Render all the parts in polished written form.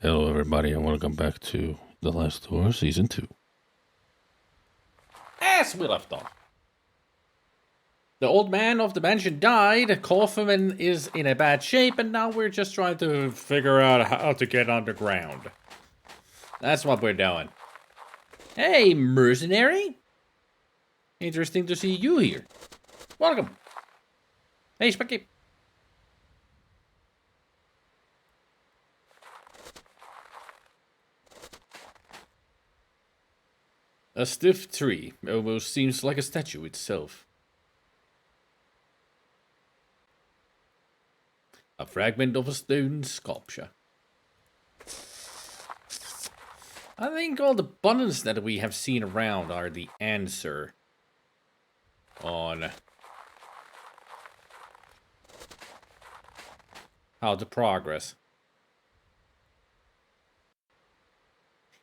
Hello, everybody, and welcome back to The Last Tour Season 2. As we left off, the old man of the mansion died, Kaufman is in a bad shape, and now we're just trying to figure out how to get underground. That's what we're doing. Hey, mercenary! Interesting to see you here. Welcome. Hey, Specky. A stiff tree almost seems like a statue itself. A fragment of a stone sculpture. I think all the buttons that we have seen around are the answer on how to progress.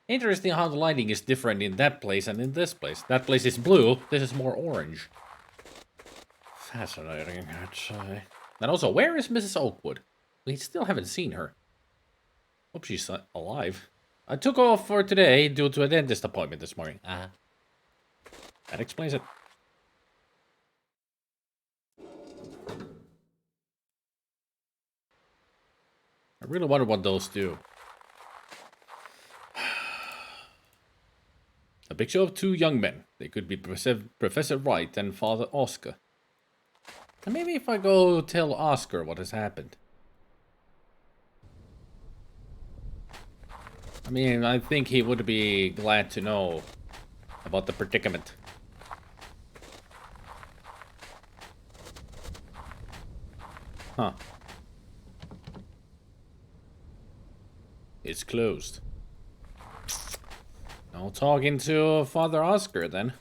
Interesting how the lighting is different in that place and in this place. That place is blue, this is more orange. Fascinating, I'd say. And also, where is Mrs. Oakwood? We still haven't seen her. Hope she's alive. I took off for today due to a dentist appointment this morning. That explains it. I really wonder what those do. A picture of two young men. They could be Professor Wright and Father Oscar. And maybe if I go tell Oscar what has happened. I mean, I think he would be glad to know about the predicament. Huh. It's closed. No talking to Father Oscar, then.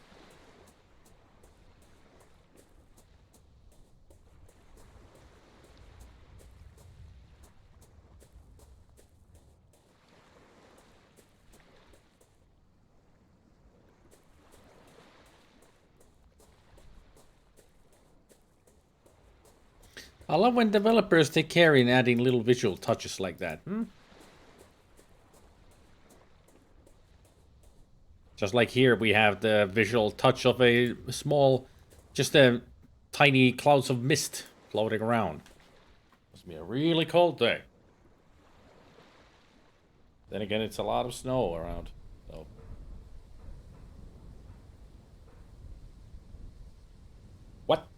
I love when developers take care in adding little visual touches like that. Just like here, we have the visual touch of a small, just a tiny clouds of mist floating around. Must be a really cold day. Then again, it's a lot of snow around. So. What?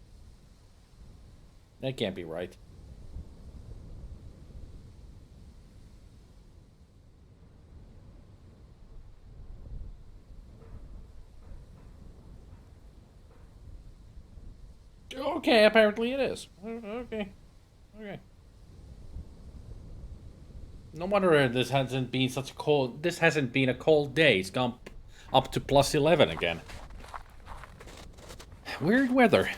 That can't be right. Okay, apparently it is. Okay. No wonder this hasn't been such a cold... This hasn't been a cold day. It's gone up to plus 11 again. Weird weather.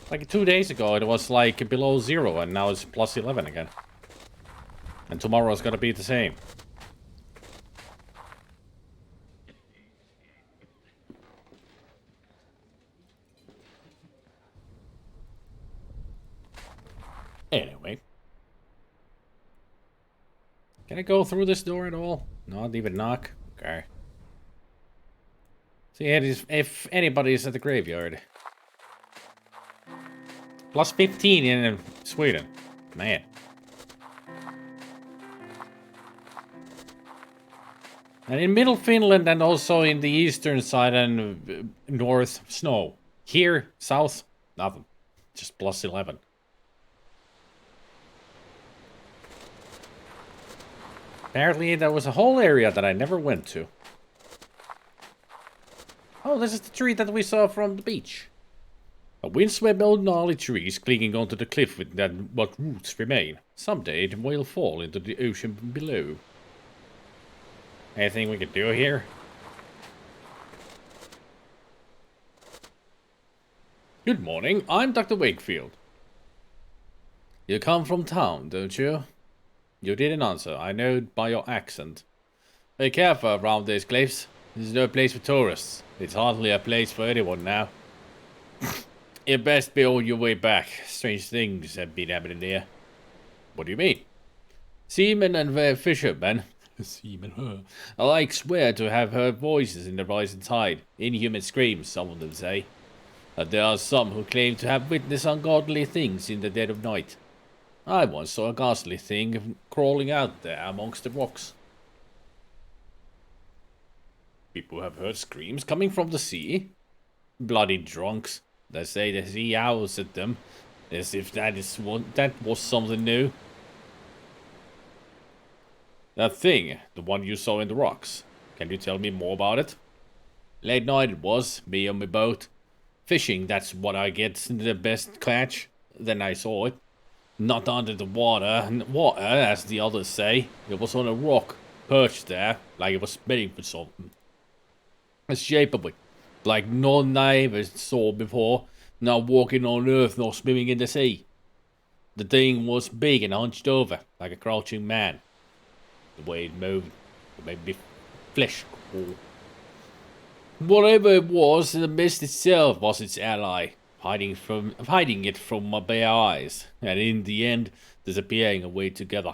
Like 2 days ago it was like below 0 and now it's plus 11 again. And tomorrow's gonna be the same. Anyway. Can I go through this door at all? Not even knock? Okay. See, if anybody's at the graveyard. Plus 15 in Sweden. Man. And in middle Finland and also in the eastern side and north, snow. Here, south, nothing. Just plus 11. Apparently there was a whole area that I never went to. Oh, this is the tree that we saw from the beach. A windswept old gnarly trees clinging onto the cliff with what roots remain. Someday it will fall into the ocean below. Anything we can do here? Good morning, I'm Dr. Wakefield. You come from town, don't you? You didn't answer, I know by your accent. Be careful around these cliffs. This is no place for tourists. It's hardly a place for anyone now. You best be on your way back. Strange things have been happening there. What do you mean? Seamen and fishermen Seaman. I like swear to have heard voices in the rising tide. Inhuman screams, some of them say. There are some who claim to have witnessed ungodly things in the dead of night. I once saw a ghastly thing crawling out there amongst the rocks. People have heard screams coming from the sea. Bloody drunks. They say the sea howls at them, as if that was something new. That thing, the one you saw in the rocks. Can you tell me more about it? Late night it was, me on my boat. Fishing, that's what I get the best catch. Then I saw it. Not under the water, as the others say. It was on a rock, perched there, like it was smelling for something. The shape of it, like none I ever saw before, not walking on earth nor swimming in the sea. The thing was big and hunched over, like a crouching man. The way it moved, it made me flesh crawl. Whatever it was, the mist itself was its ally, hiding it from my bare eyes, and in the end, disappearing away together.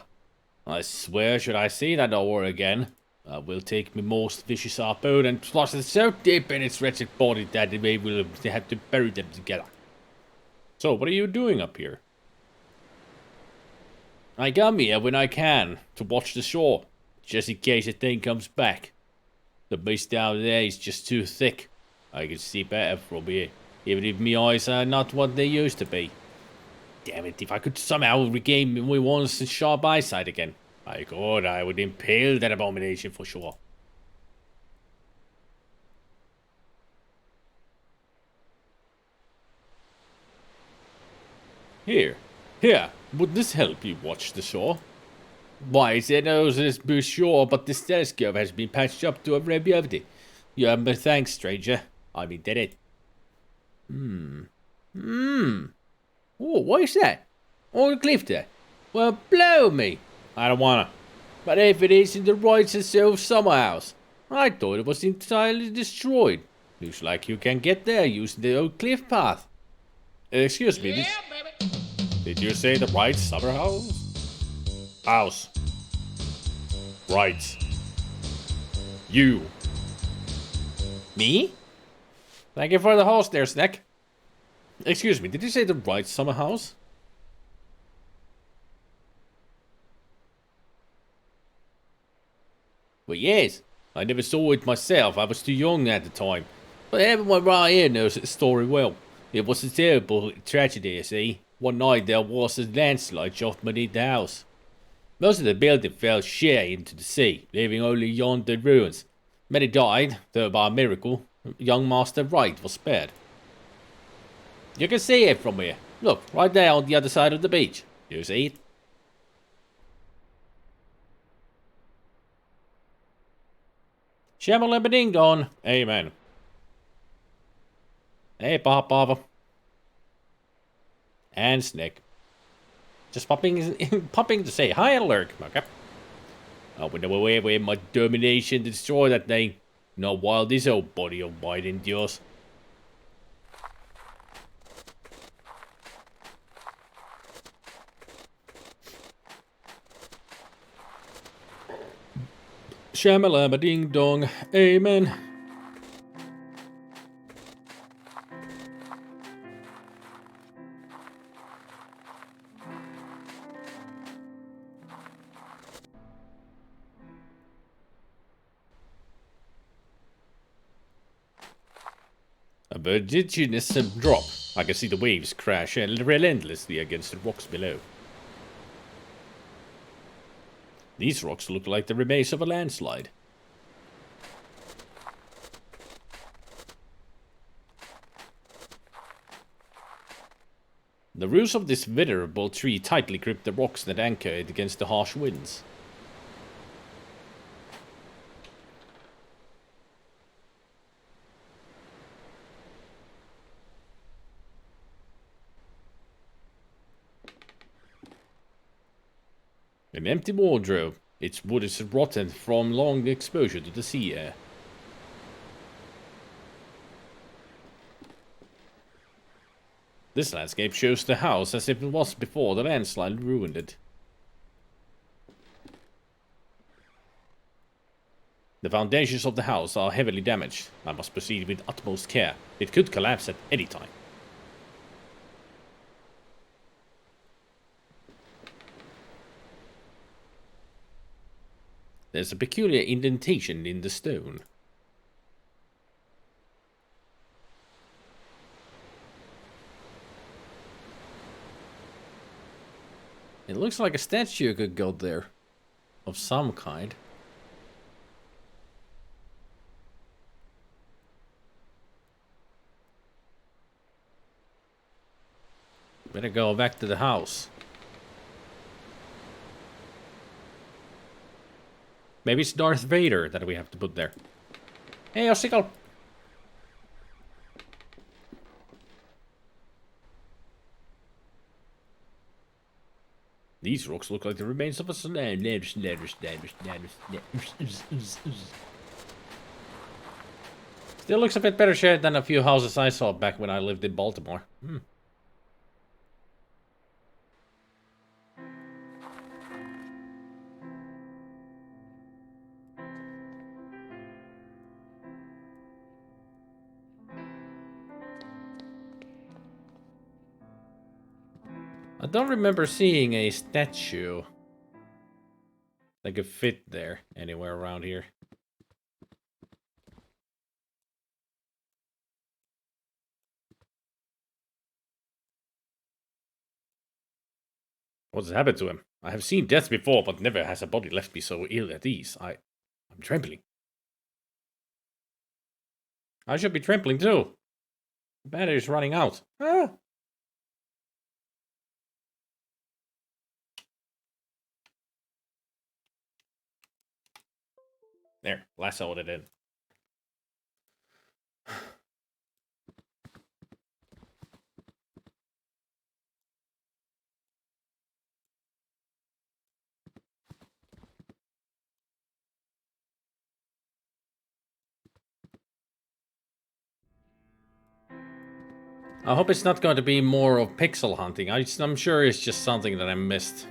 I swear, should I see that over again, I will take my most vicious harpoon and thrust it so deep in its wretched body that we will have to bury them together. So, what are you doing up here? I come here when I can, to watch the shore, just in case the thing comes back. The mist down there is just too thick. I can see better from here, even if my eyes are not what they used to be. Damn it, if I could somehow regain my once sharp eyesight again. My God, I would impale that abomination for sure. Here, would this help you watch the shore? Why, there knows this be sure, but this telescope has been patched up to a rare beauty. You have my thanks, stranger. I'm indebted. Oh, what is that? On the cliff there? Well, blow me. I don't wanna. But if it is in the right of summer house, I thought it was entirely destroyed. Looks like you can get there using the old cliff path. Excuse me, did you say the right summer house? House. Right. You. Me? Thank you for the host there, Snack. Excuse me, did you say the right summer house? Well, yes. I never saw it myself. I was too young at the time. But everyone right here knows the story well. It was a terrible tragedy, you see. One night there was a landslide just beneath the house. Most of the building fell sheer into the sea, leaving only yonder ruins. Many died, though by a miracle, young Master Wright was spared. You can see it from here. Look, right there on the other side of the beach. You see it? Shamalabading dong. Amen. Hey, Papa. And Snake. Just popping to say hi and lurk, okay? I went away with my determination to destroy that thing. Not while this old body of mine endures. Shamalama ding dong, amen. A vertiginous drop. I can see the waves crash relentlessly against the rocks below. These rocks look like the remains of a landslide. The roots of this venerable tree tightly grip the rocks that anchor it against the harsh winds. An empty wardrobe. Its wood is rotten from long exposure to the sea air. This landscape shows the house as if it was before the landslide ruined it. The foundations of the house are heavily damaged. I must proceed with utmost care. It could collapse at any time. There's a peculiar indentation in the stone. It looks like a statue could go there. Of some kind. Better go back to the house. Maybe it's Darth Vader that we have to put there. Hey, Ossicle! These rocks look like the remains of a slave. Still looks a bit better shape than a few houses I saw back when I lived in Baltimore. I don't remember seeing a statue that could fit there anywhere around here. What's happened to him? I have seen death before, but never has a body left me so ill at ease. I'm trembling. I should be trembling too. The battery's running out. Ah! There, lassoed it in. I hope it's not going to be more of pixel hunting. I'm sure it's just something that I missed.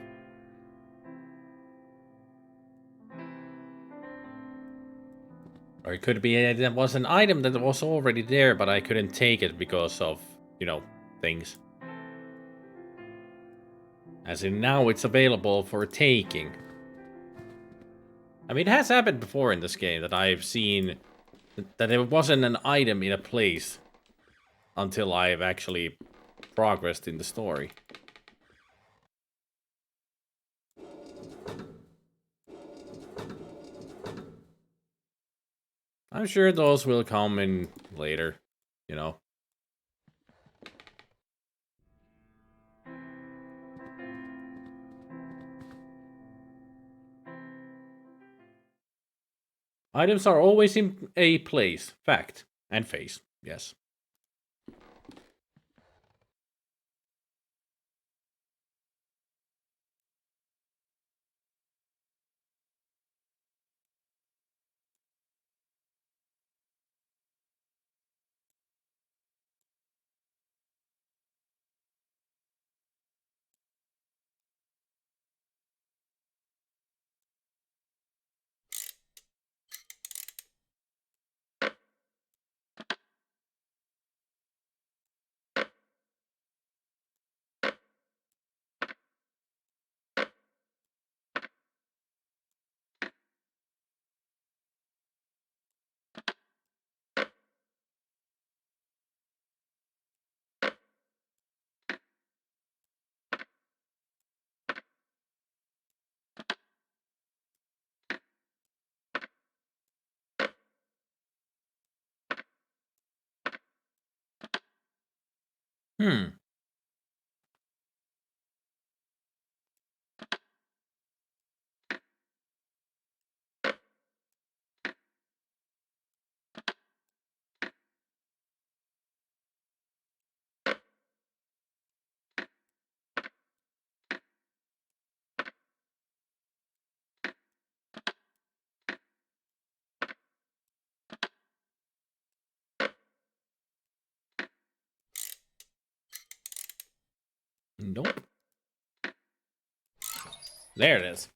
Or it could be that was an item that was already there, but I couldn't take it because of, you know, things. As in now it's available for taking. I mean, it has happened before in this game that I've seen that it wasn't an item in a place until I've actually progressed in the story. I'm sure those will come in later, you know. Items are always in a place. Fact. And face. Yes. Hmm. Nope. There it is.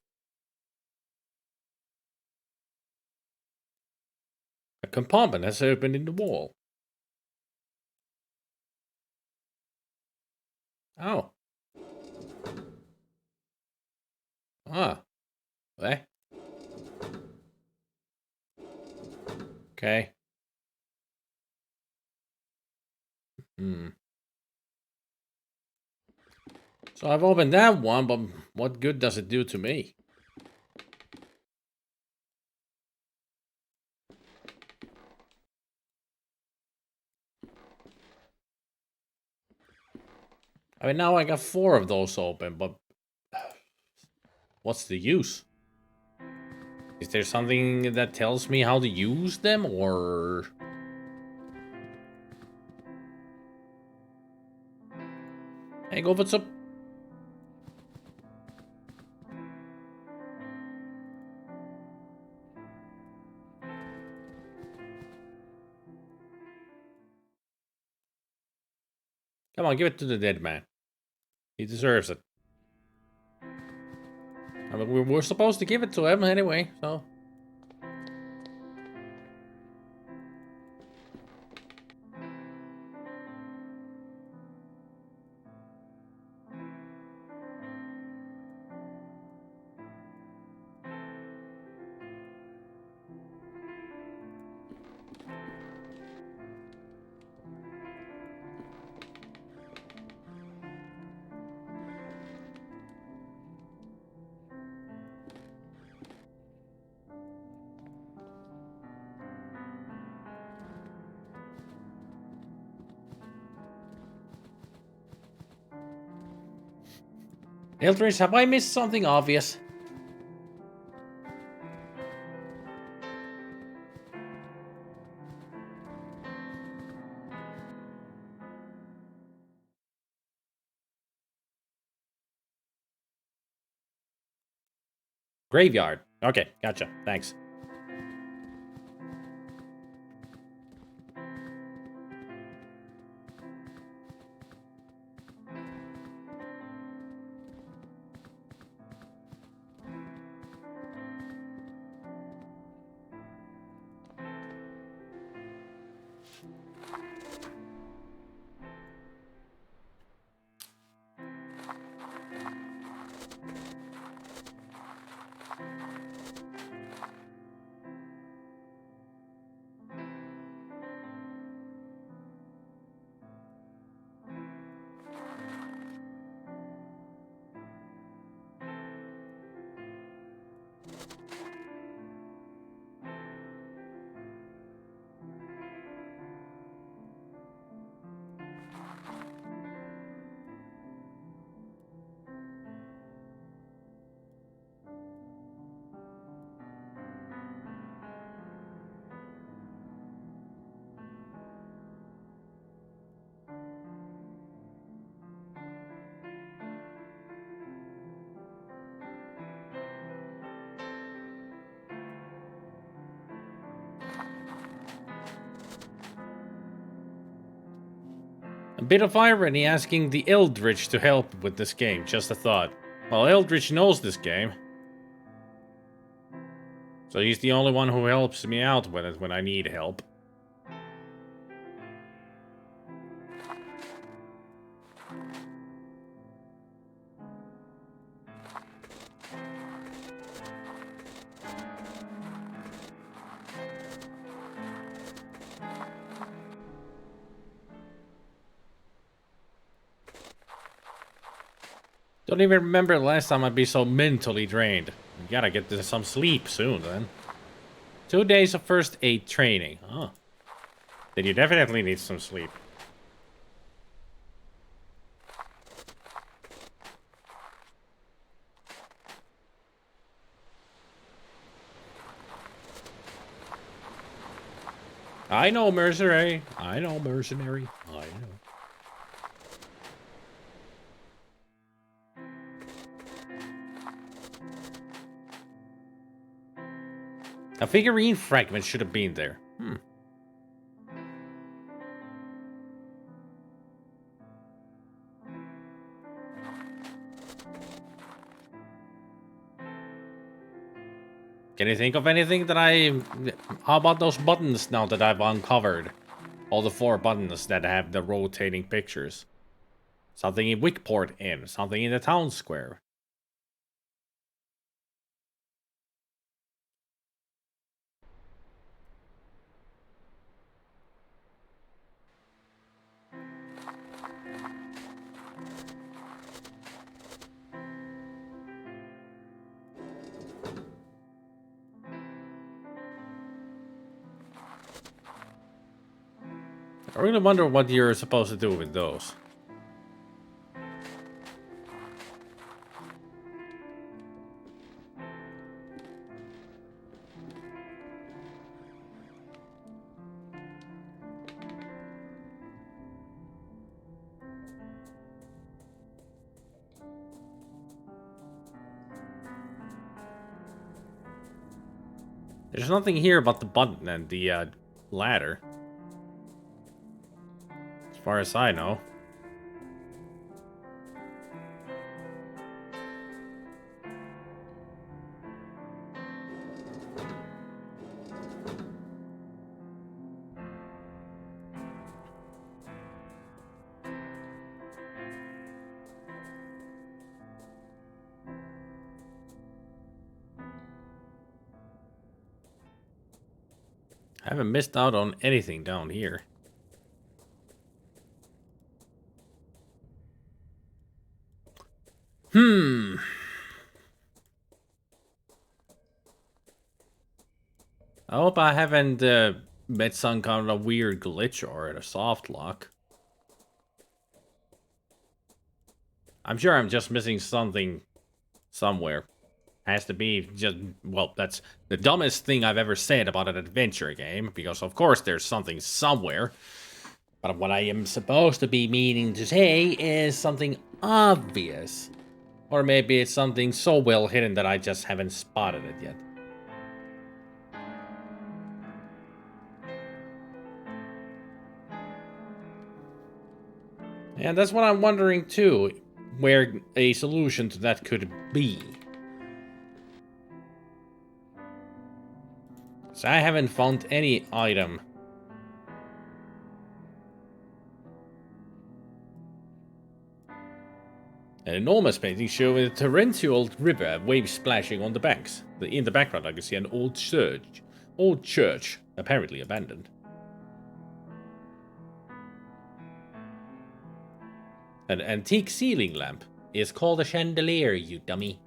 A compartment has opened in the wall. Oh. Ah. Eh? Okay. Hmm. So I've opened that one, but what good does it do to me? I mean, now I got 4 of those open, but what's the use? Is there something that tells me how to use them, or... Hey, go what's up? Come on, give it to the dead man. He deserves it. I mean, we were supposed to give it to him anyway, so... Eldridge, have I missed something obvious? Graveyard. Okay, gotcha. Thanks. A bit of irony asking the Eldritch to help with this game, just a thought. Well, Eldritch knows this game. So he's the only one who helps me out with it when I need help. Don't even remember the last time I'd be so mentally drained. You gotta get to some sleep soon, then. 2 days of first aid training. Oh. Then you definitely need some sleep. I know, mercenary. I know, mercenary. I know. A figurine fragment should have been there. Can you think of anything that How about those buttons now that I've uncovered? All the 4 buttons that have the rotating pictures. Something in Wickport Inn, something in the town square. I really wonder what you're supposed to do with those. There's nothing here but the button and the ladder. As far as I know. I haven't missed out on anything down here. I hope I haven't met some kind of weird glitch or a soft lock. I'm sure I'm just missing something somewhere. Has to be just, well, that's the dumbest thing I've ever said about an adventure game, because of course there's something somewhere. But what I am supposed to be meaning to say is something obvious. Or maybe it's something so well hidden that I just haven't spotted it yet. And that's what I'm wondering too, where a solution to that could be. So I haven't found any item. An enormous painting showing a torrential river, waves splashing on the banks. In the background I can see an old church. Apparently abandoned. An antique ceiling lamp is called a chandelier, you dummy.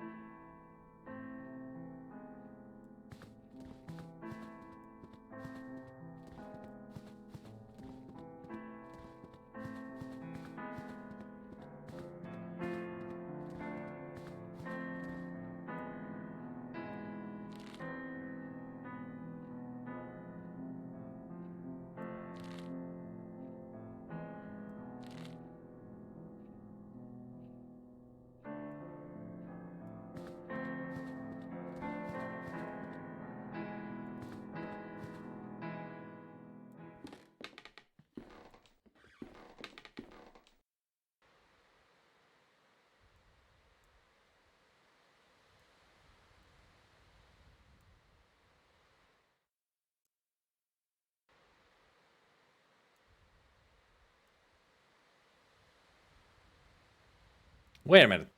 Wait a minute.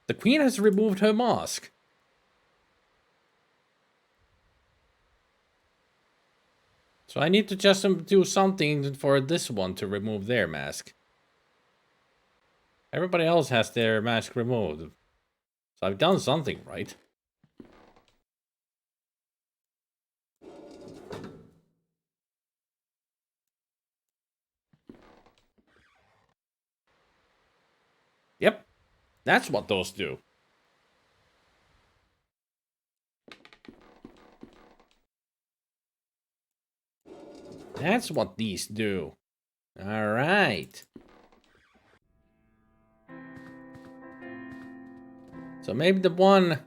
The queen has removed her mask. So I need to just do something for this one to remove their mask. Everybody else has their mask removed. So I've done something right. Yep. That's what those do. That's what these do. Alright. So maybe the one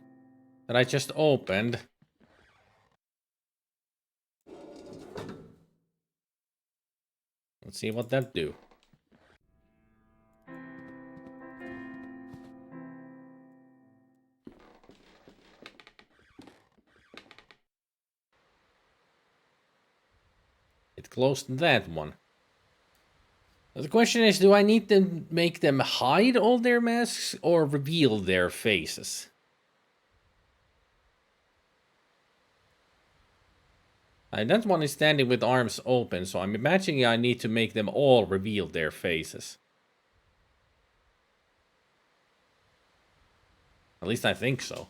that I just opened. Let's see what that do. It closed that one. The question is, do I need to make them hide all their masks or reveal their faces? And that one is standing with arms open, so I'm imagining I need to make them all reveal their faces. At least I think so.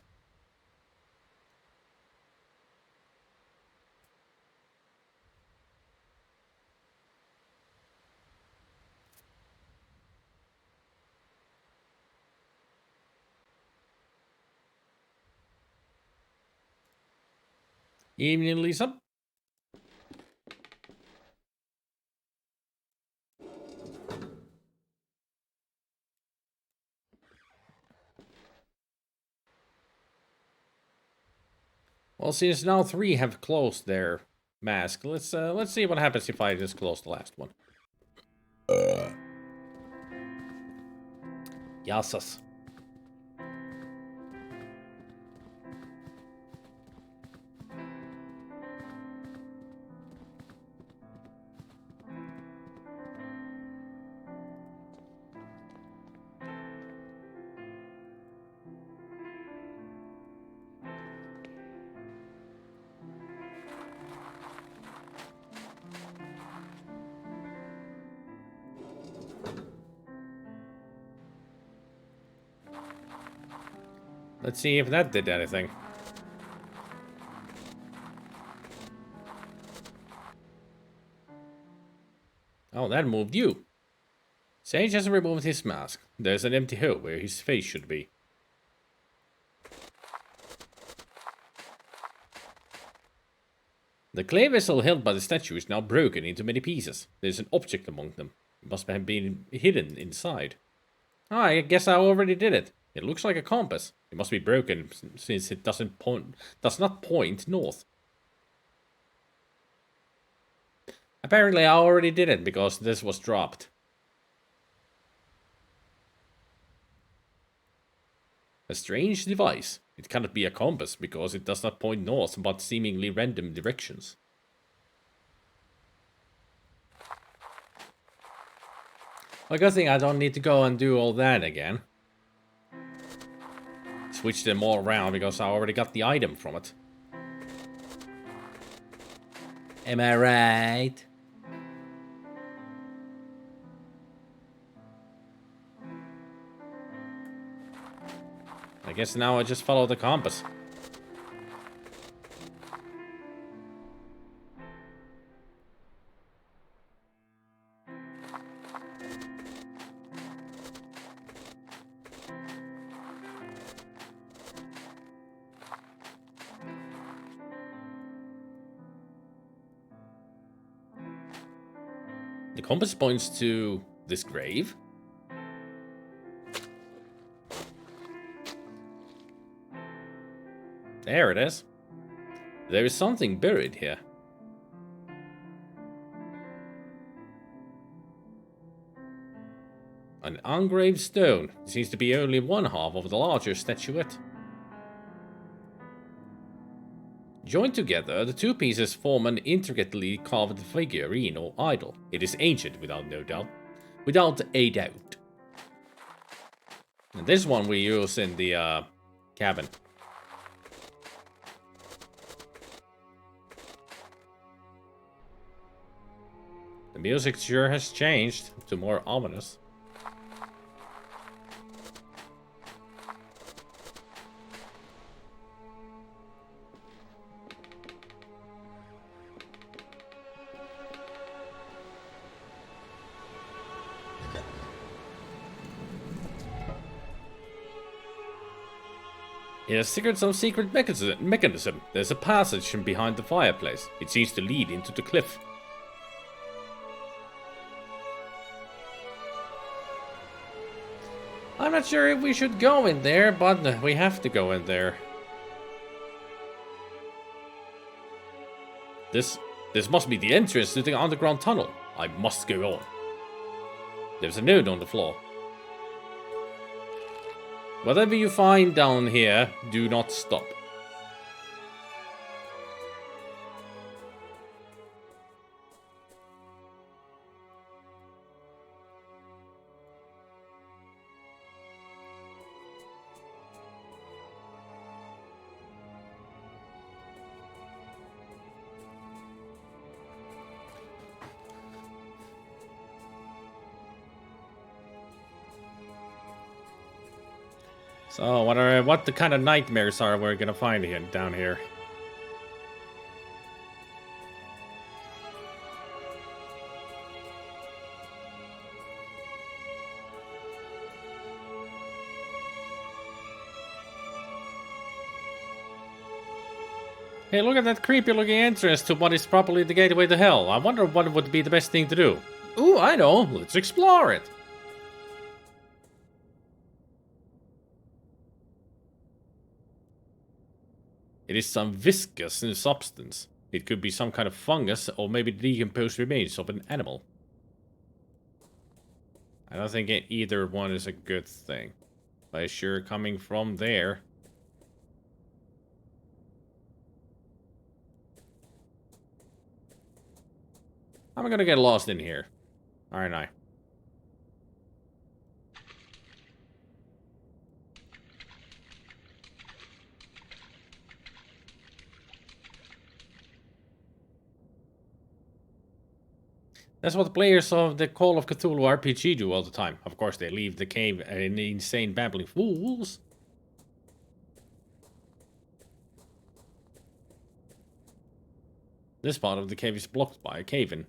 Evening, Lisa. Well, since now 3 have closed their mask, let's see what happens if I just close the last one. Yasas. Let's see if that did anything. Oh, that moved you. Sage has removed his mask. There's an empty hole where his face should be. The clay vessel held by the statue is now broken into many pieces. There's an object among them. It must have been hidden inside. Oh, I guess I already did it. It looks like a compass. It must be broken since it does not point north. Apparently I already did it because this was dropped. A strange device. It cannot be a compass because it does not point north but seemingly random directions. Well, good thing I don't need to go and do all that again. Switch them all around because I already got the item from it. Am I right? I guess now I just follow the compass. The compass points to this grave. There it is. There is something buried here. An engraved stone. It seems to be only one half of the larger statuette. Joined together, the two pieces form an intricately carved figurine or idol. It is ancient, without a doubt. And this one we use in the cabin. The music sure has changed to more ominous. It has triggered some secret mechanism. There's a passage from behind the fireplace. It seems to lead into the cliff. I'm not sure if we should go in there, but we have to go in there. This must be the entrance to the underground tunnel. I must go on. There's a note on the floor. Whatever you find down here, do not stop. So, what the kind of nightmares are we gonna find here down here? Hey, look at that creepy looking entrance to what is probably the gateway to hell. I wonder what would be the best thing to do. Ooh, I know. Let's explore it. It is some viscous substance. It could be some kind of fungus or maybe decomposed remains of an animal. I don't think either one is a good thing. But it's sure coming from there. I'm gonna get lost in here. Aren't I? That's what the players of the Call of Cthulhu RPG do all the time. Of course, they leave the cave insane babbling fools. This part of the cave is blocked by a cave-in.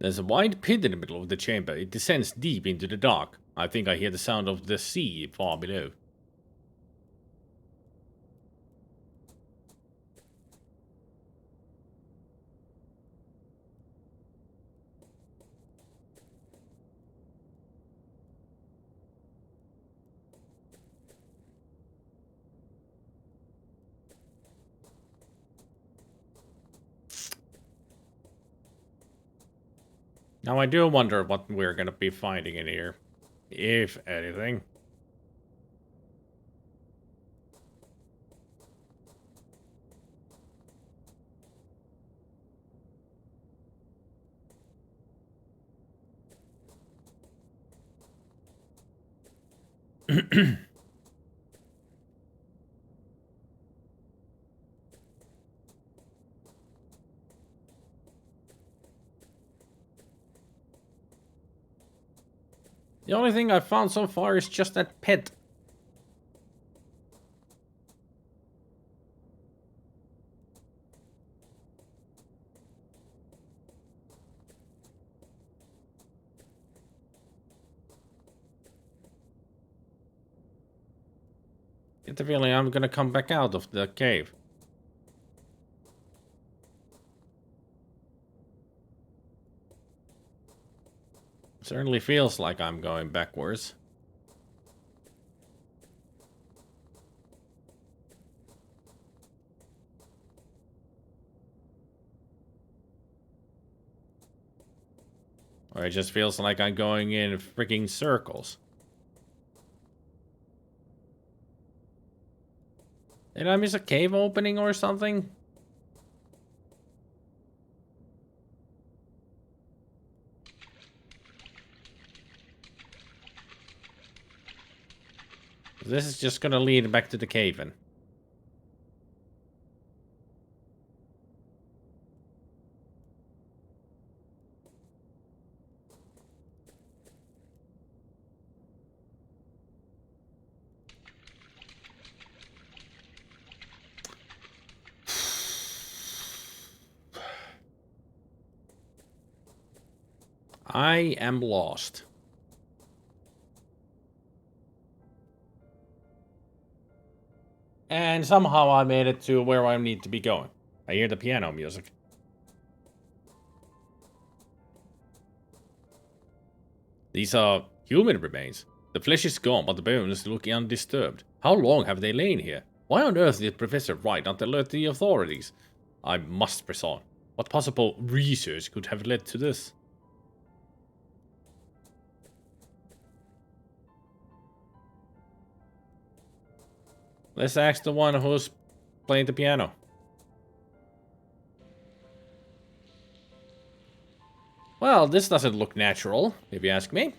There's a wide pit in the middle of the chamber. It descends deep into the dark. I think I hear the sound of the sea far below. Now I do wonder what we're gonna be finding in here. If anything. The only thing I've found so far is just that pit. Get the feeling I'm gonna come back out of the cave. Certainly feels like I'm going backwards. Or it just feels like I'm going in freaking circles. Did I miss a cave opening or something? This is just gonna lead back to the cave-in. I am lost. And somehow I made it to where I need to be going. I hear the piano music. These are human remains. The flesh is gone, but the bones look undisturbed. How long have they lain here? Why on earth did Professor Wright not alert the authorities? I must press on. What possible research could have led to this? Let's ask the one who's playing the piano. Well, this doesn't look natural, if you ask me.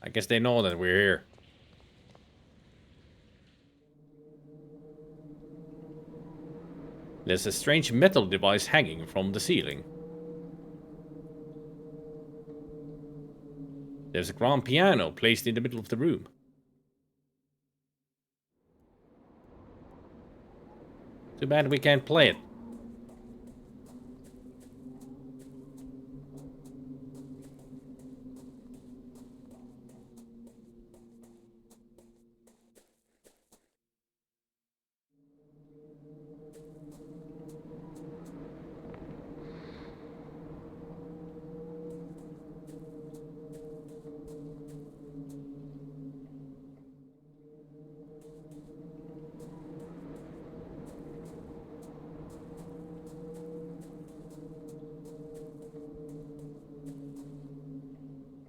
I guess they know that we're here. There's a strange metal device hanging from the ceiling. There's a grand piano placed in the middle of the room. Too bad we can't play it.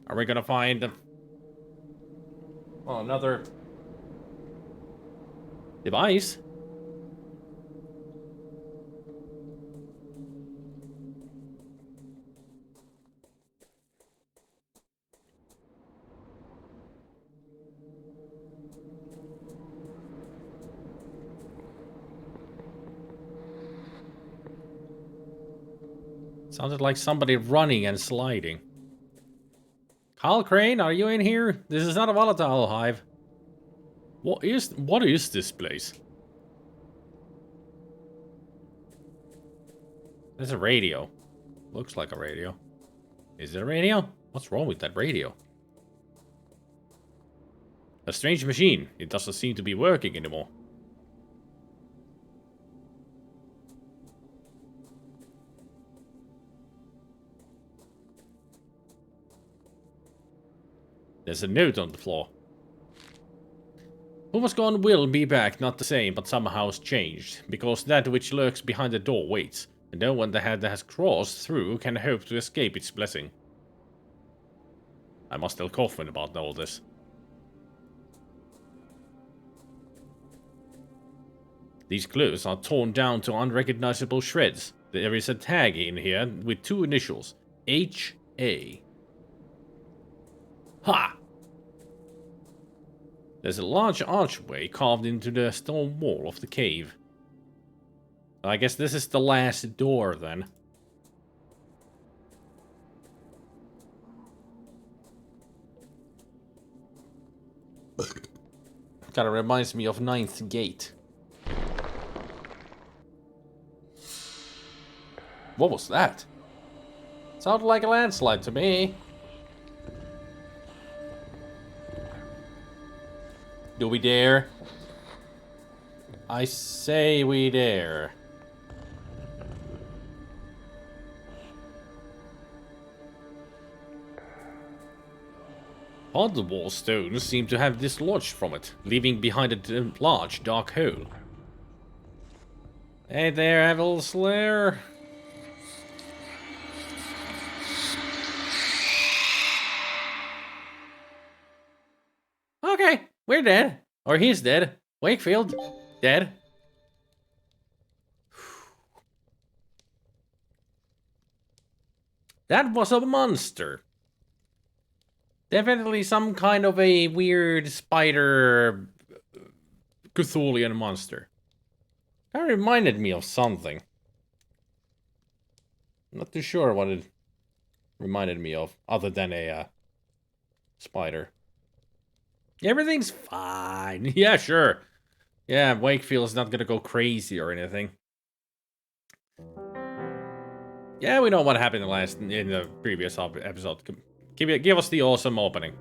Are we gonna find another device? Sounded like somebody running and sliding. Kyle Crane, are you in here? This is not a volatile hive. What is this place? There's a radio. Looks like a radio. Is it a radio? What's wrong with that radio? A strange machine. It doesn't seem to be working anymore. There's a note on the floor. Who was gone will be back, not the same, but somehow has changed. Because that which lurks behind the door waits, and no one that has crossed through can hope to escape its blessing. I must tell Coffin about all this. These clothes are torn down to unrecognizable shreds. There is a tag in here with 2 initials. H.A. Ha! There's a large archway carved into the stone wall of the cave. I guess this is the last door, then. Kinda reminds me of Ninth Gate. What was that? Sounded like a landslide to me. Do we dare? I say we dare. All the wall stones seem to have dislodged from it, leaving behind a large dark hole. Hey there, Evil Slayer. Okay, we're dead. Or he's dead. Wakefield, dead. That was a monster. Definitely some kind of a weird spider Cthulhian monster. That reminded me of something. I'm not too sure what it reminded me of, other than a spider. Everything's fine. Yeah, sure. Yeah, Wakefield's not gonna go crazy or anything. Yeah, we know what happened in the previous episode. Give us the awesome opening.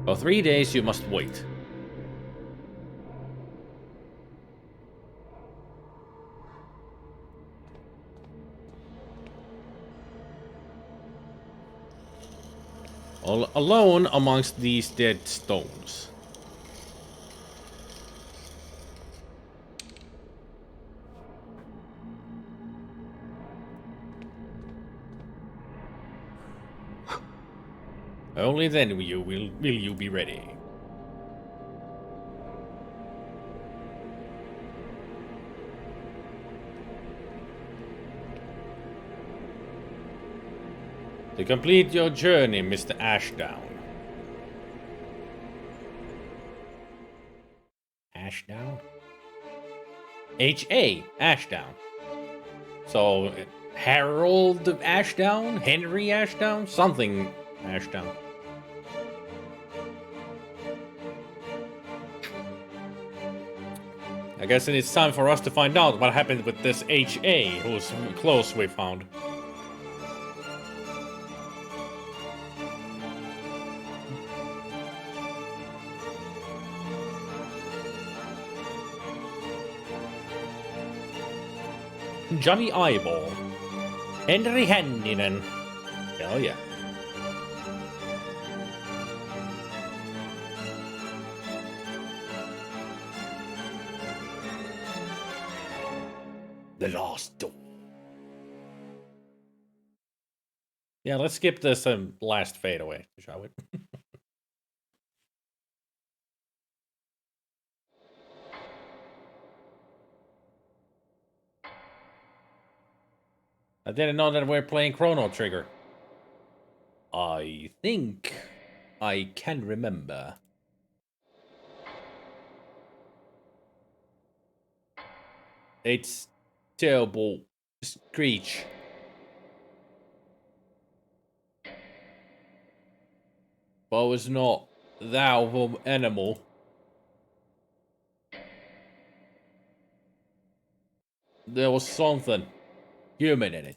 For 3 days, you must wait. All alone amongst these dead stones. Only then will you be ready. To complete your journey, Mr. Ashdown. Ashdown? H.A. Ashdown. So, Harold Ashdown? Henry Ashdown? Something Ashdown. I guess it's time for us to find out what happened with this H.A. whose clothes we found. Johnny Eyeball. Henry Handinen. Hell yeah. The last door. Yeah, let's skip this last fadeaway, shall we? I didn't know that we're playing Chrono Trigger. I think I can remember. It's terrible screech. But was not thou animal. There was something human in it.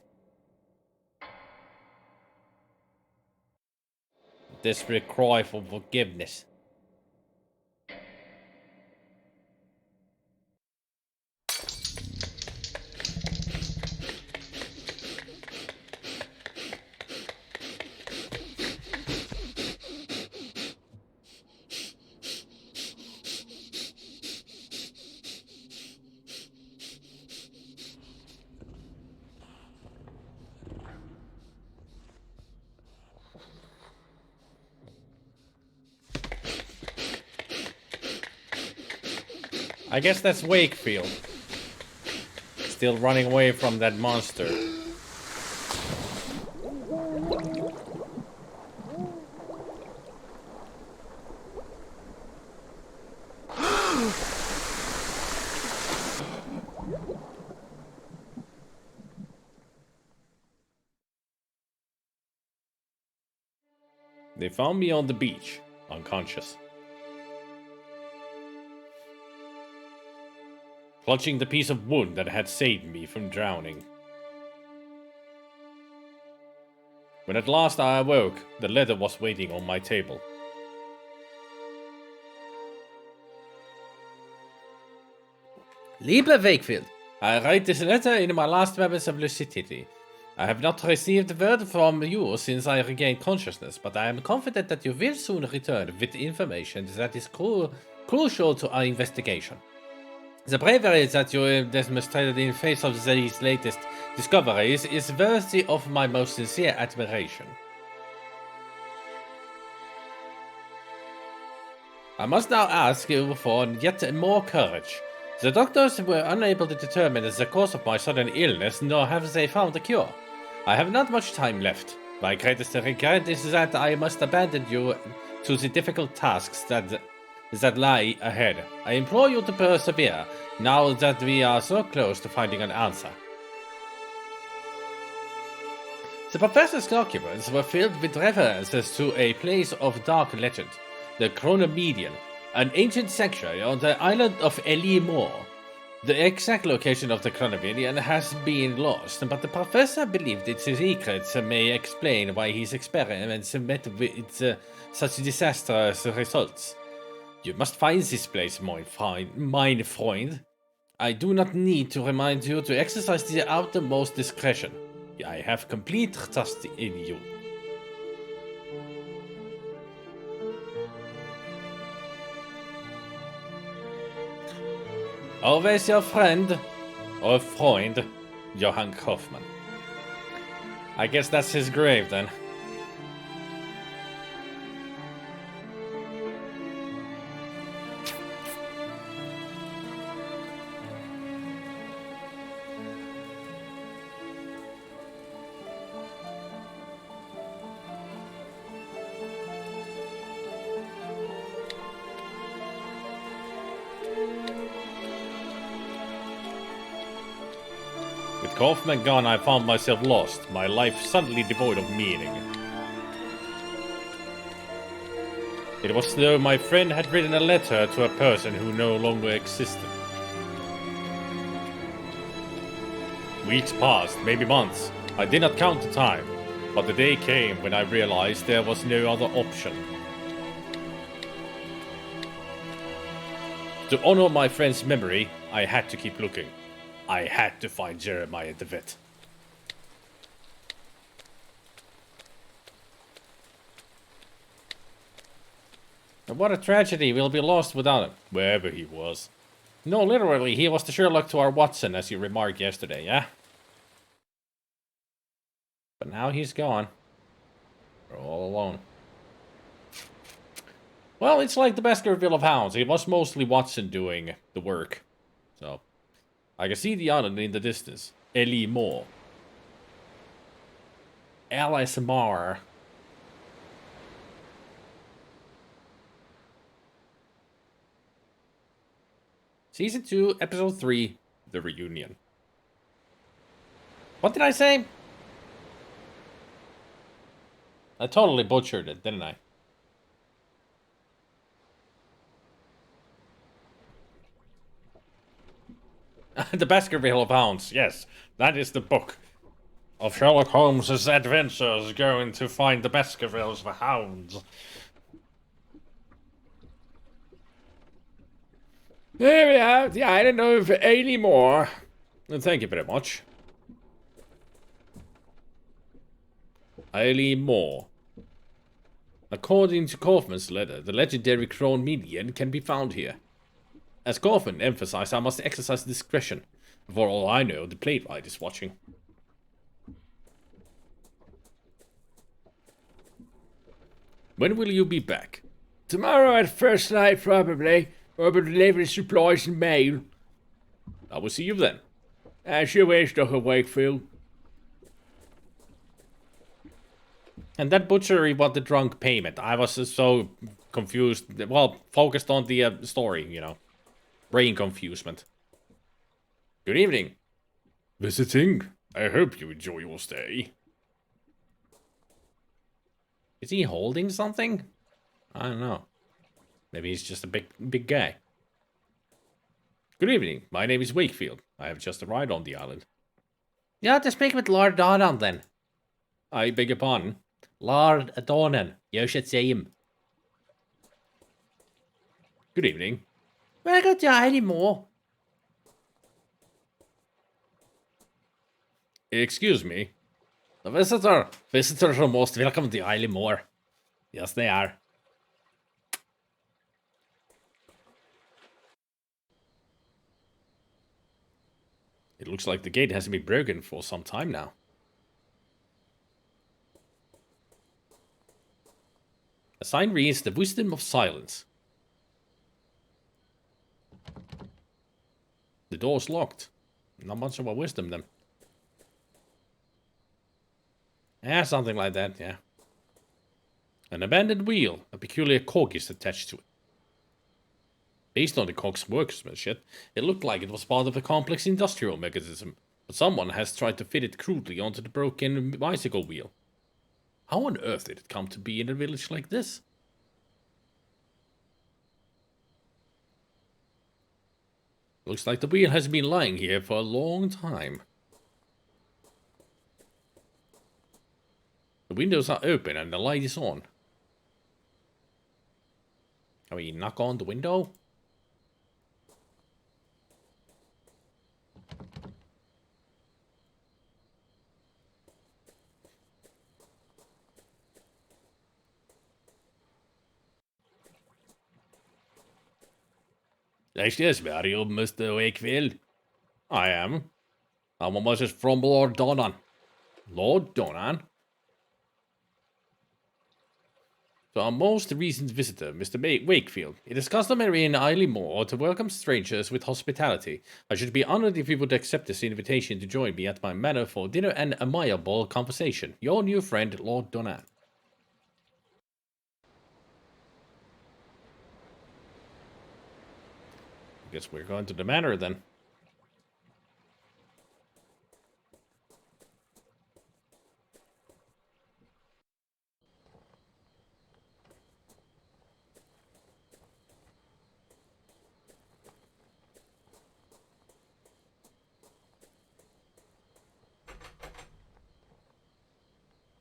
Desperate cry for forgiveness. I guess that's Wakefield. Still running away from that monster. They found me on the beach, unconscious. Clutching the piece of wood that had saved me from drowning. When at last I awoke, the letter was waiting on my table. Lieber Wakefield, I write this letter in my last moments of lucidity. I have not received word from you since I regained consciousness, but I am confident that you will soon return with information that is crucial to our investigation. The bravery that you demonstrated in face of these latest discoveries is worthy of my most sincere admiration. I must now ask you for yet more courage. The doctors were unable to determine the cause of my sudden illness, nor have they found a cure. I have not much time left. My greatest regret is that I must abandon you to the difficult tasks that lie ahead. I implore you to persevere, now that we are so close to finding an answer. The professor's documents were filled with references to a place of dark legend, the Chronomedian, an ancient sanctuary on the island of Elimor. The exact location of the Chronomedian has been lost, but the professor believed its secrets may explain why his experiments met with such disastrous results. You must find this place, mein Freund. I do not need to remind you to exercise the utmost discretion. I have complete trust in you. Always your friend, or Freund, Johann Kaufmann. I guess that's his grave then. Kaufman gone, I found myself lost, my life suddenly devoid of meaning. It was as though my friend had written a letter to a person who no longer existed. Weeks passed, maybe months. I did not count the time, but the day came when I realized there was no other option. To honor my friend's memory, I had to keep looking. I had to find Jeremiah the vet. And what a tragedy, we'll be lost without him, wherever he was. No, literally, he was the Sherlock to our Watson, as you remarked yesterday, yeah? But now he's gone. We're all alone. Well, it's like the Baskerville of Hounds. It was mostly Watson doing the work. So, I can see the island in the distance. LUNATIC. LSMR. Season 2, Episode 3, The Reunion. What did I say? I totally butchered it, didn't I? The Baskerville of Hounds, yes. That is the book of Sherlock Holmes' adventures going to find the Baskervilles of Hounds. There we have the island of LUNATIC. Thank you very much. LUNATIC. According to Kaufman's letter, the legendary Crone Median can be found here. As Kaufman emphasized, I must exercise discretion. For all I know, the playwright is watching. When will you be back? Tomorrow at first light, probably. Or will deliver supplies and mail. I will see you then. As you wish, Dr. Wakefield. And that butchery was the drunk payment. I was so confused. Well, focused on the story, you know. Brain confusement. Good evening. Visiting. I hope you enjoy your stay. Is he holding something? I don't know. Maybe he's just a big guy. Good evening. My name is Wakefield. I have just arrived on the island. You have to speak with Lord Donan, then. I beg your pardon? Lord Donan. You should say him. Good evening. Welcome to LUNATIC. Excuse me. The visitors are most welcome to LUNATIC. Yes, they are. It looks like the gate hasn't been broken for some time now. A sign reads, the wisdom of silence. The door's locked. Not much of a wisdom then. Yeah, something like that, yeah. An abandoned wheel. A peculiar cog is attached to it. Based on the cog's workmanship, it looked like it was part of a complex industrial mechanism, but someone has tried to fit it crudely onto the broken bicycle wheel. How on earth did it come to be in a village like this? Looks like the wheel has been lying here for a long time. The windows are open and the light is on. Can we knock on the window? Yes, Mario, Mr. Wakefield. I am. I'm a message from Lord Donan. Lord Donan? To our most recent visitor, Mr. Wakefield. It is customary in LUNATIC to welcome strangers with hospitality. I should be honored if you would accept this invitation to join me at my manor for dinner and amiable conversation. Your new friend, Lord Donan. Guess we're going to the manor then.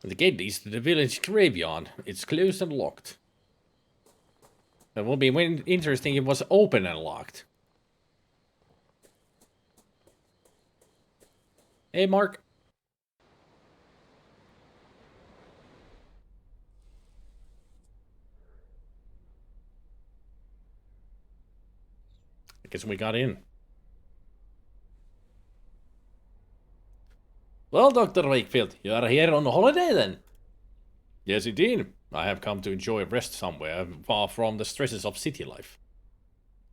The gate leads to the village graveyard. It's closed and locked. It would be interesting if it was open and locked. Hey, Mark. I guess we got in. Well, Dr. Wakefield, you are here on holiday then? Yes, indeed. I have come to enjoy rest somewhere, far from the stresses of city life.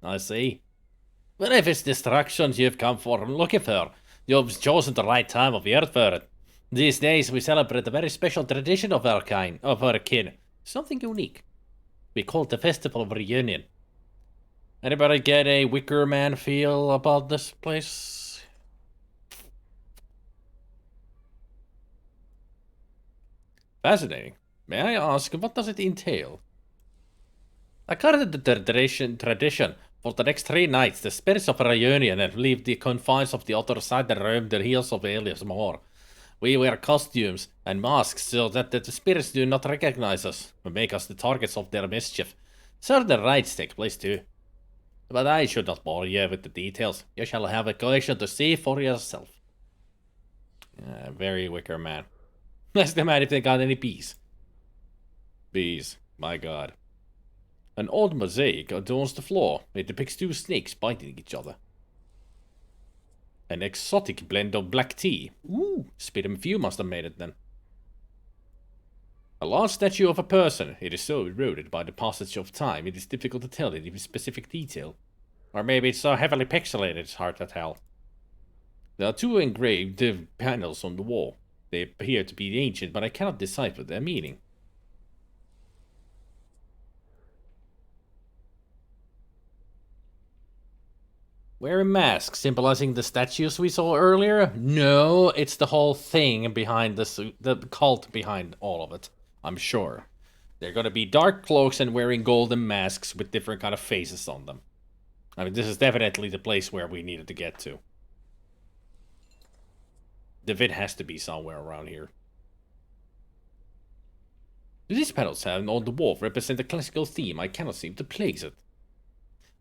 I see. Well, if it's distractions you've come for looking for, you've chosen the right time of year for it. These days we celebrate a very special tradition of our kind, of our kin. Something unique. We call it the Festival of Reunion. Anybody get a Wicker Man feel about this place? Fascinating. May I ask, what does it entail? According to the tradition, for the next 3 nights, the spirits of reunion have leave the confines of the other side and roam the hills of LUNATIC. We wear costumes and masks so that the spirits do not recognize us and make us the targets of their mischief. Certain rites take place too. But I should not bore you with the details. You shall have occasion to see for yourself. Very Wicker Man. Ask the man if they got any bees. Bees, my god. An old mosaic adorns the floor. It depicts 2 snakes biting each other. An exotic blend of black tea. Ooh, SpiderMwa must have made it then. A large statue of a person. It is so eroded by the passage of time, it is difficult to tell any specific detail. Or maybe it's so heavily pixelated it's hard to tell. There are 2 engraved panels on the wall. They appear to be ancient, but I cannot decipher their meaning. Wearing masks, symbolizing the statues we saw earlier? No, it's the whole thing behind the cult behind all of it, I'm sure. They're gonna be dark cloaks and wearing golden masks with different kind of faces on them. I mean, this is definitely the place where we needed to get to. The vid has to be somewhere around here. These panels on the wall represent a classical theme. I cannot seem to place it.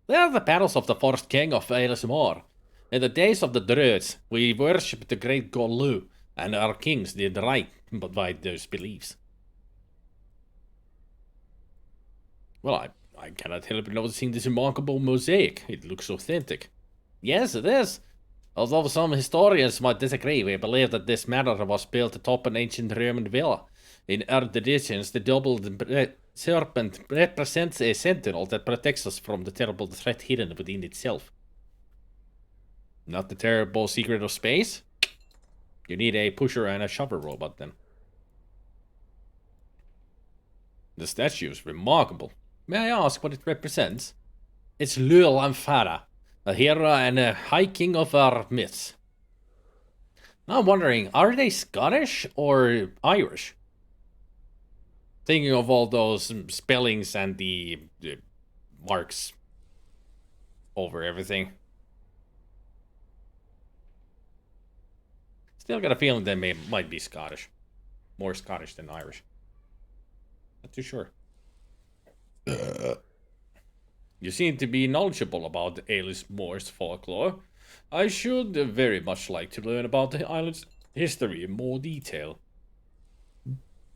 They are the battles of the first king of LUNATIC. In the days of the Druids, we worshipped the great god Lu, and our kings did right by those beliefs. Well, I cannot help noticing this remarkable mosaic. It looks authentic. Yes, it is. Although some historians might disagree, we believe that this manor was built atop an ancient Roman villa. In our traditions, the doubled serpent represents a sentinel that protects us from the terrible threat hidden within itself. Not the terrible secret of space? You need a pusher and a shovel robot then. The statue is remarkable. May I ask what it represents? It's LUNATIC, a hero and a high king of our myths. Now I'm wondering, are they Scottish or Irish? Thinking of all those spellings and the marks over everything. Still got a feeling they might be Scottish. More Scottish than Irish. Not too sure. You seem to be knowledgeable about the LUNATIC's folklore. I should very much like to learn about the island's history in more detail.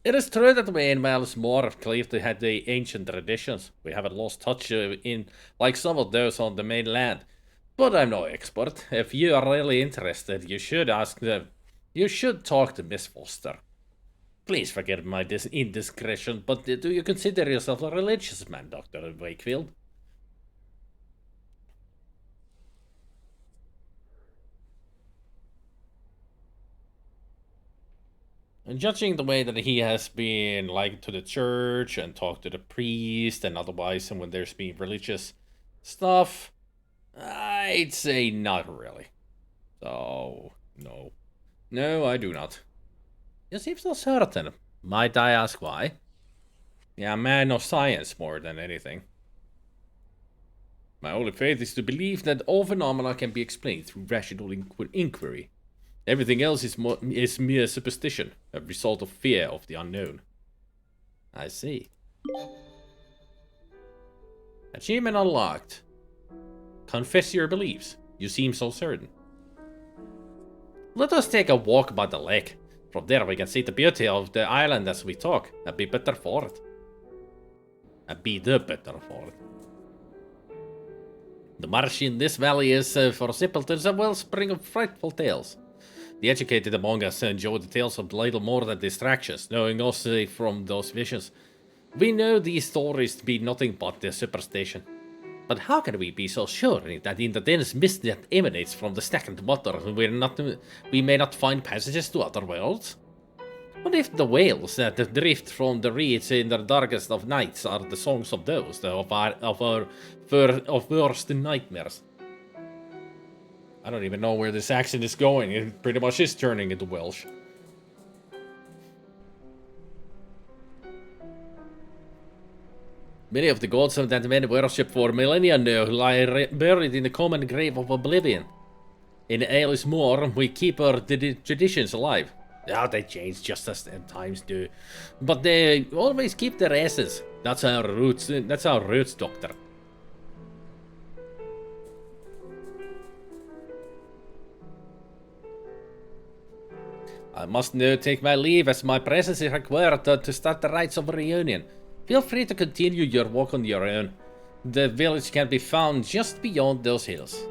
It is true that we in LUNATIC have clearly had the ancient traditions. We haven't lost touch in like some of those on the mainland. But I'm no expert. If you are really interested, you should talk to Miss Foster. Please forgive my indiscretion, but do you consider yourself a religious man, Dr. Wakefield? And judging the way that he has been like to the church and talked to the priest and otherwise, and when there's been religious stuff, I'd say not really. So, no. No, I do not. You seem so certain. Might I ask why? Yeah, a man of science more than anything. My only faith is to believe that all phenomena can be explained through rational inquiry. Everything else is mere superstition, a result of fear of the unknown. I see. Achievement unlocked. Confess your beliefs. You seem so certain. Let us take a walk by the lake. From there we can see the beauty of the island as we talk. I'd be better for it. I'd be the better for it. The marsh in this valley is, for simpletons, a wellspring of frightful tales. The educated among us enjoy the tales of little more than distractions, knowing us from those visions. We know these stories to be nothing but the superstition. But how can we be so sure that in the dense mist that emanates from the stagnant water we may not find passages to other worlds? What if the wails that drift from the reeds in the darkest of nights are the songs of those of our worst nightmares? I don't even know where this accent is going. It pretty much is turning into Welsh. Many of the gods that men worship for millennia now lie buried in the common grave of oblivion. In LUNATIC we keep our traditions alive. Yeah, they change just as times do. But they always keep their essence. That's our roots. That's our roots, Doctor. I must now take my leave as my presence is required to start the rites of reunion. Feel free to continue your walk on your own. The village can be found just beyond those hills.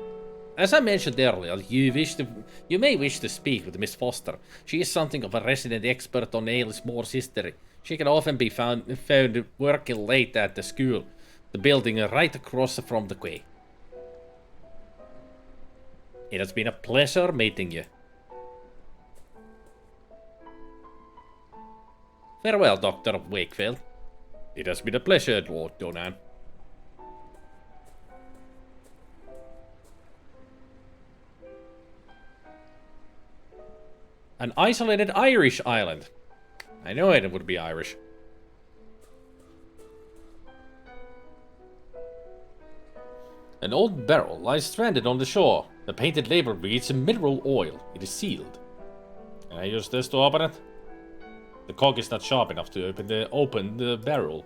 As I mentioned earlier, you may wish to speak with Miss Foster. She is something of a resident expert on LUNATIC's history. She can often be found working late at the school, the building right across from the quay. It has been a pleasure meeting you. Farewell, Dr. Wakefield. It has been a pleasure, Lord Donan. An isolated Irish island. I know it would be Irish. An old barrel lies stranded on the shore. The painted label reads mineral oil. It is sealed. Can I use this to open it? The cock is not sharp enough to open the barrel.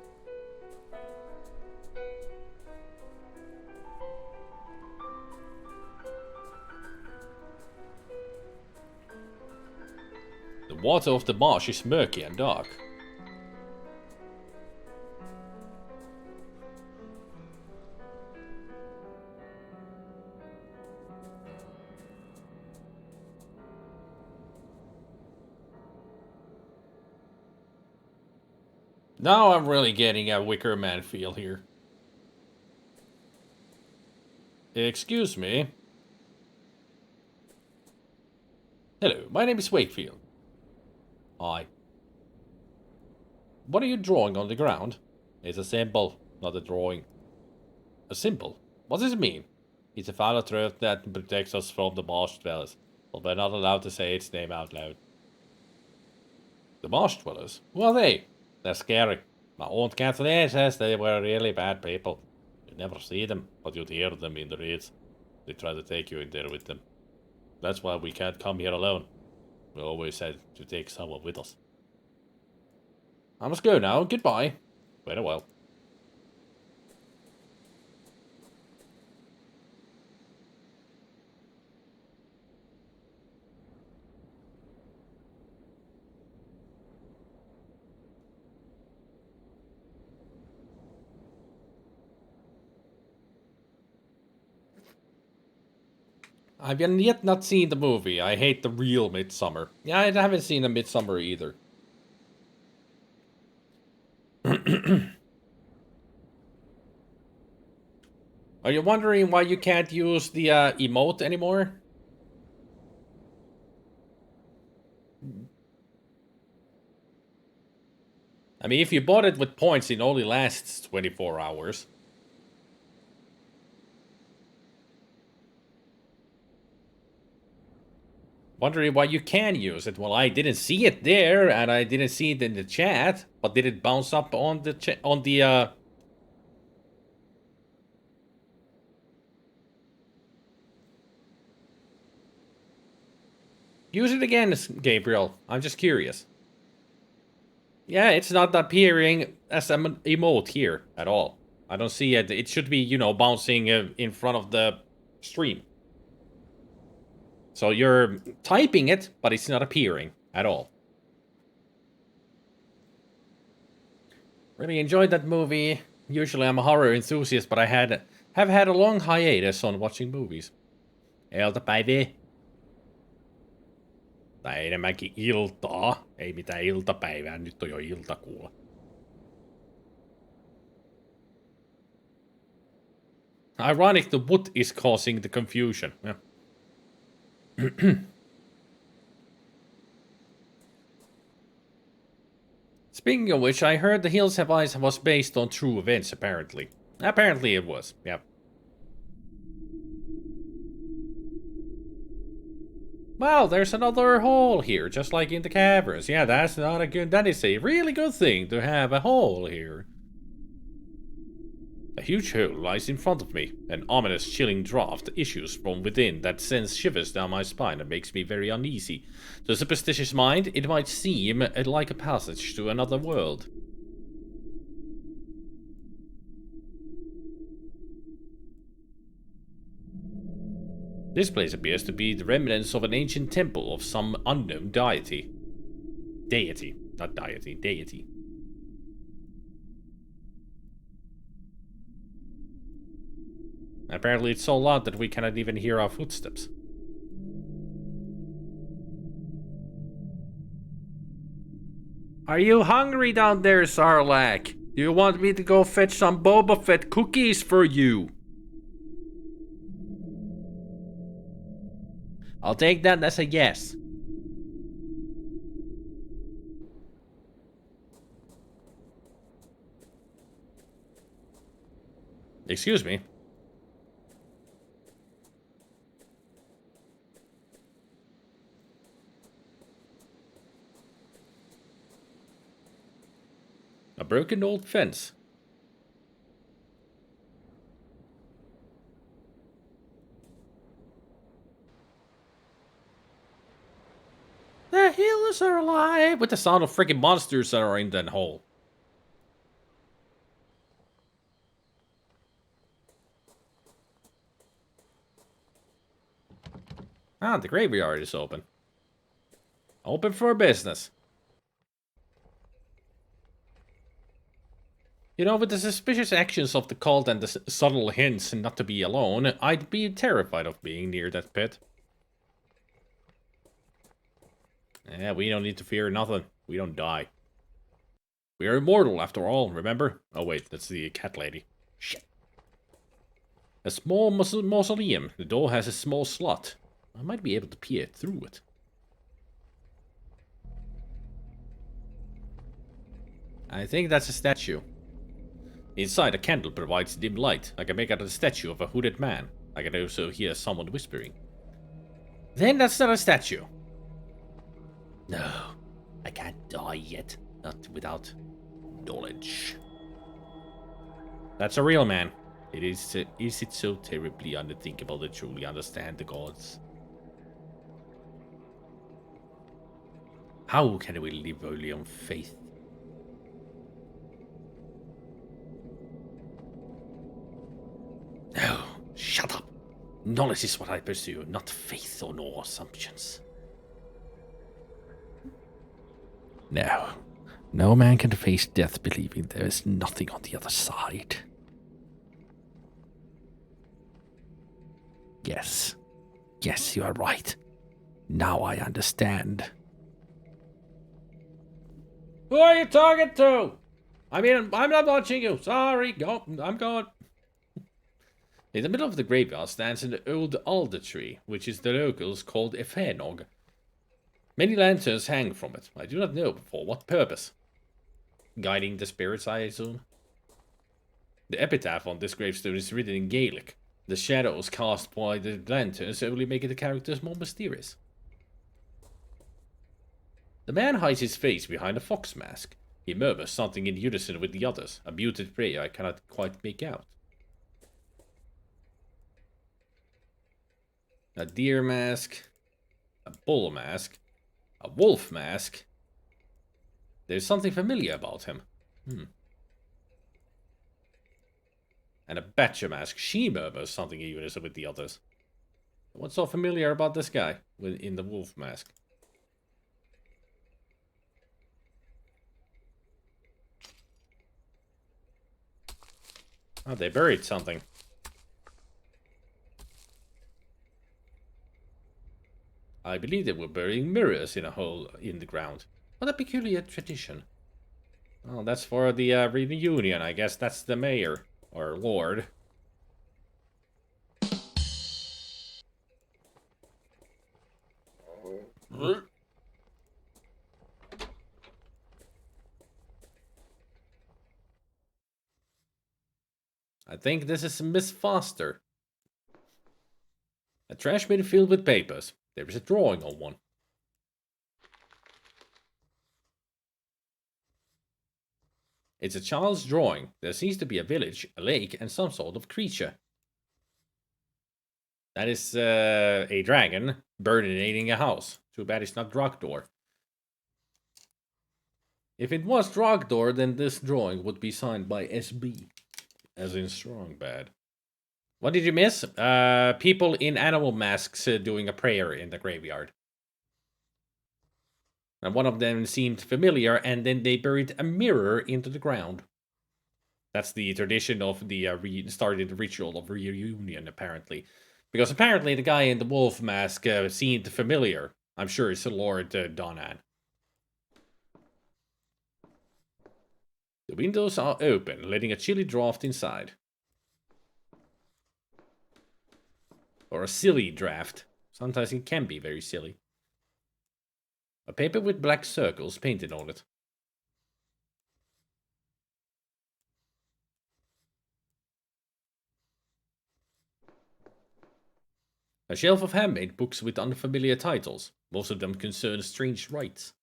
The water of the marsh is murky and dark. Now I'm really getting a Wicker Man feel here. Excuse me. Hello, my name is Wakefield. Hi. What are you drawing on the ground? It's a symbol, not a drawing. A symbol? What does it mean? It's a final truth that protects us from the marsh dwellers, but we're not allowed to say its name out loud. The marsh dwellers? Who are they? They're scary. My aunt Kathleen says they were really bad people. You'd never see them, but you'd hear them in the reeds. They try to take you in there with them. That's why we can't come here alone. We always said to take someone with us. I must go now. Goodbye. Very well. I've yet not seen the movie. I hate the real Midsummer. Yeah, I haven't seen the Midsummer either. Are you wondering why you can't use the emote anymore? I mean, if you bought it with points, it only lasts 24 hours. Wondering why you can use it. Well, I didn't see it there, and I didn't see it in the chat. But did it bounce up on the Use it again, Gabriel. I'm just curious. Yeah, it's not appearing as an emote here at all. I don't see it. It should be, you know, bouncing in front of the stream. So you're typing it, but it's not appearing at all. Really enjoyed that movie. Usually I'm a horror enthusiast, but I have had a long hiatus on watching movies. Iltapäivä. Tai enemmänkin iltaa. Ei mitään iltapäivää, nyt on jo ilta kuule. Ironic, the wood is causing the confusion. Yeah. Speaking of which, I heard The Hills Have Eyes was based on true events, apparently. Apparently it was, yeah. Well, there's another hole here, just like in the caverns. Yeah, that's not a good... That is a really good thing to have a hole here. A huge hole lies in front of me. An ominous, chilling draft issues from within that sends shivers down my spine and makes me very uneasy. To a superstitious mind, it might seem like a passage to another world. This place appears to be the remnants of an ancient temple of some unknown deity. Deity, not deity, deity. Apparently it's so loud that we cannot even hear our footsteps. Are you hungry down there, Sarlacc? Do you want me to go fetch some Boba Fett cookies for you? I'll take that as a yes. Excuse me. A broken old fence. The hills are alive with the sound of freaking monsters that are in that hole. Ah, the graveyard is open. Open for business. You know, with the suspicious actions of the cult and the subtle hints not to be alone, I'd be terrified of being near that pit. Yeah, we don't need to fear nothing. We don't die. We are immortal after all, remember? Oh wait, that's the cat lady. Shit. A small mausoleum. The door has a small slot. I might be able to peer through it. I think that's a statue. Inside, a candle provides dim light. I can make out a statue of a hooded man. I can also hear someone whispering. Then that's not a statue. No, I can't die yet. Not without knowledge. That's a real man. Is it so terribly unthinkable to truly understand the gods? How can we live only on faith? No, shut up. Knowledge is what I pursue, not faith or nor assumptions. No, no man can face death believing there is nothing on the other side. Yes, you are right. Now I understand. Who are you talking to? I mean, I'm not watching you. Sorry, go. I'm going. In the middle of the graveyard stands an old alder tree, which is the locals called a fairnog. Many lanterns hang from it. I do not know for what purpose. Guiding the spirits, I assume. The epitaph on this gravestone is written in Gaelic. The shadows cast by the lanterns only make the characters more mysterious. The man hides his face behind a fox mask. He murmurs something in unison with the others, a muted prayer I cannot quite make out. A deer mask. A bull mask. A wolf mask. There's something familiar about him. And a badger mask. She murmurs something even as with the others. What's so familiar about this guy in the wolf mask? Oh, they buried something. I believe they were burying mirrors in a hole in the ground. What a peculiar tradition. Oh, that's for the reunion. I guess that's the mayor. Or lord. I think this is Miss Foster. A trash bin filled with papers. There is a drawing on one. It's a child's drawing. There seems to be a village, a lake, and some sort of creature. That is a dragon burninating a house. Too bad it's not Drogdor. If it was Drogdor, then this drawing would be signed by SB. As in strong bad. What did you miss? People in animal masks doing a prayer in the graveyard. And one of them seemed familiar, and then they buried a mirror into the ground. That's the tradition of the started ritual of reunion, apparently. Because apparently the guy in the wolf mask seemed familiar. I'm sure it's Lord Donan. The windows are open, letting a chilly draft inside. Or a silly draft. Sometimes it can be very silly. A paper with black circles painted on it. A shelf of handmade books with unfamiliar titles. Most of them concern strange rites.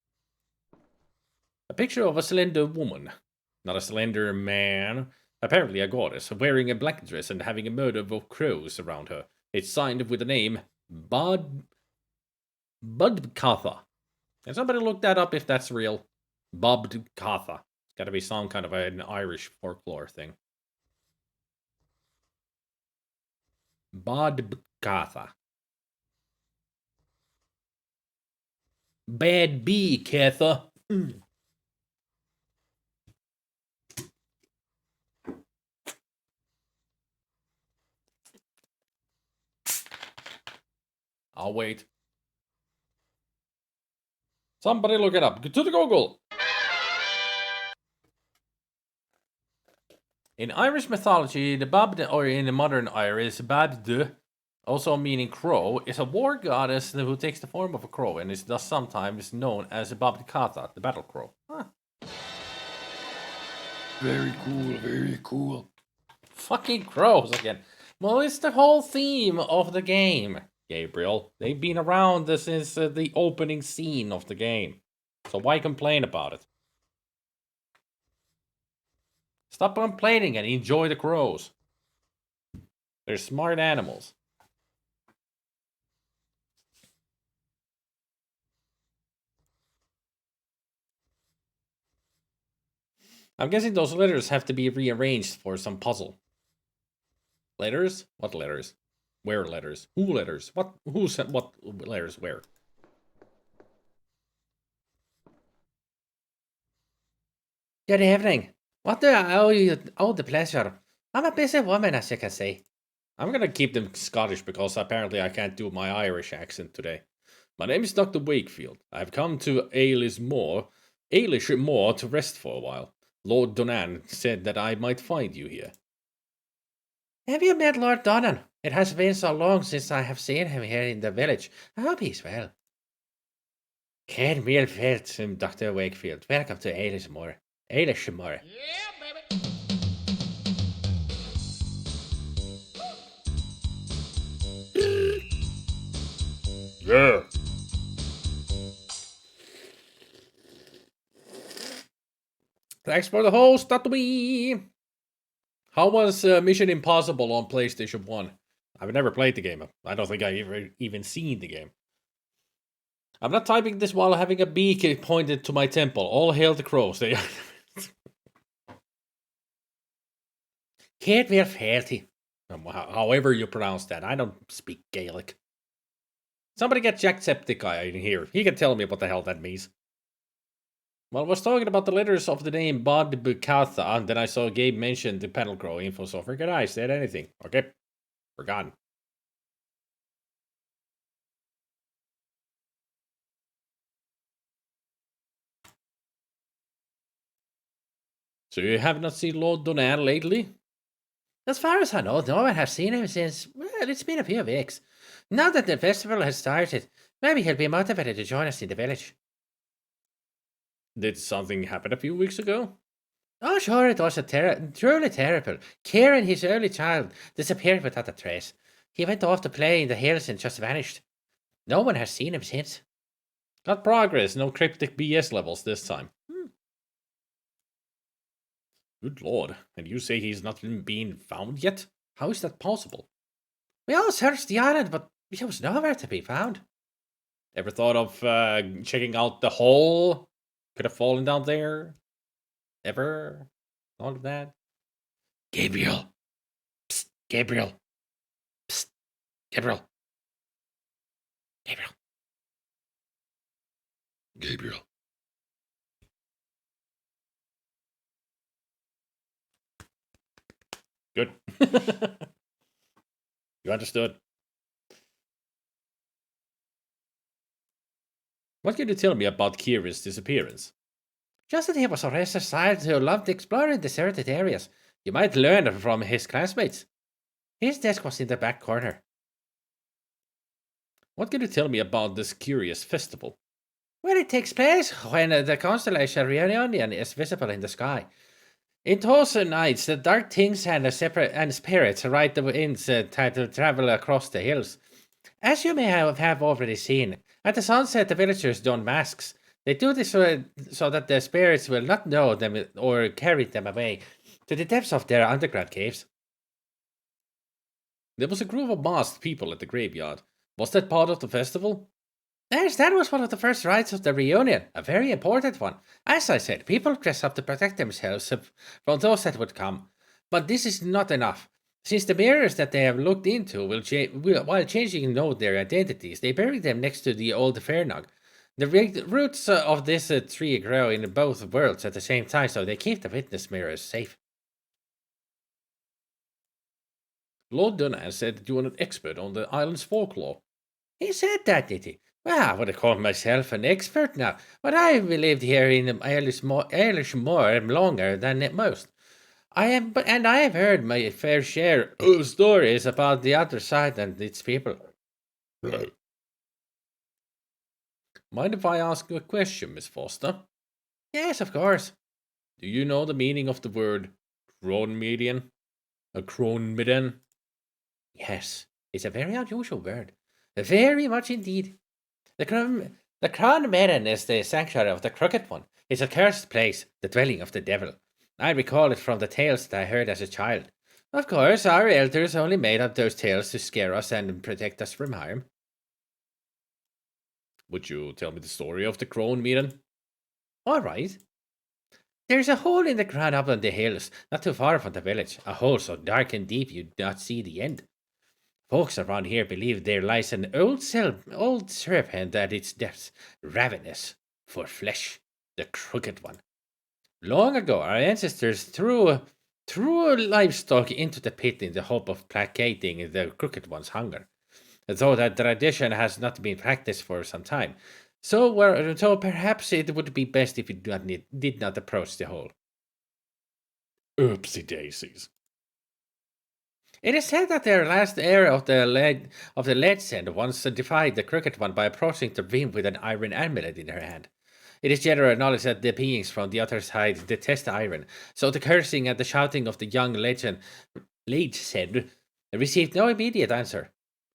A picture of a slender woman. Not a slender man. Apparently a goddess, wearing a black dress and having a murder of crows around her. It's signed with the name Budkatha. Can somebody look that up if that's real? Budkatha. It's gotta be some kind of an Irish folklore thing. Budkatha. Bad bee, Katha. I'll wait. Somebody look it up. Go to the Google. In Irish mythology, the Babd, or in the modern Irish, Babd, also meaning crow, is a war goddess who takes the form of a crow and is thus sometimes known as a Babdkatha, the battle crow. Huh. Very cool, very cool. Fucking crows again. Well, it's the whole theme of the game, Gabriel. They've been around since the opening scene of the game. So why complain about it? Stop complaining and enjoy the crows. They're smart animals. I'm guessing those letters have to be rearranged for some puzzle. Letters? What letters? Where letters? Who letters? What? Who sent what letters where? Good evening. What do I owe you? Oh, the pleasure. I'm a busy woman, as you can see. I'm gonna keep them Scottish because apparently I can't do my Irish accent today. My name is Dr. Wakefield. I've come to Ailish Moor to rest for a while. Lord Donan said that I might find you here. Have you met Lord Donan? It has been so long since I have seen him here in the village. I hope he's well. Ken Mielfeld, Dr. Wakefield. Welcome to Ailish Moor. Ailish Moor. Yeah, baby. Yeah. Thanks for the host, Tatooine. How was Mission Impossible on PlayStation 1? I've never played the game. I don't think I've even seen the game. I'm not typing this while having a beak pointed to my temple. All hail the crows. They Kate we're fairty. However you pronounce that. I don't speak Gaelic. Somebody get Jacksepticeye in here. He can tell me what the hell that means. Well, I was talking about the letters of the name Bod Bukatha, and then I saw Gabe mention the panel grow info, so I figured I said anything. Okay, forgotten. So you have not seen Lord Donan lately? As far as I know, no one has seen him since, well, it's been a few weeks. Now that the festival has started, maybe he'll be motivated to join us in the village. Did something happen a few weeks ago? Oh, sure, it was truly terrible. Kieran, his early child, disappeared without a trace. He went off to play in the hills and just vanished. No one has seen him since. Got progress, no cryptic BS levels this time. Good lord, and you say he's not been found yet? How is that possible? We all searched the island, but he was nowhere to be found. Ever thought of checking out the hole? Could have fallen down there? Ever thought of that? Gabriel! Psst, Gabriel! Psst, Gabriel! Gabriel! Gabriel! Good. You understood. What can you tell me about Kira's disappearance? Just that he was a restless child who loved exploring deserted areas. You might learn from his classmates. His desk was in the back corner. What can you tell me about this curious festival? Well, it takes place when the constellation Reunion is visible in the sky. In those nights, the dark things and spirits ride the winds to travel across the hills. As you may have already seen, at the sunset the villagers don masks. They do this so that the spirits will not know them or carry them away to the depths of their underground caves. There was a group of masked people at the graveyard. Was that part of the festival? Yes, that was one of the first rites of the reunion, a very important one. As I said, people dress up to protect themselves from those that would come. But this is not enough. Since the mirrors that they have looked into while changing their identities, they bury them next to the old Fernog. The roots of this tree grow in both worlds at the same time, so they keep the witness mirrors safe. Lord Dunham said that you are an expert on the island's folklore. He said that, did he? Well, I would call myself an expert now, but I've lived here in Irish Moor longer than most. I have heard my fair share of stories about the other side and its people. Mind if I ask you a question, Miss Foster? Yes, of course. Do you know the meaning of the word Kronmedian? A Kronmedian? Yes, it's a very unusual word. Very much indeed. The Crown Meadow is the sanctuary of the Crooked One. It's a cursed place, the dwelling of the devil. I recall it from the tales that I heard as a child. Of course, our elders only made up those tales to scare us and protect us from harm. Would you tell me the story of the Crown Meadow? All right. There's a hole in the ground up on the hills, not too far from the village. A hole so dark and deep you'd not see the end. Folks around here believe there lies an old serpent at its depths, ravenous for flesh, the Crooked One. Long ago, our ancestors threw livestock into the pit in the hope of placating the Crooked One's hunger, though that tradition has not been practiced for some time. So perhaps it would be best if you did not approach the hole. Oopsie daisies. It is said that the last heir of the legend once defied the Crooked One by approaching the rim with an iron amulet in her hand. It is general knowledge that the beings from the other side detest iron, so the cursing and the shouting of the young legend received no immediate answer.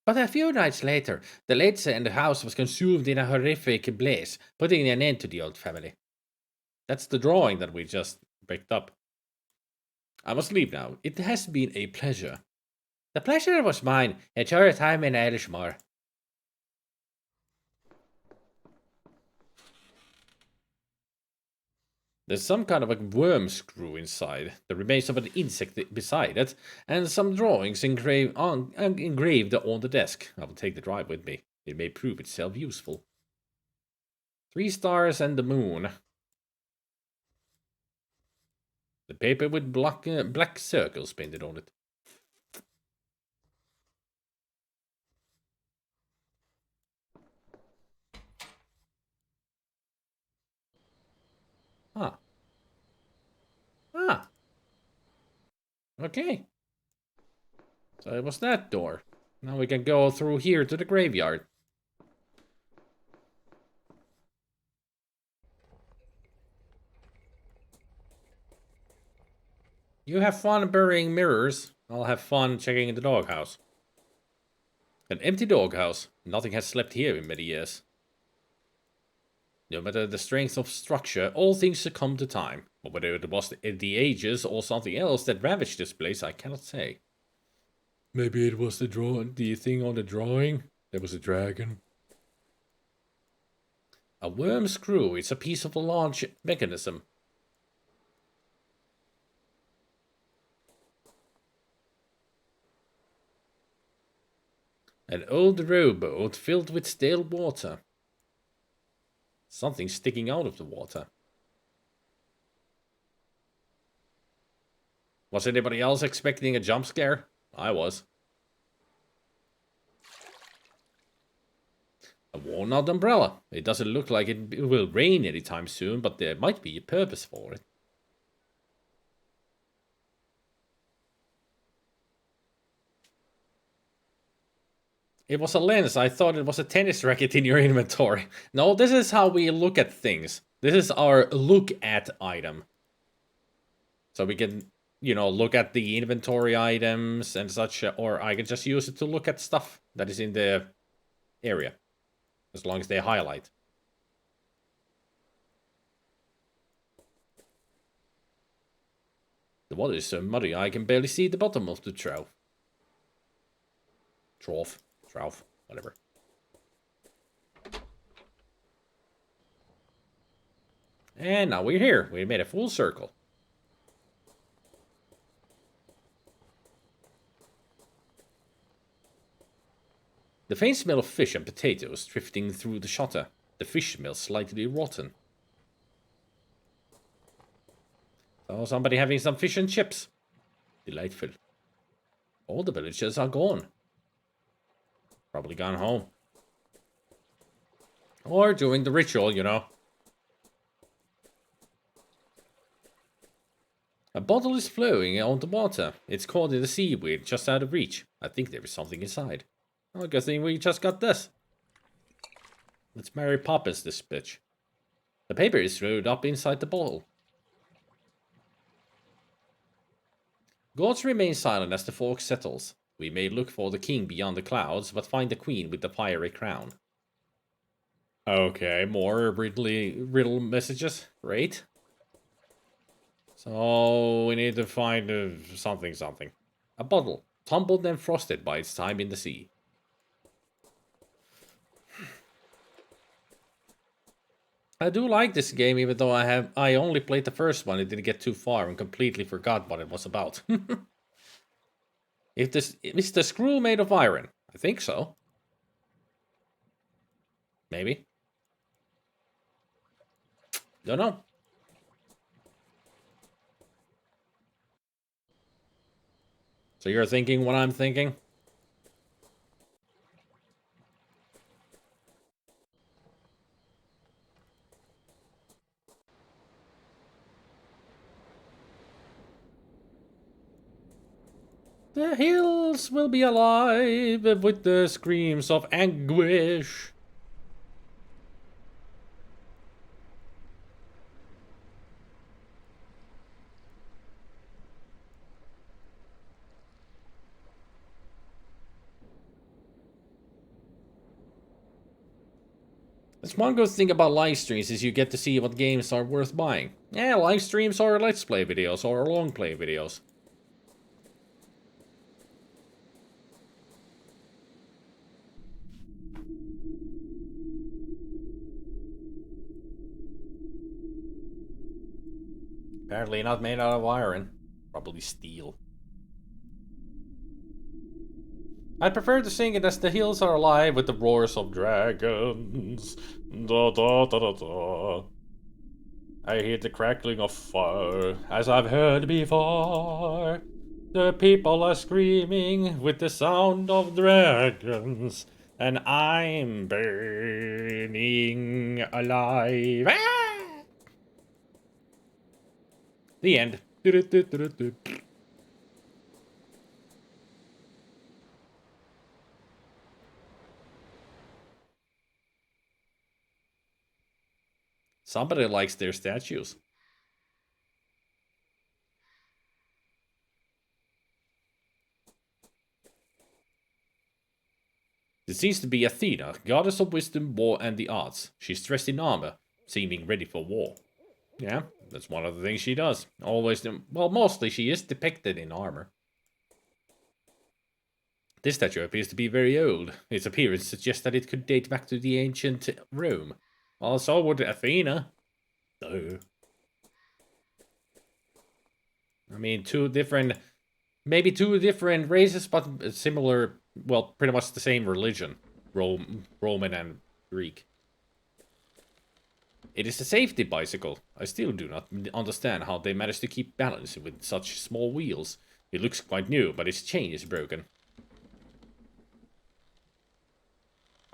But a few nights later, the legend house was consumed in a horrific blaze, putting an end to the old family. That's the drawing that we just picked up. I must leave now. It has been a pleasure. The pleasure was mine. Enjoy your time in Irish Moor. There's some kind of a worm screw inside, the remains of an insect beside it, and some drawings engraved on the desk. I will take the drive with me. It may prove itself useful. 3 stars and the moon. The paper with black circles painted on it. Ah. Ah. Okay. So it was that door. Now we can go through here to the graveyard. You have fun burying mirrors. I'll have fun checking the doghouse. An empty doghouse. Nothing has slept here in many years. No matter the strength of structure, all things succumb to time. But whether it was the ages or something else that ravaged this place, I cannot say. Maybe it was the thing on the drawing. There was a dragon. A worm screw. It's a piece of a large mechanism. An old rowboat filled with stale water. Something sticking out of the water. Was anybody else expecting a jump scare? I was. A worn-out umbrella. It doesn't look like it will rain anytime soon, but there might be a purpose for it. It was a lens. I thought it was a tennis racket in your inventory. No, this is how we look at things. This is our look at item. So we can, you know, look at the inventory items and such, or I can just use it to look at stuff that is in the area. As long as they highlight. The water is so muddy I can barely see the bottom of the trough. Trough, whatever. And now we're here. We made a full circle. The faint smell of fish and potatoes drifting through the shutter. The fish smells slightly rotten. So somebody having some fish and chips. Delightful. All the villagers are gone. Probably gone home. Or doing the ritual, you know. A bottle is flowing on the water. It's caught in the seaweed, just out of reach. I think there is something inside. Oh, good thing we just got this. Let's Mary Poppins this bitch. The paper is rolled up inside the bottle. Gods remain silent as the fog settles. We may look for the king beyond the clouds, but find the queen with the fiery crown. Okay, more riddle messages. Great. So we need to find something. A bottle, tumbled and frosted by its time in the sea. I do like this game, even though I only played the first one. It didn't get too far and completely forgot what it was about. Is the screw made of iron? I think so. Maybe. Don't know. So you're thinking what I'm thinking? The hills will be alive with the screams of anguish. That's one good thing about live streams is you get to see what games are worth buying. Yeah, live streams or let's play videos or long play videos. Apparently not made out of iron. Probably steel. I prefer to sing it as the hills are alive with the roars of dragons. Da da da da da. I hear the crackling of fire, as I've heard before. The people are screaming with the sound of dragons, and I'm burning alive. Ah! The end. Somebody likes their statues. This seems to be Athena, goddess of wisdom, war, and the arts. She's dressed in armor, seeming ready for war. Yeah, that's one of the things she does. Always, well, mostly she is depicted in armor. This statue appears to be very old. Its appearance suggests that it could date back to the ancient Rome. Well, so would Athena. Duh. I mean, maybe two different races, but similar, well, pretty much the same religion. Roman and Greek. It is a safety bicycle. I still do not understand how they managed to keep balance with such small wheels. It looks quite new, but its chain is broken.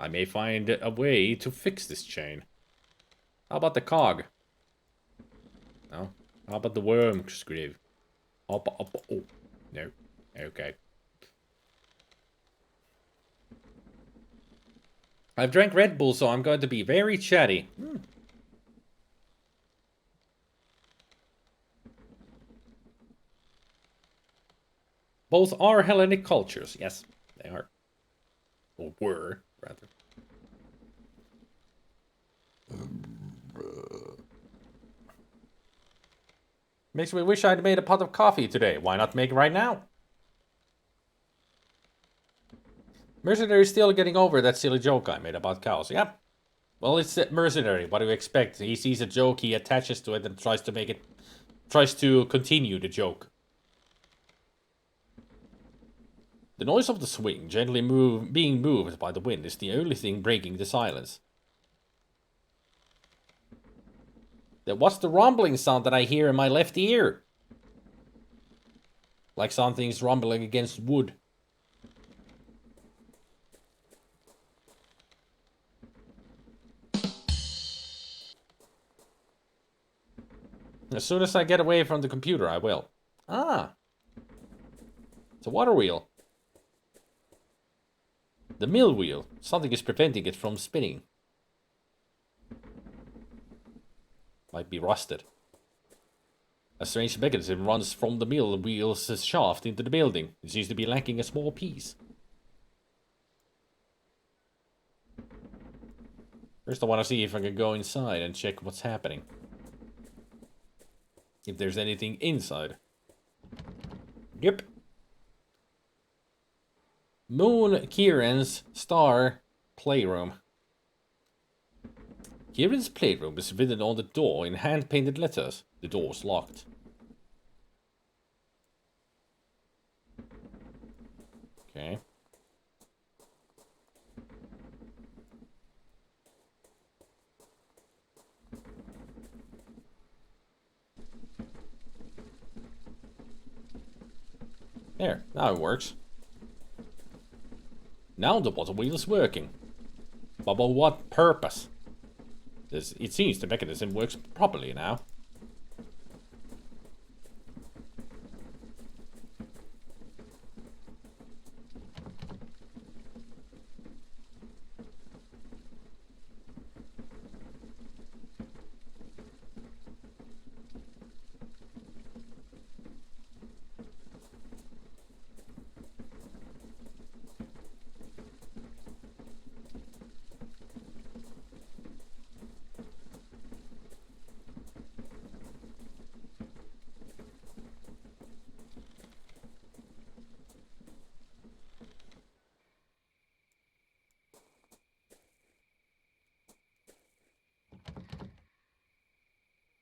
I may find a way to fix this chain. How about the cog? No? How about the worm screw? Up, oh, no. Okay. I've drank Red Bull, so I'm going to be very chatty. Both are Hellenic cultures. Yes, they are. Or were, rather. Makes me wish I'd made a pot of coffee today. Why not make it right now? Mercenary's still getting over that silly joke I made about cows. Yep. Well, it's Mercenary. What do you expect? He sees a joke, he attaches to it and tries to continue the joke. The noise of the swing, gently being moved by the wind, is the only thing breaking the silence. Then what's the rumbling sound that I hear in my left ear? Like something's rumbling against wood. As soon as I get away from the computer, I will. Ah. It's a water wheel. The mill wheel. Something is preventing it from spinning. Might be rusted. A strange mechanism runs from the mill wheel's shaft into the building. It seems to be lacking a small piece. First I want to see if I can go inside and check what's happening. If there's anything inside. Yep. Moon Kieran's Star Playroom. Kieran's playroom is written on the door in hand-painted letters. The door's locked. Okay. There, now it works. Now the water wheel is working. But for what purpose? It seems the mechanism works properly now.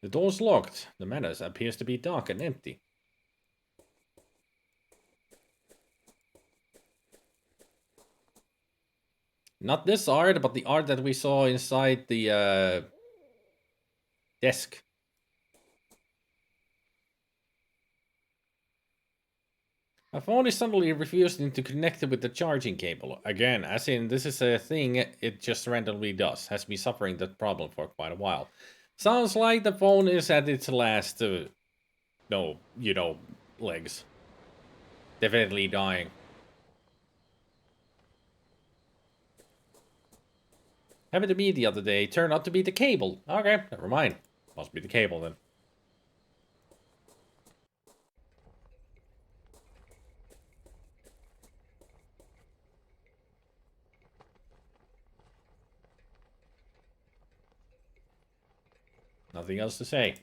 The door's locked. The meadows appears to be dark and empty. Not this art, but the art that we saw inside the desk. My phone is suddenly refusing to connect it with the charging cable. Again, as in, this is a thing it just randomly does. Has been suffering that problem for quite a while. Sounds like the phone is at its last, legs. Definitely dying. Happened to me the other day. Turned out to be the cable. Okay, never mind. Must be the cable then. Nothing else to say.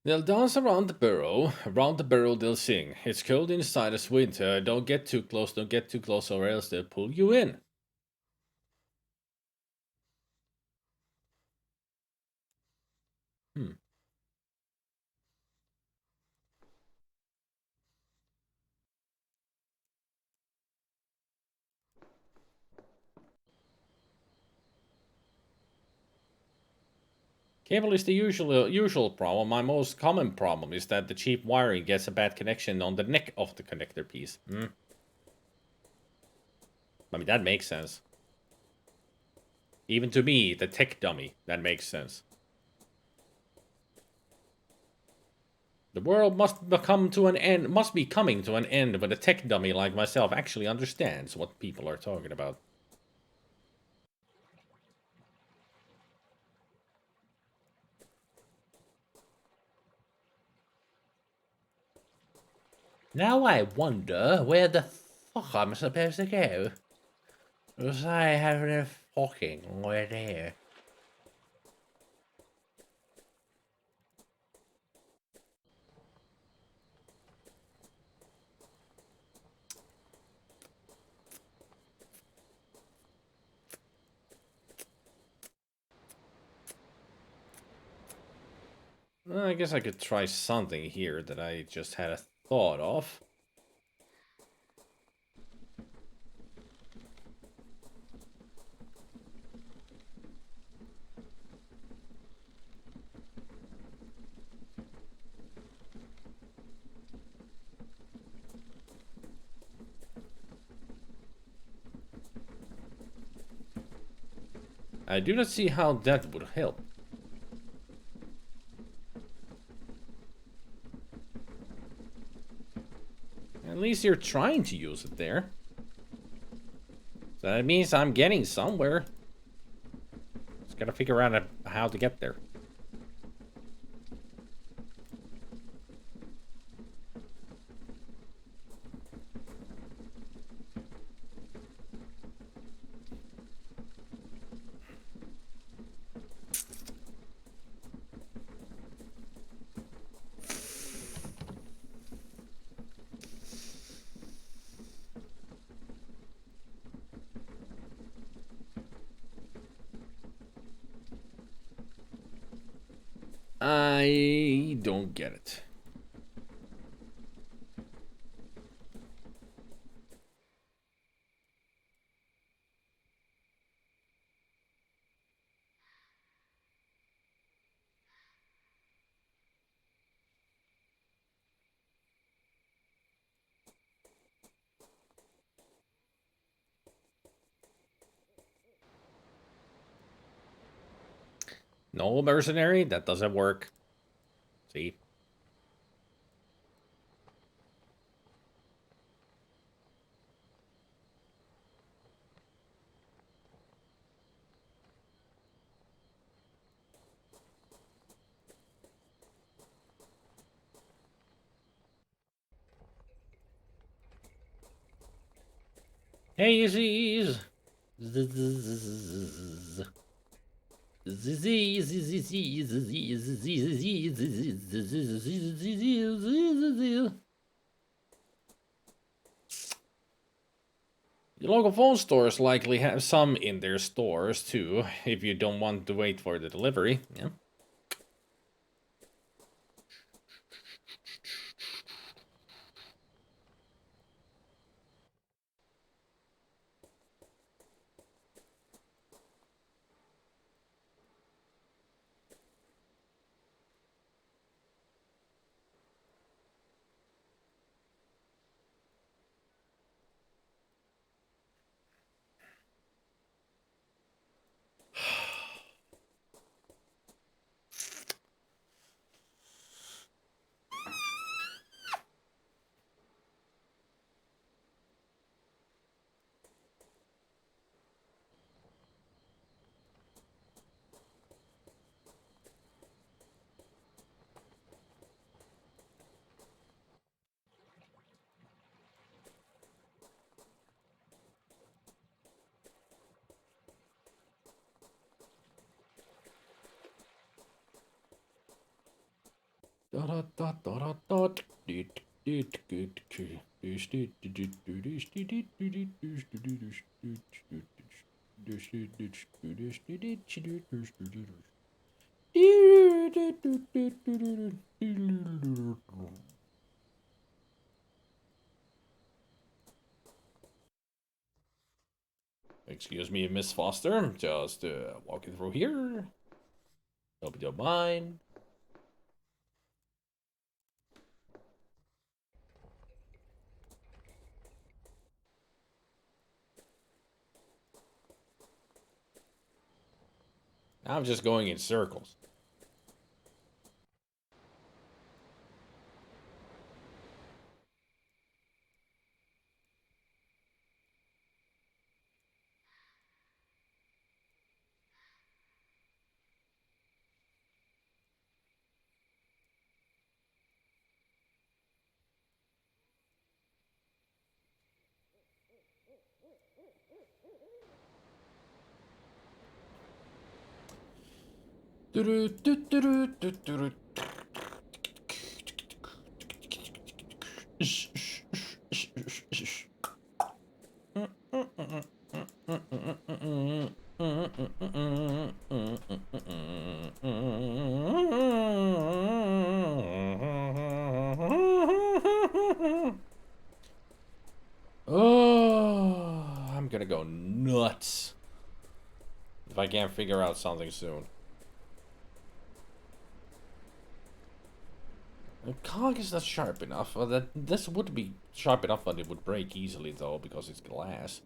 They'll dance around the burrow they'll sing. It's cold inside as winter, don't get too close, or else they'll pull you in. Hmm. Cable is the usual problem. My most common problem is that the cheap wiring gets a bad connection on the neck of the connector piece. I mean, that makes sense. Even to me, the tech dummy, that makes sense. The world must be coming to an end when a tech dummy like myself actually understands what people are talking about. Now I wonder where the fuck I'm supposed to go. Because I have no fucking idea. Well, I guess I could try something here that I just had a thought of. I do not see how that would help. At least you're trying to use it there. So that means I'm getting somewhere. Just gotta figure out how to get there. I don't get it. No mercenary? That doesn't work. See? Hey, Z's. The local phone stores likely have some in their stores too, if you don't want to wait for the delivery. Yeah. Excuse me, Miss Foster. Just walking through here. Hope you don't mind. I'm just going in circles. Oh, I'm gonna go nuts if I can't figure out something soon. The cog is not sharp enough. Well, this would be sharp enough, but it would break easily though because it's glass.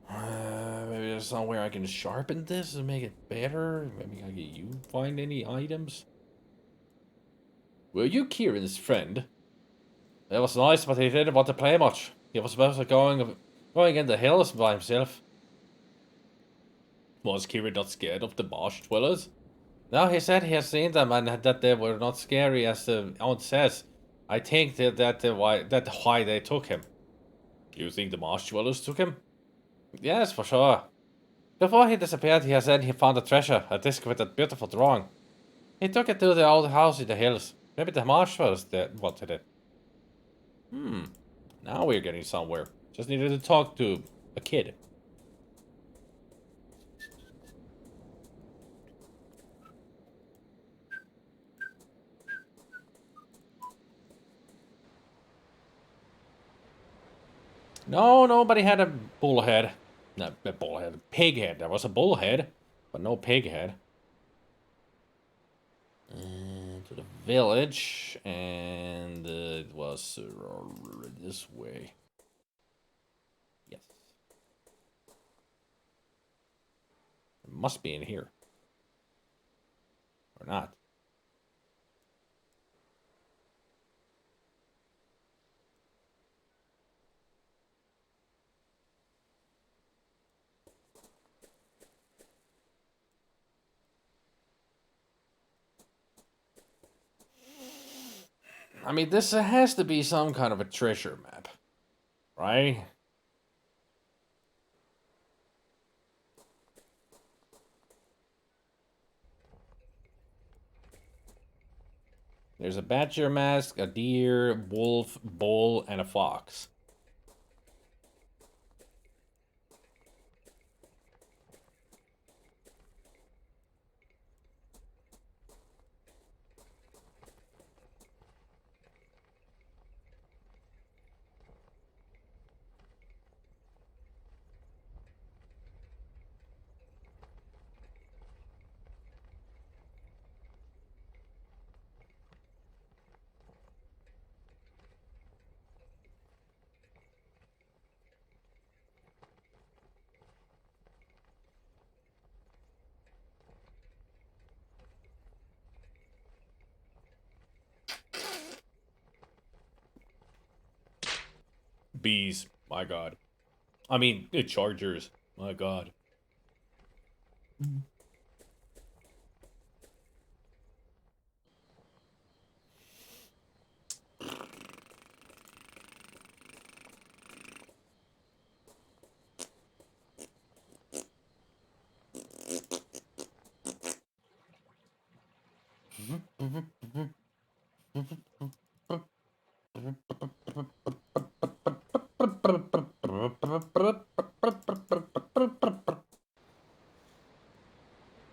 Maybe there's somewhere I can sharpen this and make it better. Maybe I get you find any items. Were you Kieran's friend? It was nice, but he didn't want to play much. He was supposed to going in the hills by himself. Was Kieran not scared of the marsh dwellers? No, he said he has seen them and that they were not scary as the aunt says. I think that's why they took him. You think the marsh dwellers took him? Yes, for sure. Before he disappeared, he said he found a treasure, a disc with a beautiful drawing. He took it to the old house in the hills. Maybe the marsh dwellers wanted it. Now we're getting somewhere. Just needed to talk to a kid. No, nobody had a bullhead. Not a bullhead, a pig head. There was a bullhead, but no pig head. To the village, and it was this way. Yes. It must be in here. Or not. I mean, this has to be some kind of a treasure map, right? There's a badger mask, a deer, wolf, bull, and a fox. Bees, my god. I mean, chargers, my god.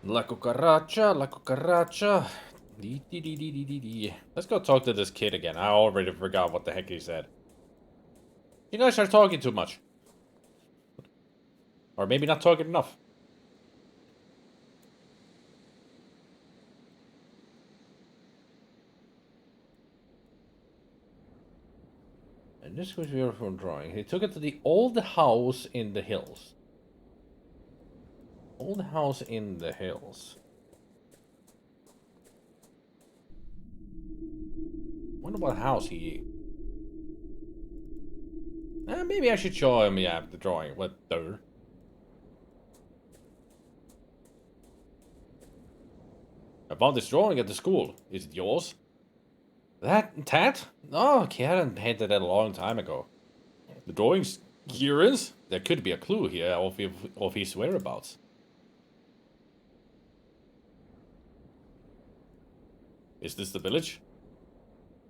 La cucaracha, la cucaracha. Let's go talk to this kid again. I already forgot what the heck he said. You guys are talking too much. Or maybe not talking enough. And this was beautiful drawing. He took it to the old house in the hills. Old house in the hills. Wonder what house he... maybe I should show him, yeah, the drawing. What the... I found this drawing at the school. Is it yours? That? Oh, Karen painted that a long time ago. The drawing's Kieran's? There could be a clue here of his whereabouts. Is this the village?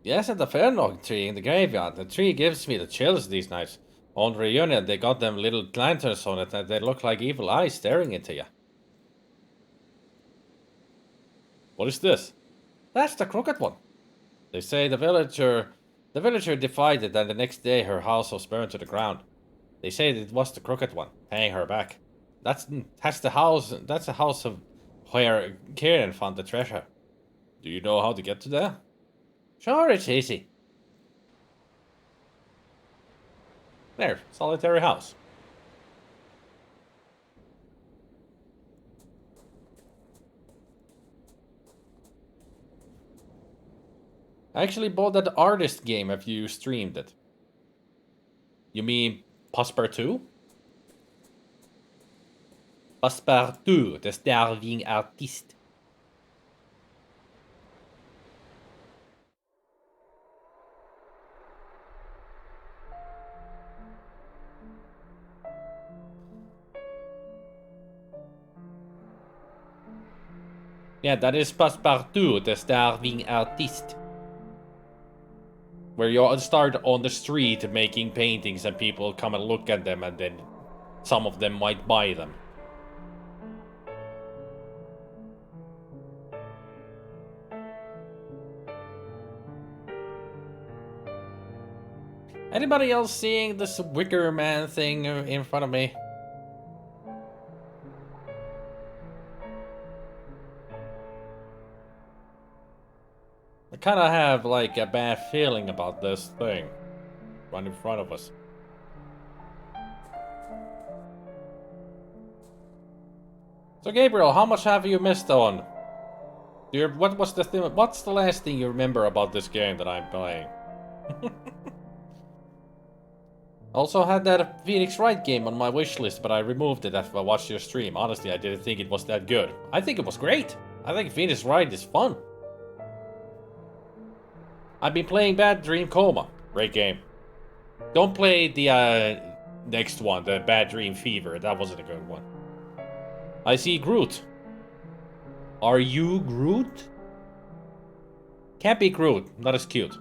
Yes, at the Fernog tree in the graveyard. The tree gives me the chills these nights. On reunion, they got them little lanterns on it and they look like evil eyes staring into you. What is this? That's the crooked one. They say the villager defied it, and the next day her house was burned to the ground. They say it was the crooked one, paying her back. That's the house. That's the house of where Kieran found the treasure. Do you know how to get to there? Sure, it's easy. There, solitary house. I actually bought that artist game if you streamed it. You mean Passepartout? Passepartout, the starving artist. Yeah, that is Passepartout, the starving artist. Where you start on the street making paintings and people come and look at them and then some of them might buy them. Anybody else seeing this Wicker Man thing in front of me? I kind of have like a bad feeling about this thing right in front of us. So Gabriel, how much have you missed on? What was the thing? What's the last thing you remember about this game that I'm playing? Also had that Phoenix Wright game on my wish list, but I removed it after I watched your stream. Honestly, I didn't think it was that good. I think it was great. I think Phoenix Wright is fun. I've been playing Bad Dream Coma. Great game. Don't play the next one, the Bad Dream Fever. That wasn't a good one. I see Groot. Are you Groot? Can't be Groot. Not as cute.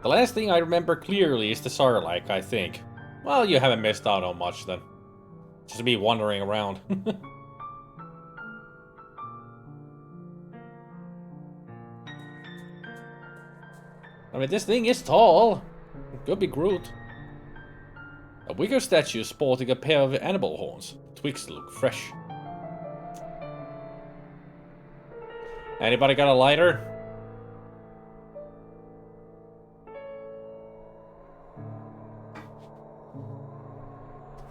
The last thing I remember clearly is the Sarlacc, I think. Well, you haven't missed out on much then. Just me wandering around. I mean, this thing is tall. It could be Groot. A wicker statue sporting a pair of animal horns. Twigs look fresh. Anybody got a lighter?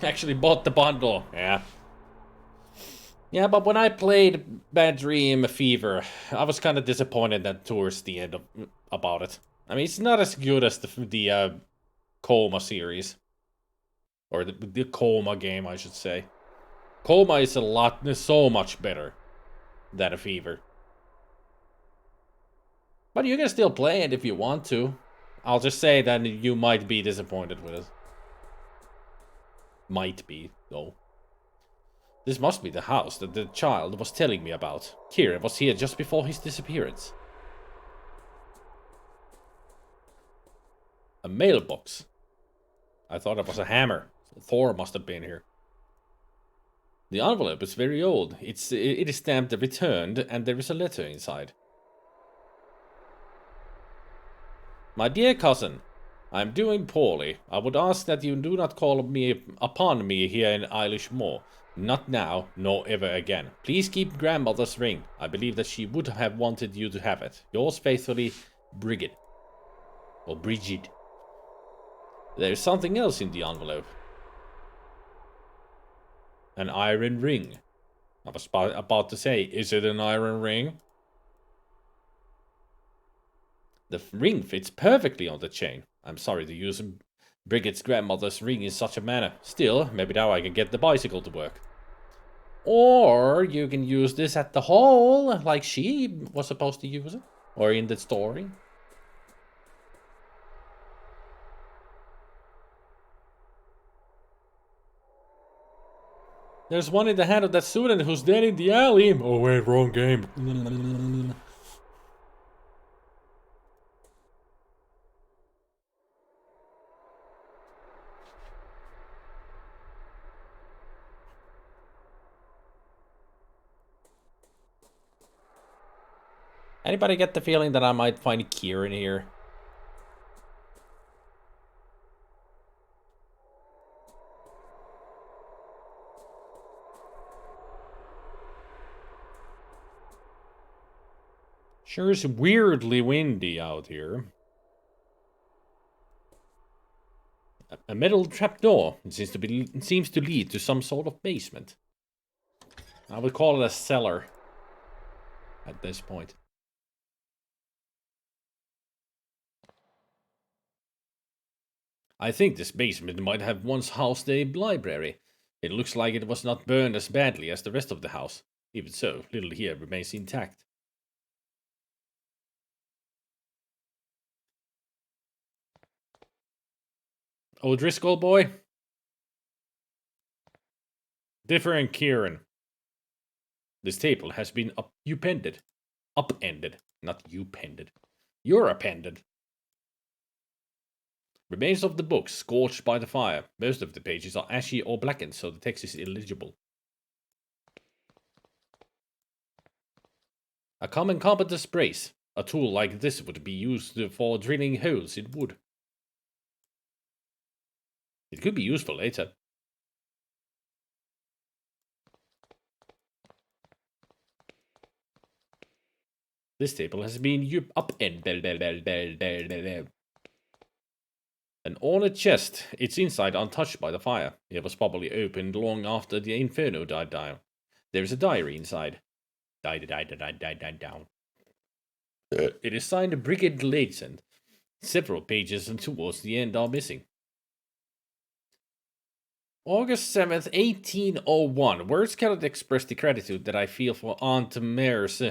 Actually bought the bundle. Yeah. Yeah, but when I played Bad Dream Fever, I was kind of disappointed that towards the end about it. I mean, it's not as good as the Coma series. Or the Coma game, I should say. Coma is so much better than a Fever. But you can still play it if you want to. I'll just say that you might be disappointed with it. Might be, though. This must be the house that the child was telling me about. Kieran was here just before his disappearance. A mailbox. I thought it was a hammer. Thor must have been here. The envelope is very old. It is stamped returned, and there is a letter inside. My dear cousin, I am doing poorly. I would ask that you do not call upon me here in LUNATIC. Not now, nor ever again. Please keep grandmother's ring. I believe that she would have wanted you to have it. Yours faithfully, Brigid. Or Brigid. There is something else in the envelope. An iron ring. I was about to say, is it an iron ring? The ring fits perfectly on the chain. I'm sorry to use Brigid's grandmother's ring in such a manner. Still, maybe now I can get the bicycle to work. Or you can use this at the hall, like she was supposed to use it. Or in the story. There's one in the hand of that student who's dead in the alley. Oh wait, wrong game. Anybody get the feeling that I might find Kieran here? Sure is weirdly windy out here. A metal trapdoor. It seems to lead to some sort of basement. I would call it a cellar at this point. I think this basement might have once housed a library. It looks like it was not burned as badly as the rest of the house. Even so, little here remains intact. O'Driscoll boy? Different Kieran. This table has been upended. Upended, not upended. You're appended. Remains of the books scorched by the fire. Most of the pages are ashy or blackened, so the text is illegible. A common carpenter's brace. A tool like this would be used for drilling holes in wood. It could be useful later. This table has been upended. An ornate chest, its inside untouched by the fire. It was probably opened long after the inferno died down. There's a diary inside. Died down. It is signed Brigid Latesand. Several pages and towards the end are missing. August 7th, 1801. Words cannot express the gratitude that I feel for Aunt Mary's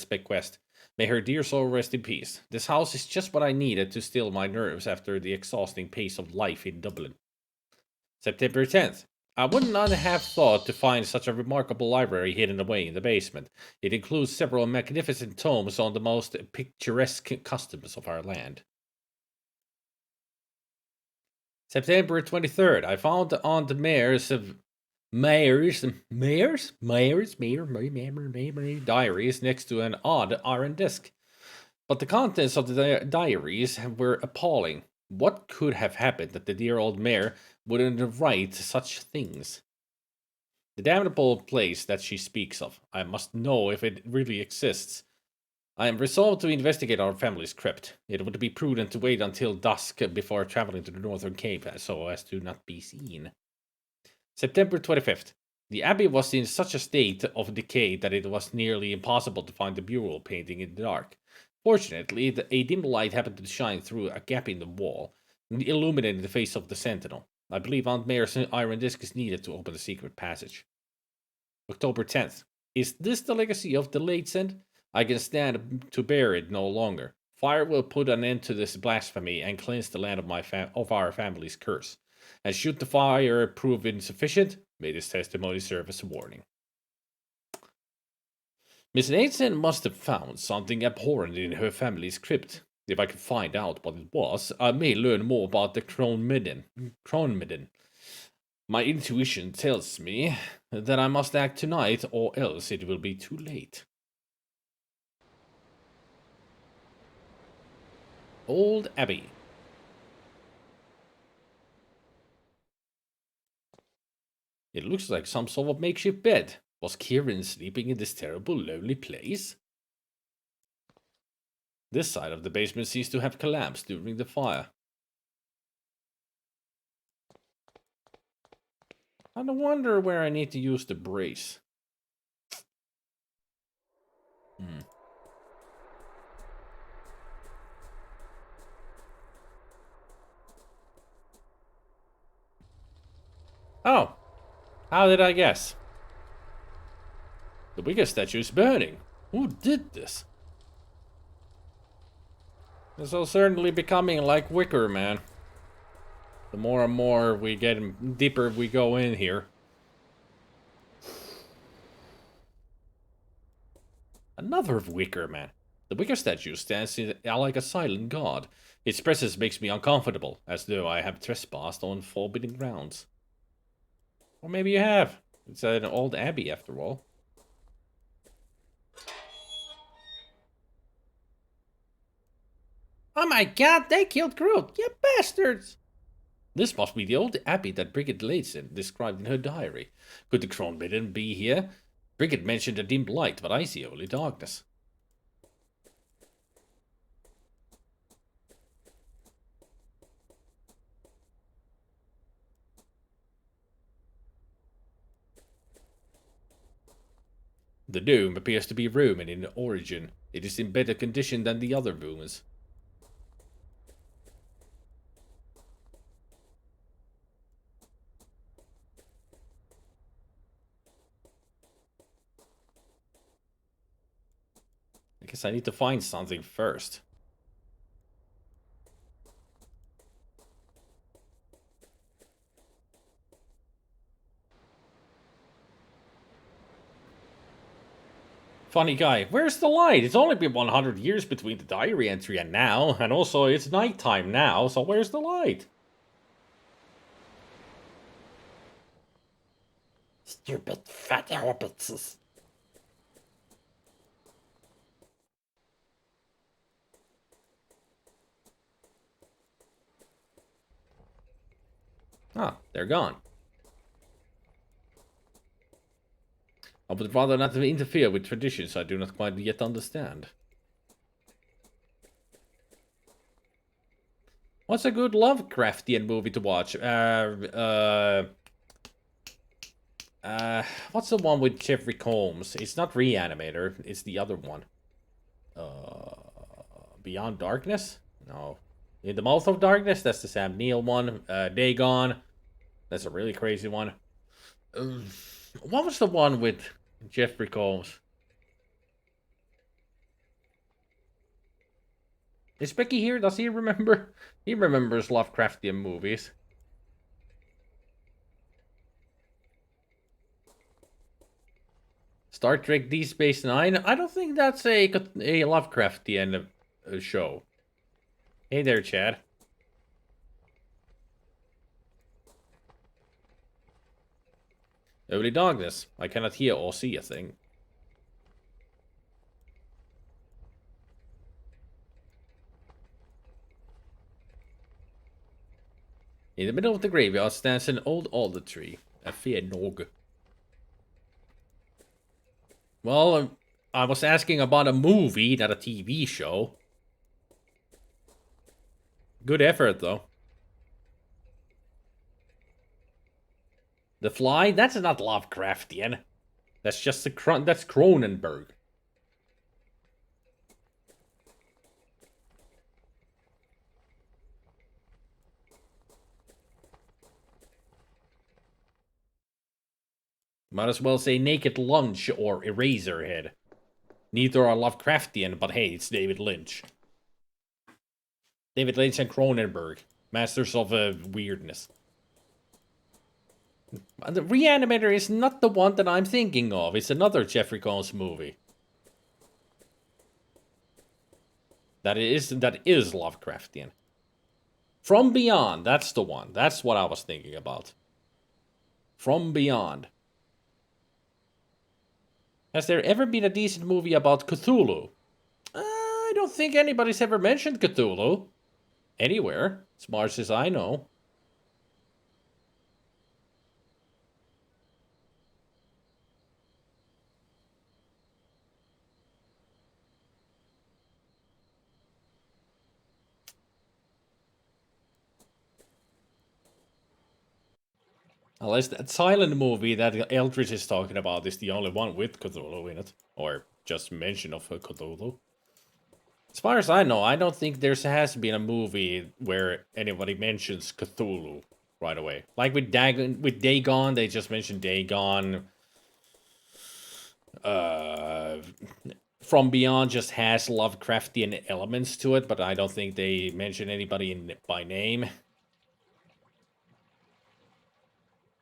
bequest. May her dear soul rest in peace. This house is just what I needed to still my nerves after the exhausting pace of life in Dublin. September 10th. I would not have thought to find such a remarkable library hidden away in the basement. It includes several magnificent tomes on the most picturesque customs of our land. September 23rd, I found on the Mayor's diaries next to an odd iron disc. But the contents of the diaries were appalling. What could have happened that the dear old mayor wouldn't write such things? The damnable place that she speaks of, I must know if it really exists. I am resolved to investigate our family's crypt. It would be prudent to wait until dusk before traveling to the Northern Cape so as to not be seen. September 25th. The abbey was in such a state of decay that it was nearly impossible to find the mural painting in the dark. Fortunately, a dim light happened to shine through a gap in the wall, illuminating the face of the sentinel. I believe Aunt Mary's iron disc is needed to open the secret passage. October 10th. Is this the legacy of the Latesand? I can stand to bear it no longer. Fire will put an end to this blasphemy and cleanse the land of our family's curse. And should the fire prove insufficient, may this testimony serve as a warning. Miss Latesand must have found something abhorrent in her family's crypt. If I could find out what it was, I may learn more about the Kronmidden. My intuition tells me that I must act tonight, or else it will be too late. Old Abbey. It looks like some sort of makeshift bed. Was Kieran sleeping in this terrible, lonely place? This side of the basement seems to have collapsed during the fire. I wonder where I need to use the brace. Oh! How did I guess? The Wicca statue is burning. Who did this? This is certainly becoming like Wicker Man. The more and more we get, deeper we go in here. Another Wicker Man. The Wicker statue stands like a silent god. Its presence makes me uncomfortable, as though I have trespassed on forbidden grounds. Or maybe you have. It's an old abbey, after all. Oh my god, they killed Groot! You bastards! This must be the old abbey that Brigid Latesand described in her diary. Could the Kronmidden be here? Brigid mentioned a dim light, but I see only darkness. The dome appears to be Roman in origin. It is in better condition than the other ruins. I guess I need to find something first. Funny guy, where's the light? It's only been 100 years between the diary entry and now, and also it's nighttime now, so where's the light? Stupid fat hobbitses. Ah, they're gone. I would rather not interfere with traditions I do not quite yet understand. What's a good Lovecraftian movie to watch? What's the one with Jeffrey Combs? It's not Reanimator, it's the other one. Beyond Darkness? No. In the Mouth of Darkness? That's the Sam Neill one. Dagon. That's a really crazy one. What was the one with Jeffrey Combs? Is Becky here? Does he remember? He remembers Lovecraftian movies. Star Trek Deep Space Nine? I don't think that's a Lovecraftian show. Hey there, Chad. Early darkness. I cannot hear or see a thing. In the middle of the graveyard stands an old alder tree. A fair nog. Well, I was asking about a movie, not a TV show. Good effort, though. The Fly? That's not Lovecraftian. That's just that's Cronenberg. Might as well say Naked Lunch or Eraserhead. Neither are Lovecraftian, but hey, it's David Lynch. David Lynch and Cronenberg. Masters of weirdness. The Reanimator is not the one that I'm thinking of. It's another Jeffrey Combs movie. That is Lovecraftian. From Beyond, that's the one. That's what I was thinking about. From Beyond. Has there ever been a decent movie about Cthulhu? I don't think anybody's ever mentioned Cthulhu. Anywhere, as much as I know. Unless that silent movie that Eldridge is talking about is the only one with Cthulhu in it. Or just mention of Cthulhu. As far as I know, I don't think there has been a movie where anybody mentions Cthulhu right away. Like with Dagon, they just mentioned Dagon. From Beyond just has Lovecraftian elements to it, but I don't think they mention anybody by name.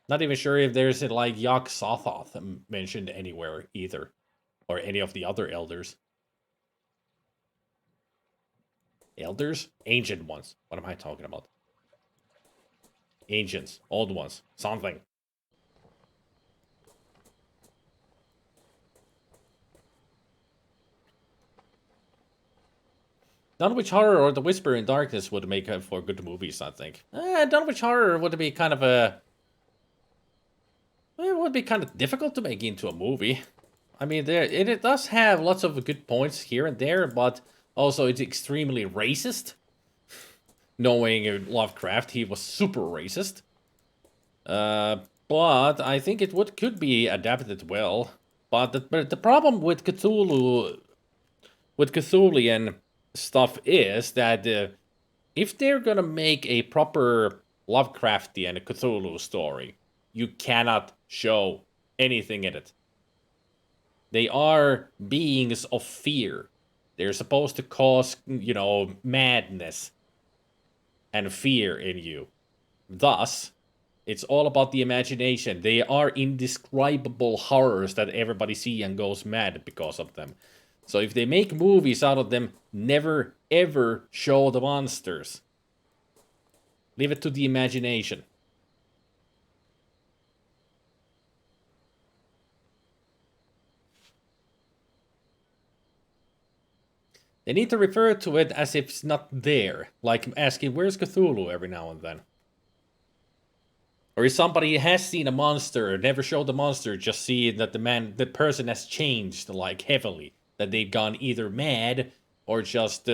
Not even sure if there's like Yog Sothoth mentioned anywhere either. Or any of the other elders. Elders? Ancient ones. What am I talking about? Ancients. Old ones. Something. Dunwich Horror or The Whisper in Darkness would make for good movies, I think. Dunwich Horror would be kind of a... It would be kind of difficult to make into a movie. I mean, it does have lots of good points here and there, but also it's extremely racist. Knowing Lovecraft, he was super racist. But I think it could be adapted well. But the problem with Cthulhu, with Cthulian stuff is that if they're gonna make a proper Lovecraftian Cthulhu story, you cannot show anything in it. They are beings of fear. They're supposed to cause, madness and fear in you. Thus, it's all about the imagination. They are indescribable horrors that everybody sees and goes mad because of them. So if they make movies out of them, never ever show the monsters. Leave it to the imagination. They need to refer to it as if it's not there, like asking, where's Cthulhu every now and then? Or if somebody has seen a monster, never show the monster, just see that the person has changed, like, heavily. That they've gone either mad, or just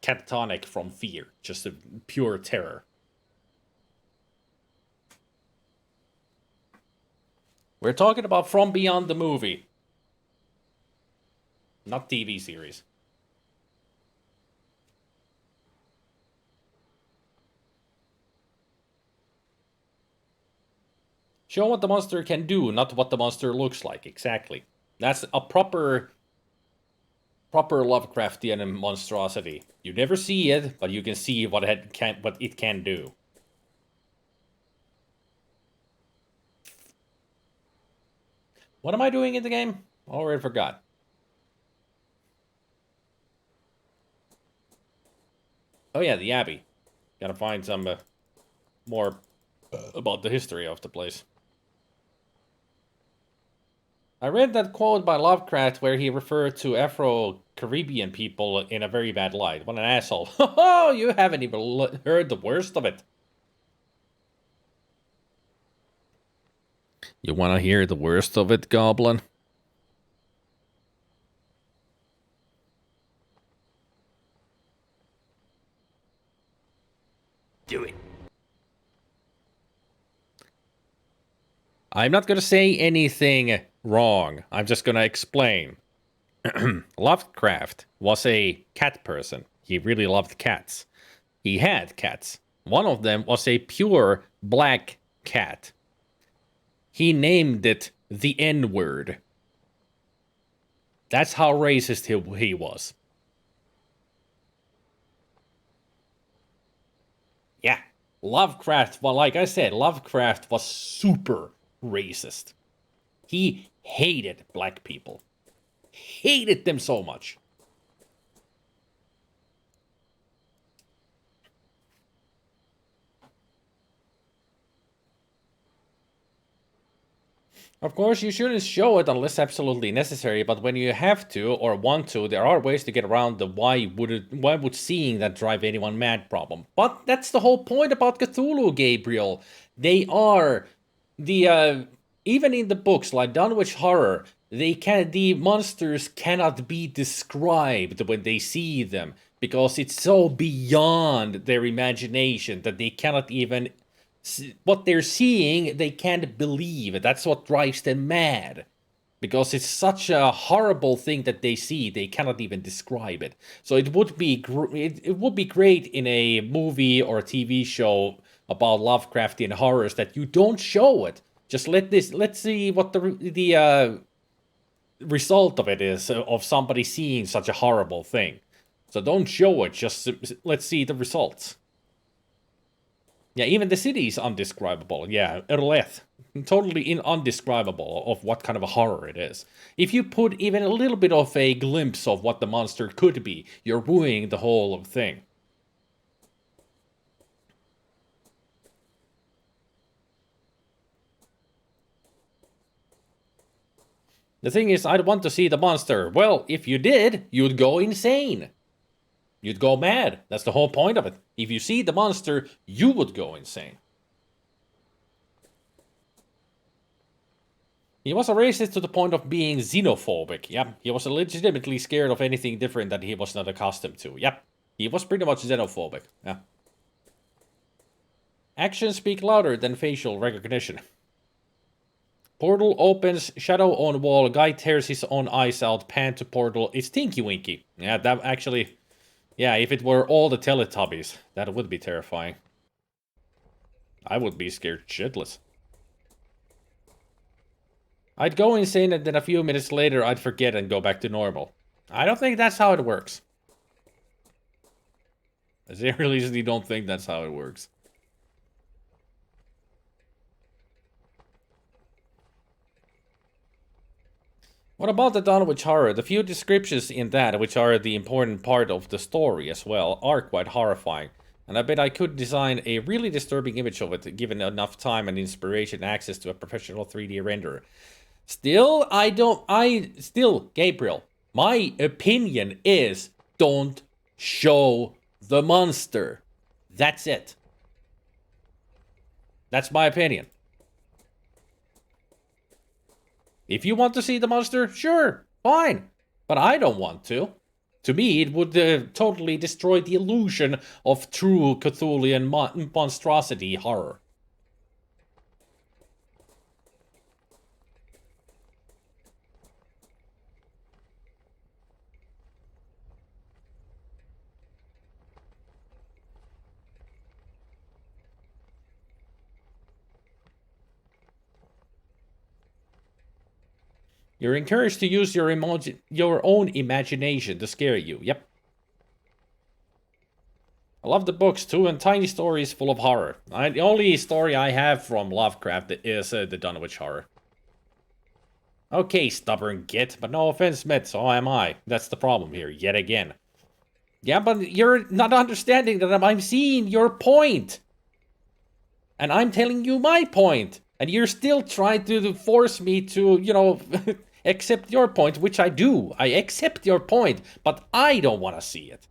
catatonic from fear. Just a pure terror. We're talking about From Beyond the movie. Not TV series. Show what the monster can do, not what the monster looks like. Exactly. That's a proper Lovecraftian monstrosity. You never see it, but you can see what it can do. What am I doing in the game? Already forgot. Oh yeah, the Abbey. Gotta find some more about the history of the place. I read that quote by Lovecraft where he referred to Afro-Caribbean people in a very bad light. What an asshole. Oh, you haven't even heard the worst of it. You want to hear the worst of it, Goblin? Do it. I'm not going to say anything wrong. I'm just going to explain. Lovecraft was a cat person. He really loved cats. He had cats. One of them was a pure black cat. He named it the N-word. That's how racist he was. Yeah. Lovecraft, well, like I said, Lovecraft was super racist. He hated black people. Hated them so much. Of course, you shouldn't show it unless absolutely necessary, but when you have to or want to, there are ways to get around the why would seeing that drive anyone mad problem. But that's the whole point about Cthulhu, Gabriel. They are the even in the books like Dunwich Horror, the monsters cannot be described when they see them because it's so beyond their imagination that they cannot even what they're seeing, they can't believe. That's what drives them mad. Because it's such a horrible thing that they see, they cannot even describe it. So it would be it would be great in a movie or a TV show about Lovecraftian horrors that you don't show it. Just let's see what the result of it is, of somebody seeing such a horrible thing. So don't show it, just let's see the results. Yeah, even the city is undescribable. Yeah, Erleth. Totally undescribable of what kind of a horror it is. If you put even a little bit of a glimpse of what the monster could be, you're ruining the whole thing. The thing is, I'd want to see the monster. Well, if you did, you'd go insane. You'd go mad. That's the whole point of it. If you see the monster, you would go insane. He was a racist to the point of being xenophobic. Yep, he was legitimately scared of anything different that he was not accustomed to. Yep, he was pretty much xenophobic. Yeah. Actions speak louder than facial recognition. Portal opens, shadow on wall, guy tears his own eyes out, pan to portal. It's Tinky Winky. Yeah, that actually... Yeah, if it were all the Teletubbies, that would be terrifying. I would be scared shitless. I'd go insane and then a few minutes later I'd forget and go back to normal. I don't think that's how it works. I seriously don't think that's how it works. What about the Dunwich Horror? The few descriptions in that, which are the important part of the story as well, are quite horrifying. And I bet I could design a really disturbing image of it, given enough time and inspiration and access to a professional 3D renderer. Still, Gabriel, my opinion is don't show the monster. That's it. That's my opinion. If you want to see the monster, sure, fine. But I don't want to. To me, it would totally destroy the illusion of true Cthulhian monstrosity horror. You're encouraged to use your own imagination to scare you. Yep. I love the books too, and tiny stories full of horror. The only story I have from Lovecraft is the Dunwich Horror. Okay, stubborn git, but no offense meant, so am I. That's the problem here, yet again. Yeah, but you're not understanding that I'm seeing your point. And I'm telling you my point. And you're still trying to force me to, you know, accept your point, which I do. I accept your point, but I don't want to see it.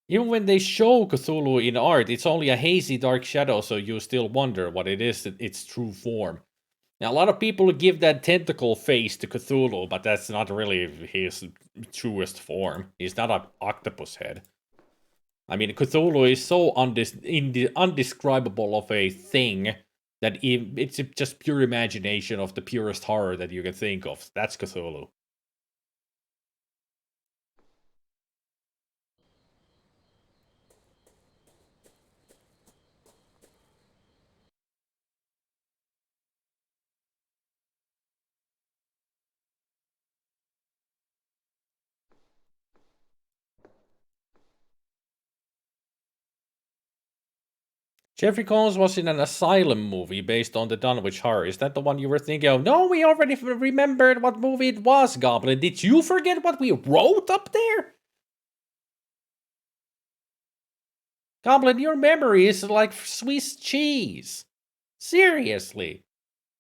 Even when they show Cthulhu in art, it's only a hazy dark shadow, so you still wonder what it is in its true form. Now, a lot of people give that tentacle face to Cthulhu, but that's not really his truest form. He's not an octopus head. I mean, Cthulhu is so undescribable of a thing that it's just pure imagination of the purest horror that you can think of. That's Cthulhu. Jeffrey Combs was in an asylum movie based on the Dunwich Horror. Is that the one you were thinking of? No, we already remembered what movie it was, Goblin. Did you forget what we wrote up there? Goblin, your memory is like Swiss cheese. Seriously.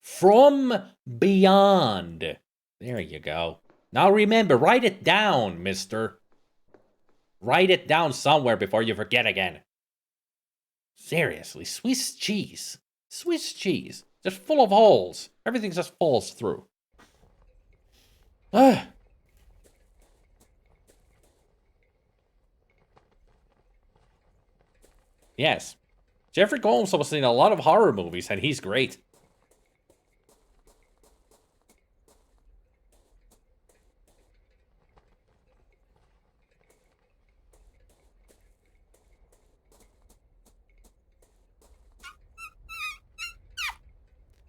From Beyond. There you go. Now remember, write it down, mister. Write it down somewhere before you forget again. Seriously, Swiss cheese. Swiss cheese. Just full of holes. Everything just falls through. Yes. Jeffrey Combs was in a lot of horror movies, and he's great.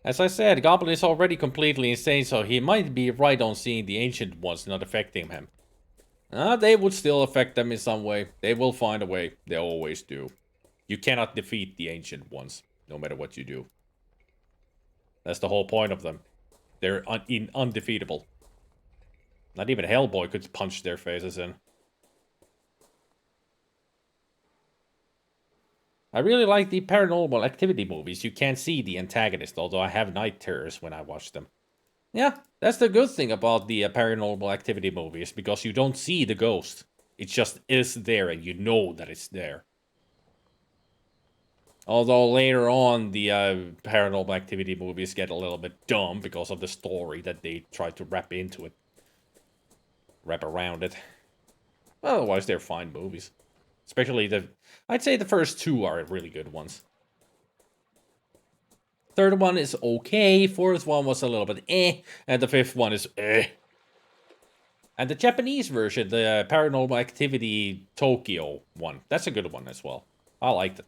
As I said, Goblin is already completely insane, so he might be right on seeing the Ancient Ones not affecting him. They would still affect them in some way. They will find a way. They always do. You cannot defeat the Ancient Ones, no matter what you do. That's the whole point of them. They're undefeatable. Not even Hellboy could punch their faces in. I really like the Paranormal Activity movies. You can't see the antagonist, although I have night terrors when I watch them. Yeah, that's the good thing about the Paranormal Activity movies, because you don't see the ghost. It just is there, and you know that it's there. Although later on, the Paranormal Activity movies get a little bit dumb because of the story that they try to wrap into it. Wrap around it. Otherwise, they're fine movies. Especially I'd say the first two are really good ones. Third one is okay, fourth one was a little bit and the fifth one is And the Japanese version, the Paranormal Activity Tokyo one, that's a good one as well. I liked it.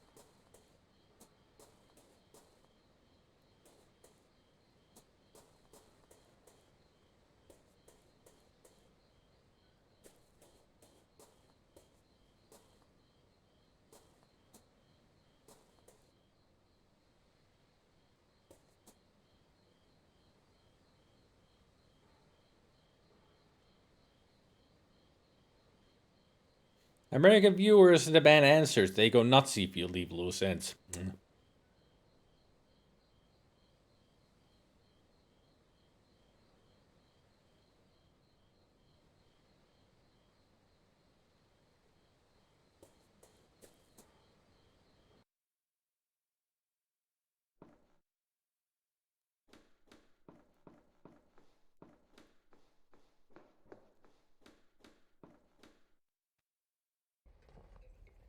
American viewers demand answers. They go nuts if you leave loose ends.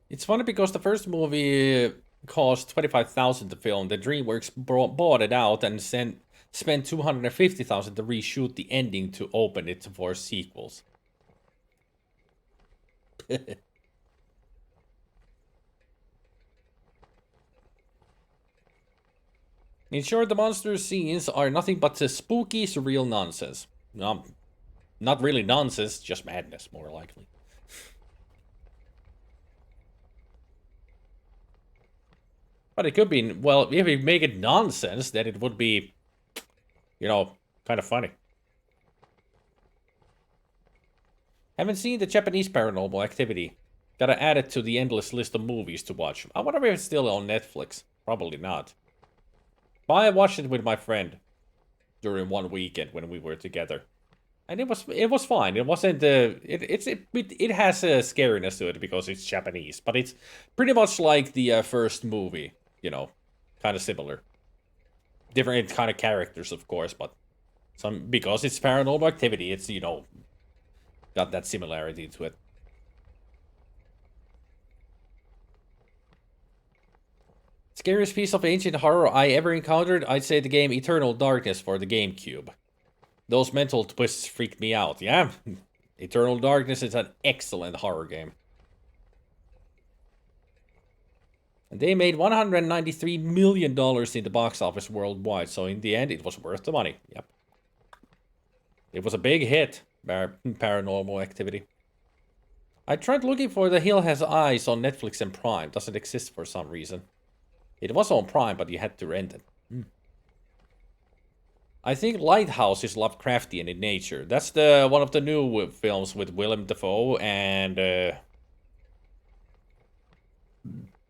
It's funny because the first movie cost 25,000 to film. The DreamWorks bought it out and spent 250,000 to reshoot the ending to open it for sequels. In short, the monster scenes are nothing but spooky, surreal nonsense. Not really nonsense, just madness, more likely. But it could be, well, if we make it nonsense, then it would be, you know, kind of funny. Haven't seen the Japanese Paranormal Activity. Gotta add it to the endless list of movies to watch. I wonder if it's still on Netflix. Probably not. But I watched it with my friend during one weekend when we were together. And it was fine. It wasn't it has a scariness to it because it's Japanese, but it's pretty much like the first movie, you know, kind of similar. Different kind of characters, of course, but because it's Paranormal Activity, it's, you know, got that similarity to it. Scariest piece of ancient horror I ever encountered, I'd say the game Eternal Darkness for the GameCube. Those mental twists freaked me out, yeah? Eternal Darkness is an excellent horror game. And they made $193 million in the box office worldwide, so in the end, it was worth the money, yep. It was a big hit, Paranormal Activity. I tried looking for The Hill Has Eyes on Netflix and Prime. Doesn't exist for some reason. It was on Prime, but you had to rent it. I think Lighthouse is Lovecraftian in nature. That's one of the new films with Willem Dafoe and...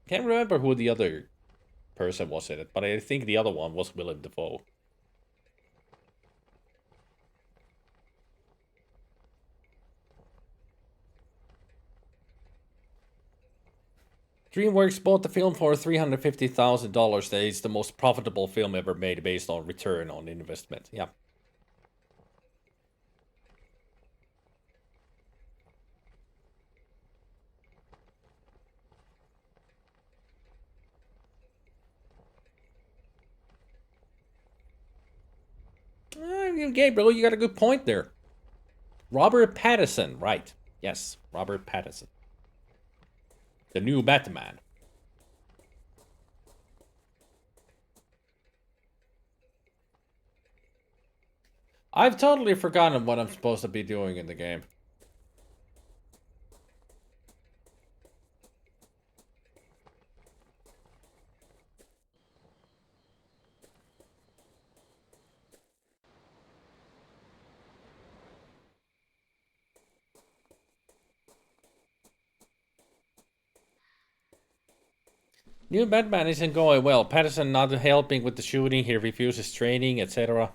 can't remember who the other person was in it, but I think the other one was Willem Dafoe. DreamWorks bought the film for $350,000. That is the most profitable film ever made based on return on investment. Yeah. Gabriel, you got a good point there. Robert Pattinson, right. Yes, Robert Pattinson. The new Batman. I've totally forgotten what I'm supposed to be doing in the game. New Batman isn't going well. Patterson not helping with the shooting. He refuses training, etc.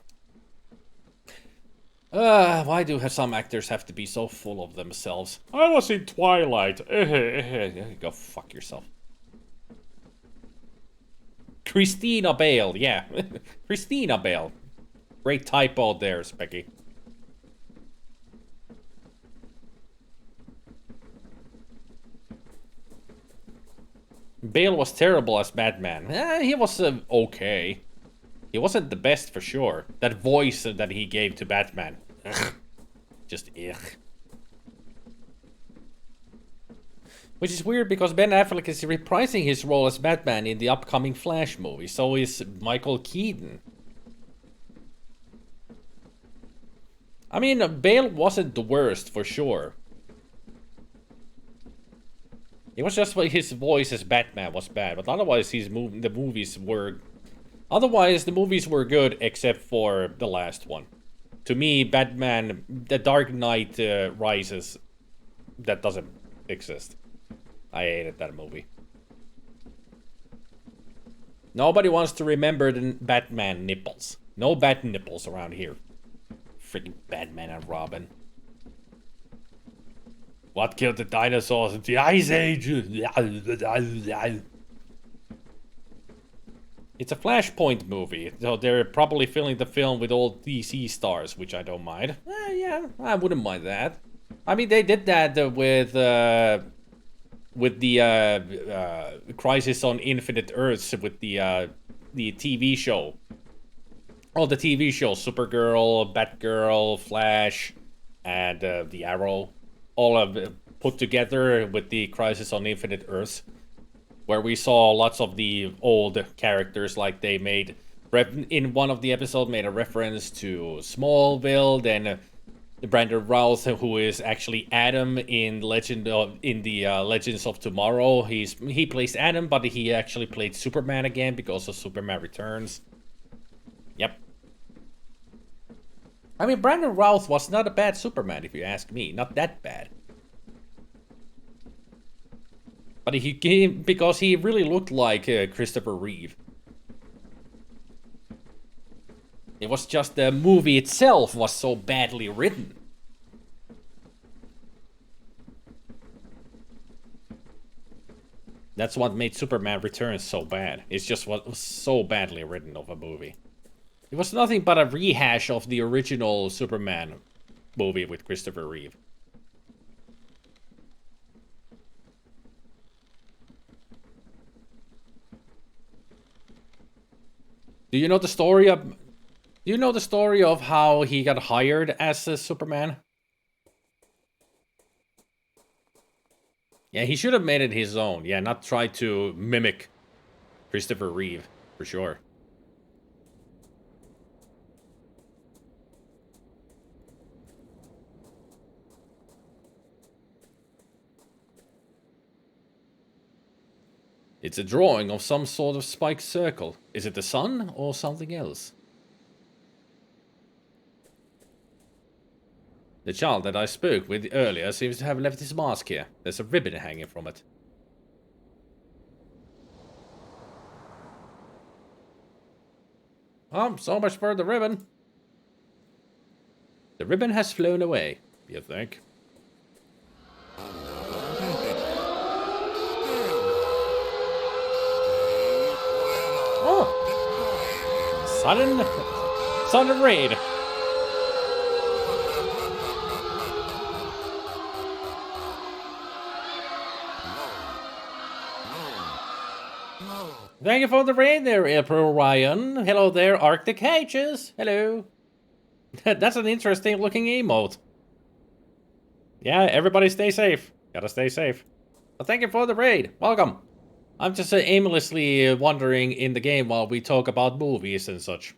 Why do some actors have to be so full of themselves? I was in Twilight. Go fuck yourself. Christina Bale, yeah. Christina Bale. Great typo there, Specky. Bale was terrible as Batman. He was okay. He wasn't the best for sure. That voice that he gave to Batman. Ugh. Just ugh. Which is weird because Ben Affleck is reprising his role as Batman in the upcoming Flash movie. So is Michael Keaton. I mean, Bale wasn't the worst for sure. It was just his voice as Batman was bad, but otherwise the movies were good except for the last one. To me, Batman, The Dark Knight Rises, that doesn't exist. I hated that movie. Nobody wants to remember the Batman nipples. No bat nipples around here. Freaking Batman and Robin. What killed the dinosaurs in the Ice Age? It's a Flashpoint movie, so they're probably filling the film with all DC stars, which I don't mind. Yeah, I wouldn't mind that. I mean, they did that with with the Crisis on Infinite Earths with the TV show. All the TV shows, Supergirl, Batgirl, Flash, and the Arrow, all of put together with the Crisis on Infinite Earths, where we saw lots of the old characters, like they made in one of the episodes made a reference to Smallville, then Brandon Routh, who is actually Adam in Legends of Tomorrow. He plays Adam, but he actually played Superman again because of Superman Returns. Yep. I mean, Brandon Routh was not a bad Superman, if you ask me. Not that bad. But because he really looked like Christopher Reeve. It was just the movie itself was so badly written. That's what made Superman Returns so bad. It's just what was so badly written of a movie. It was nothing but a rehash of the original Superman movie with Christopher Reeve. Do you know the story of... Do you know the story of how he got hired as a Superman? Yeah, he should have made it his own. Yeah, not try to mimic Christopher Reeve, for sure. It's a drawing of some sort of spiked circle. Is it the sun or something else? The child that I spoke with earlier seems to have left his mask here. There's a ribbon hanging from it. Oh, so much for the ribbon. The ribbon has flown away, you think? Oh! Sudden raid. Thank you for the raid there, April Ryan. Hello there, Arctic H's. Hello. That's an interesting looking emote. Yeah, everybody stay safe. Gotta stay safe. But thank you for the raid. Welcome. I'm just aimlessly wandering in the game while we talk about movies and such.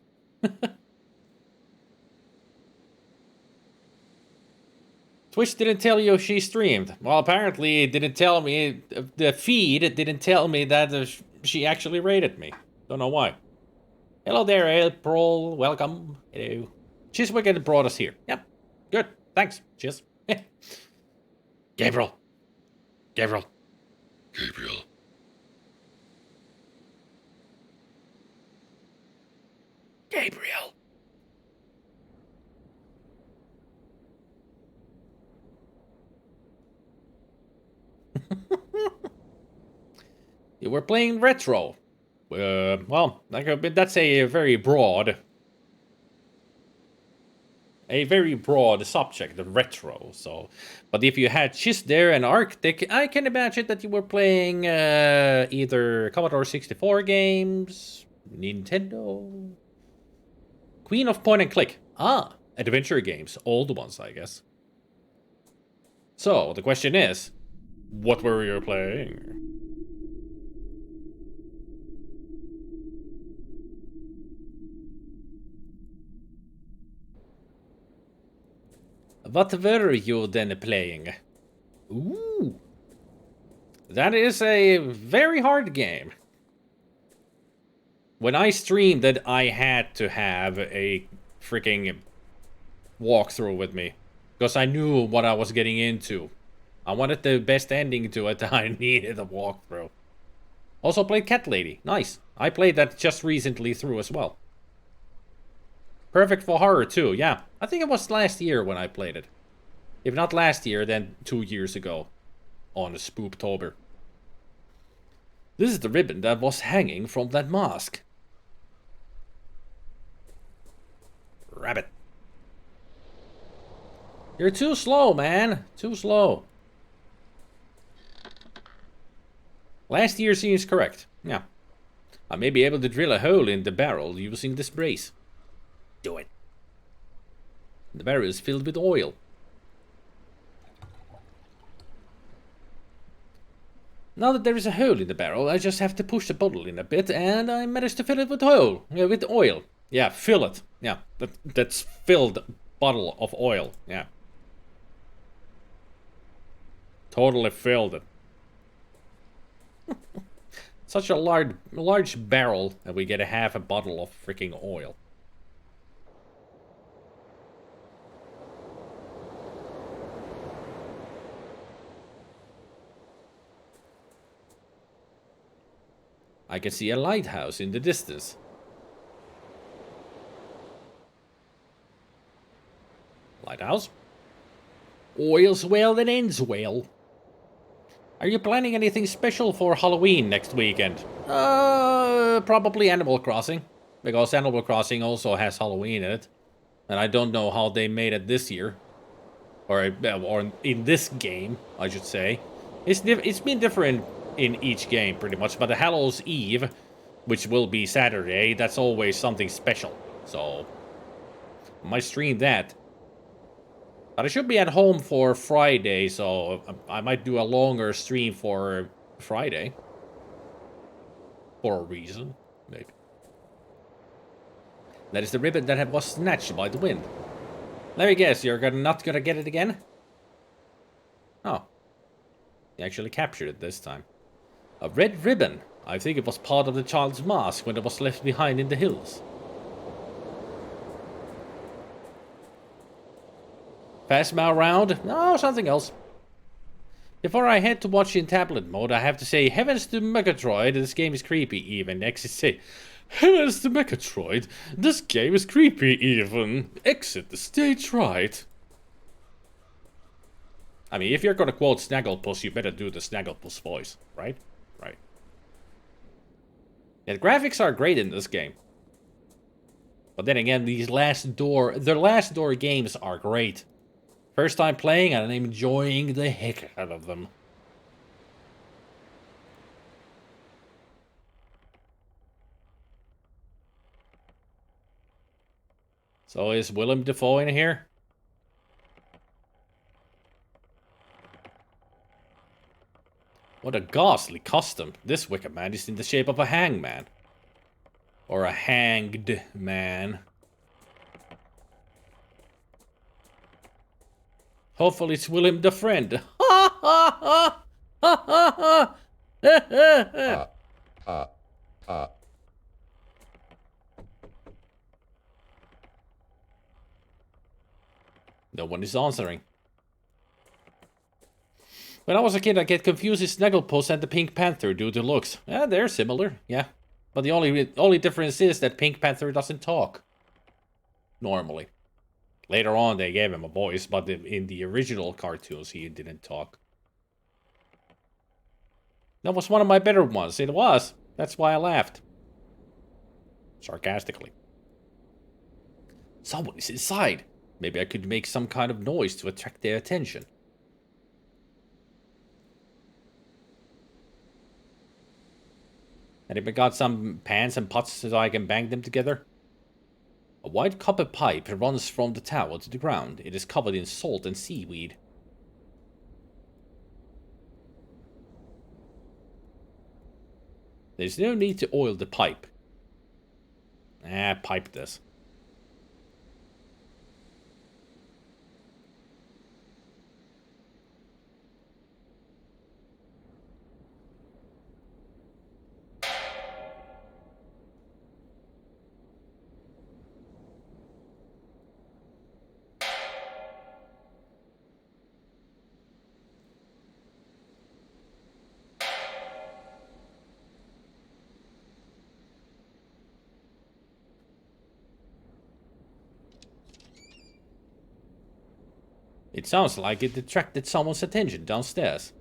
Twitch didn't tell you she streamed. Well, apparently it didn't tell me. The feed didn't tell me that she actually rated me. Don't know why. Hello there, April. Welcome. Hello. Cheers, Wicked brought us here. Yep. Good. Thanks. Cheers. Gabriel. Gabriel. Gabriel. Gabriel. You were playing retro. Well, that's a very broad subject, the retro. So, but if you had Chiss there and Arctic, I can imagine that you were playing either Commodore 64 games, Nintendo, Queen of Point and Click. Ah, adventure games, old ones, I guess. So the question is, what were you playing? What were you then playing? Ooh. That is a very hard game. When I streamed it, I had to have a freaking walkthrough with me. Because I knew what I was getting into. I wanted the best ending to it, I needed a walkthrough. Also played Cat Lady. Nice. I played that just recently through as well. Perfect for horror too, yeah. I think it was last year when I played it. If not last year, then 2 years ago. On Spooptober. This is the ribbon that was hanging from that mask. Rabbit. You're too slow, man. Too slow. Last year seems correct. Yeah. I may be able to drill a hole in the barrel using this brace. Do it. The barrel is filled with oil. Now that there is a hole in the barrel, I just have to push the bottle in a bit, and I managed to fill it with oil. Yeah, fill it. Yeah, that's filled bottle of oil. Yeah. Totally filled it. Such a large barrel, and we get a half a bottle of freaking oil. I can see a lighthouse in the distance. Lighthouse? Oil's well that ends well. Are you planning anything special for Halloween next weekend? Probably Animal Crossing. Because Animal Crossing also has Halloween in it. And I don't know how they made it this year. Or in this game, I should say. It's been different in each game, pretty much. But the Hallows Eve, which will be Saturday, that's always something special. So, I might stream that. But I should be at home for Friday, so I might do a longer stream for Friday. For a reason, maybe. That is the ribbon that was snatched by the wind. Let me guess, you're not gonna get it again? Oh. You actually captured it this time. A red ribbon. I think it was part of the child's mask when it was left behind in the hills. Phasma round? No, something else. Before I head to watch in tablet mode, I have to say, heavens to Megatroid, this game is creepy even. Exit say, heavens to Megatroid, this game is creepy even. Exit the stage right. I mean, if you're gonna quote Snagglepuss, you better do the Snagglepuss voice, right? Right. Yeah, the graphics are great in this game. But then again, the last door games are great. First time playing, and I'm enjoying the heck out of them. So is Willem Dafoe in here? What a ghastly costume. This wicked man is in the shape of a hangman. Or a hanged man. Hopefully it's Willem the friend. Ha ha ha! Ha ha ha! No one is answering. When I was a kid, I get confused with Snagglepuss and the Pink Panther due to looks. Yeah, they're similar, yeah. But the only difference is that Pink Panther doesn't talk. Normally. Later on, they gave him a voice, but in the original cartoons, he didn't talk. That was one of my better ones. It was. That's why I laughed. Sarcastically. Someone is inside. Maybe I could make some kind of noise to attract their attention. Anybody got some pans and pots so I can bang them together? A white copper pipe runs from the tower to the ground. It is covered in salt and seaweed. There's no need to oil the pipe. Pipe this. It sounds like it attracted someone's attention downstairs.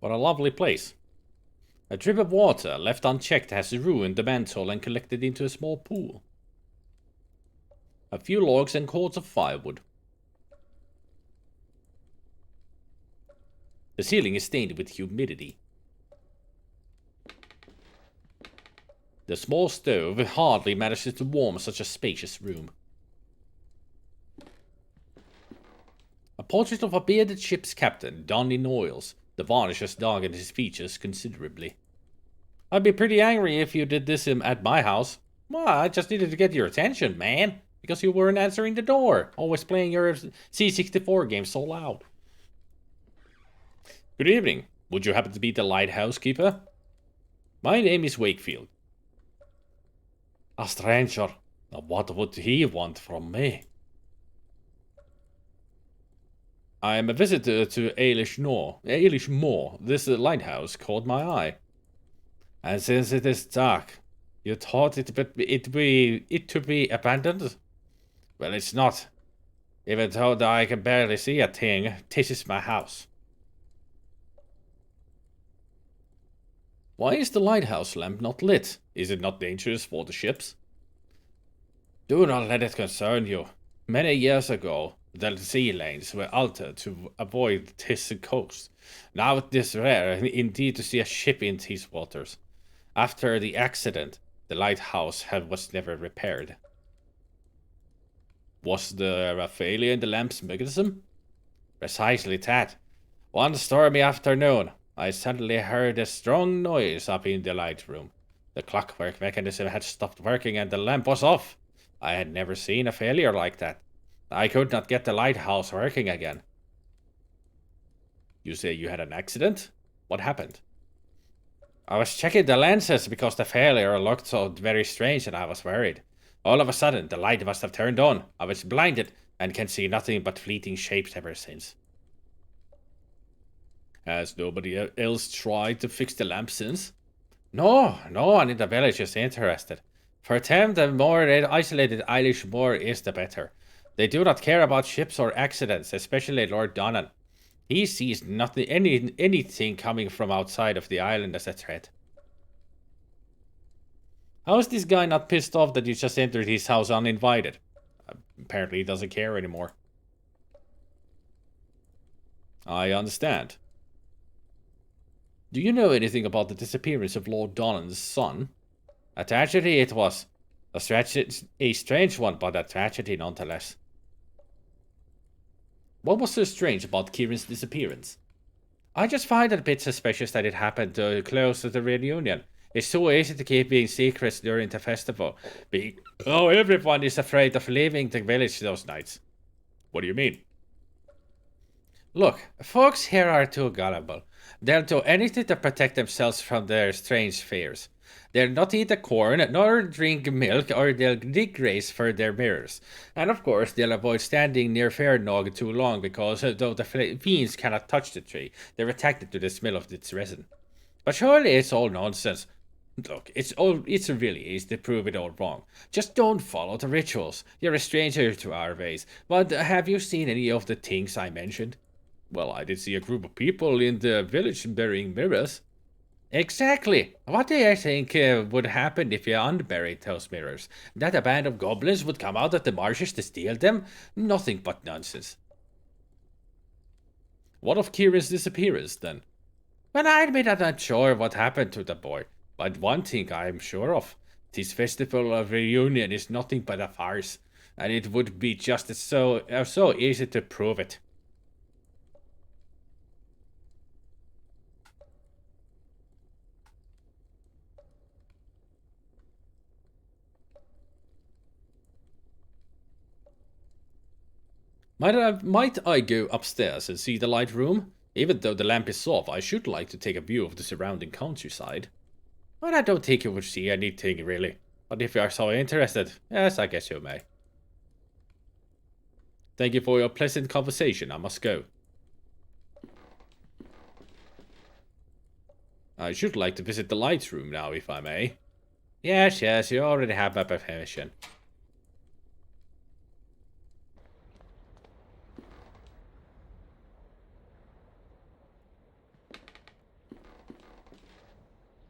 What a lovely place. A drip of water left unchecked has ruined the mantle and collected into a small pool. A few logs and cords of firewood. The ceiling is stained with humidity. The small stove hardly manages to warm such a spacious room. A portrait of a bearded ship's captain, donned in oils. The varnish has darkened his features considerably. I'd be pretty angry if you did this at my house. Well, I just needed to get your attention, man. Because you weren't answering the door. Always playing your C64 game so loud. Good evening. Would you happen to be the lighthouse keeper? My name is Wakefield. A stranger. What would he want from me? I am a visitor to Ailish Moor. This lighthouse caught my eye. And since it is dark, you thought it to be abandoned? Well, it's not. Even though I can barely see a thing, this is my house. Why is the lighthouse lamp not lit? Is it not dangerous for the ships? Do not let it concern you. Many years ago, the sea lanes were altered to avoid this coast. Now it is rare indeed to see a ship in these waters. After the accident, the lighthouse was never repaired. Was there a failure in the lamp's mechanism? Precisely that. One stormy afternoon, I suddenly heard a strong noise up in the light room. The clockwork mechanism had stopped working and the lamp was off. I had never seen a failure like that. I could not get the lighthouse working again. You say you had an accident? What happened? I was checking the lenses because the failure looked so very strange and I was worried. All of a sudden, the light must have turned on. I was blinded and can see nothing but fleeting shapes ever since. Has nobody else tried to fix the lamp since? No one in the village is interested. For them, the more isolated Eilish Moor is, the better. They do not care about ships or accidents, especially Lord Donnan. He sees anything coming from outside of the island as a threat. How is this guy not pissed off that you just entered his house uninvited? Apparently he doesn't care anymore. I understand. Do you know anything about the disappearance of Lord Donnan's son? A tragedy it was. A strange one, but a tragedy nonetheless. What was so strange about Kieran's disappearance? I just find it a bit suspicious that it happened close to the reunion. It's so easy to keep being secrets during the festival. Everyone is afraid of leaving the village those nights. What do you mean? Look, folks here are too gullible. They'll do anything to protect themselves from their strange fears. They'll not eat the corn, nor drink milk, or they'll dig graves for their mirrors. And of course, they'll avoid standing near Fairnog too long because though the fiends cannot touch the tree, they're attracted to the smell of its resin. But surely it's all nonsense. Look, it's really easy to prove it all wrong. Just don't follow the rituals. You're a stranger to our ways. But have you seen any of the things I mentioned? Well, I did see a group of people in the village burying mirrors. Exactly. What do you think would happen if you unburied those mirrors? That a band of goblins would come out of the marshes to steal them? Nothing but nonsense. What of Kieran's disappearance, then? Well, I admit I'm not sure what happened to the boy. But one thing I am sure of. This festival of reunion is nothing but a farce. And it would be just so easy to prove it. Might I go upstairs and see the light room? Even though the lamp is off, I should like to take a view of the surrounding countryside. Well, I don't think you would see anything, really. But if you are so interested, yes, I guess you may. Thank you for your pleasant conversation. I must go. I should like to visit the light room now, if I may. Yes, you already have my permission.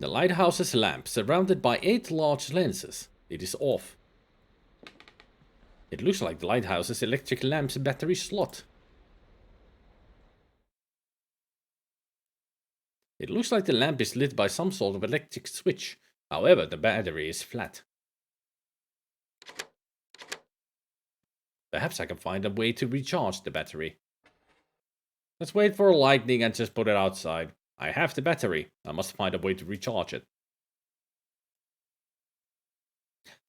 The lighthouse's lamp, surrounded by 8 large lenses. It is off. It looks like the lighthouse's electric lamp's battery slot. It looks like the lamp is lit by some sort of electric switch. However, the battery is flat. Perhaps I can find a way to recharge the battery. Let's wait for lightning and just put it outside. I have the battery. I must find a way to recharge it.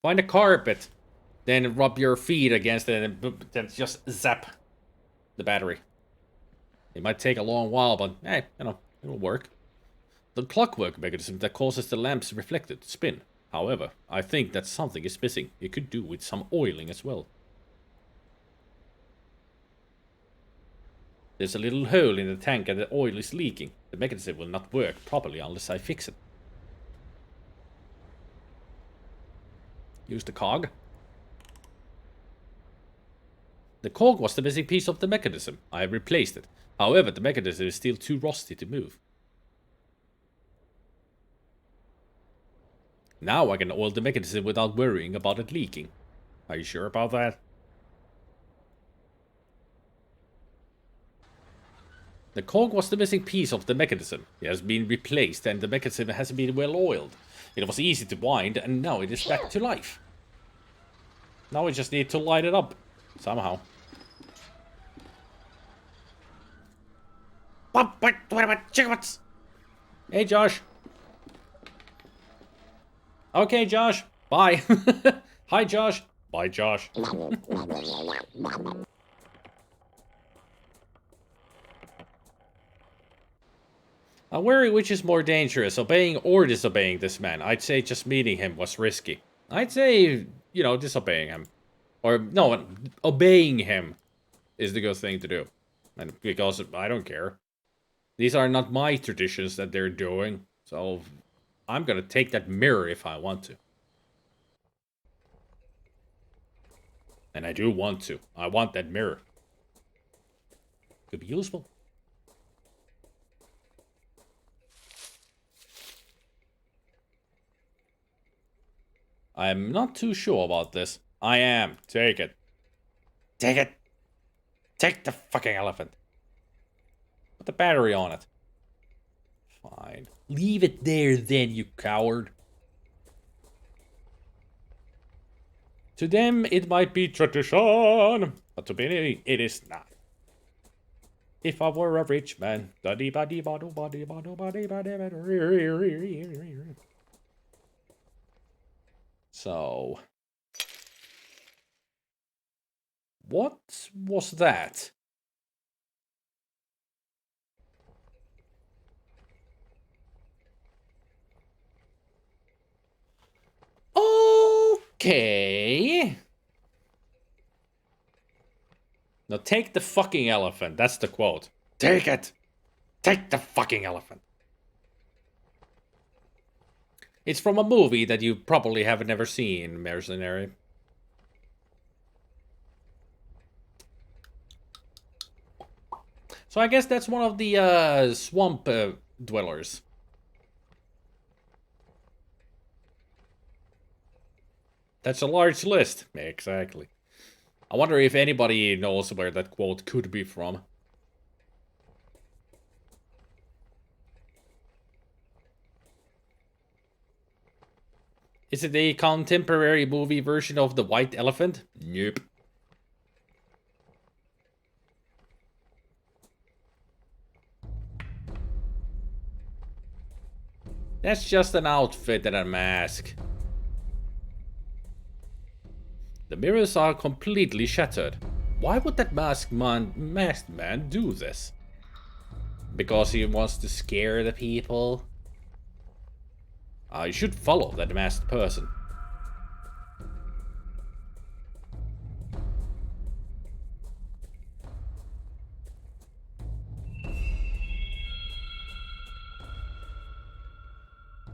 Find a carpet. Then rub your feet against it and then just zap the battery. It might take a long while, but hey, you know, it'll work. The clockwork mechanism that causes the lamp's reflector to spin. However, I think that something is missing. It could do with some oiling as well. There's a little hole in the tank and the oil is leaking. The mechanism will not work properly unless I fix it. Use the cog. The cog was the missing piece of the mechanism. I have replaced it. However, the mechanism is still too rusty to move. Now I can oil the mechanism without worrying about it leaking. Are you sure about that? The cog was the missing piece of the mechanism. It has been replaced and the mechanism has been well oiled. It was easy to wind and now it is back to life. Now we just need to light it up. Somehow. Hey Josh. Okay Josh. Bye. Hi Josh. Bye Josh. I worry which is more dangerous, obeying or disobeying this man. I'd say just meeting him was risky. I'd say, you know, disobeying him. Or, no, obeying him is the good thing to do. And because I don't care. These are not my traditions that they're doing. So, I'm gonna take that mirror if I want to. And I do want to. I want that mirror. Could be useful. I'm not too sure about this. I am. Take it. Take it. Take the fucking elephant. Put the battery on it. Fine. Leave it there then, you coward. To them, it might be tradition, but to me, it is not. If I were a rich man. So, what was that? Okay. Now take the fucking elephant. That's the quote. Take it. Take the fucking elephant. It's from a movie that you probably have never seen, Mercenary. So I guess that's one of the swamp dwellers. That's a large list. Exactly. I wonder if anybody knows where that quote could be from. Is it a contemporary movie version of The White Elephant? Nope. That's just an outfit and a mask. The mirrors are completely shattered. Why would that masked man do this? Because he wants to scare the people? I should follow that masked person.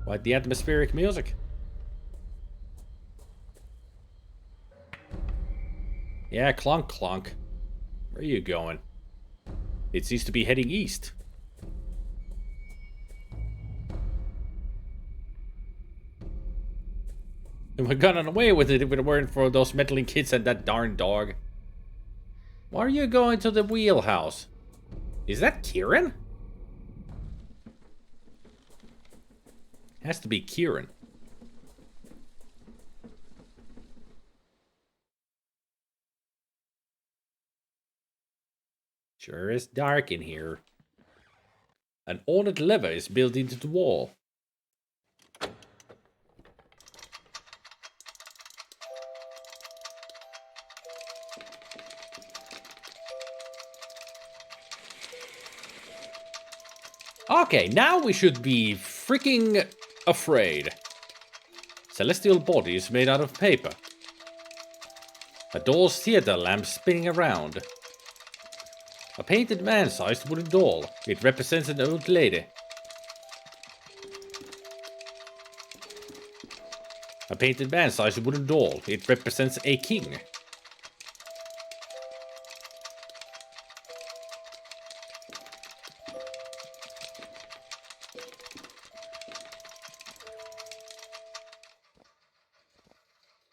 Quite the atmospheric music. Yeah, clunk clunk. Where are you going? It seems to be heading east. We would have gotten away with it if it weren't for those meddling kids and that darn dog. Why are you going to the wheelhouse? Is that Kieran? Has to be Kieran. Sure is dark in here. An ornate lever is built into the wall. Okay, now we should be freaking afraid. Celestial bodies made out of paper. A doll's theater lamp spinning around. A painted man-sized wooden doll. It represents an old lady. A painted man-sized wooden doll. It represents a king.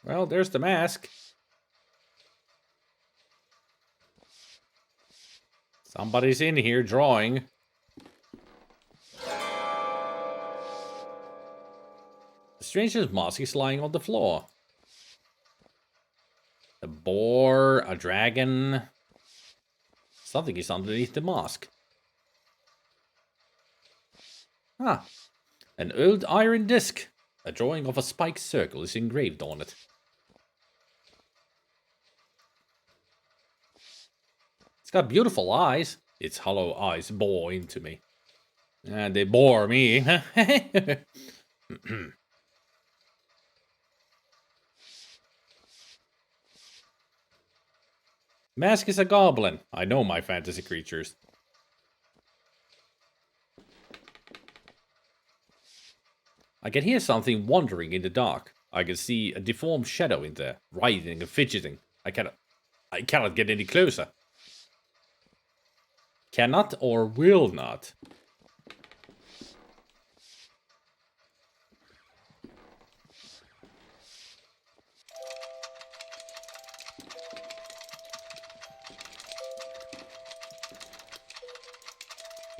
Well, there's the mask. Somebody's in here drawing. The stranger's mask is lying on the floor. A boar, a dragon. Something is underneath the mask. Ah, an old iron disc. A drawing of a spiked circle is engraved on it. It's got beautiful eyes. Its hollow eyes bore into me. And they bore me. Mask is a goblin. I know my fantasy creatures. I can hear something wandering in the dark. I can see a deformed shadow in there, writhing and fidgeting. I cannot get any closer. Cannot or will not.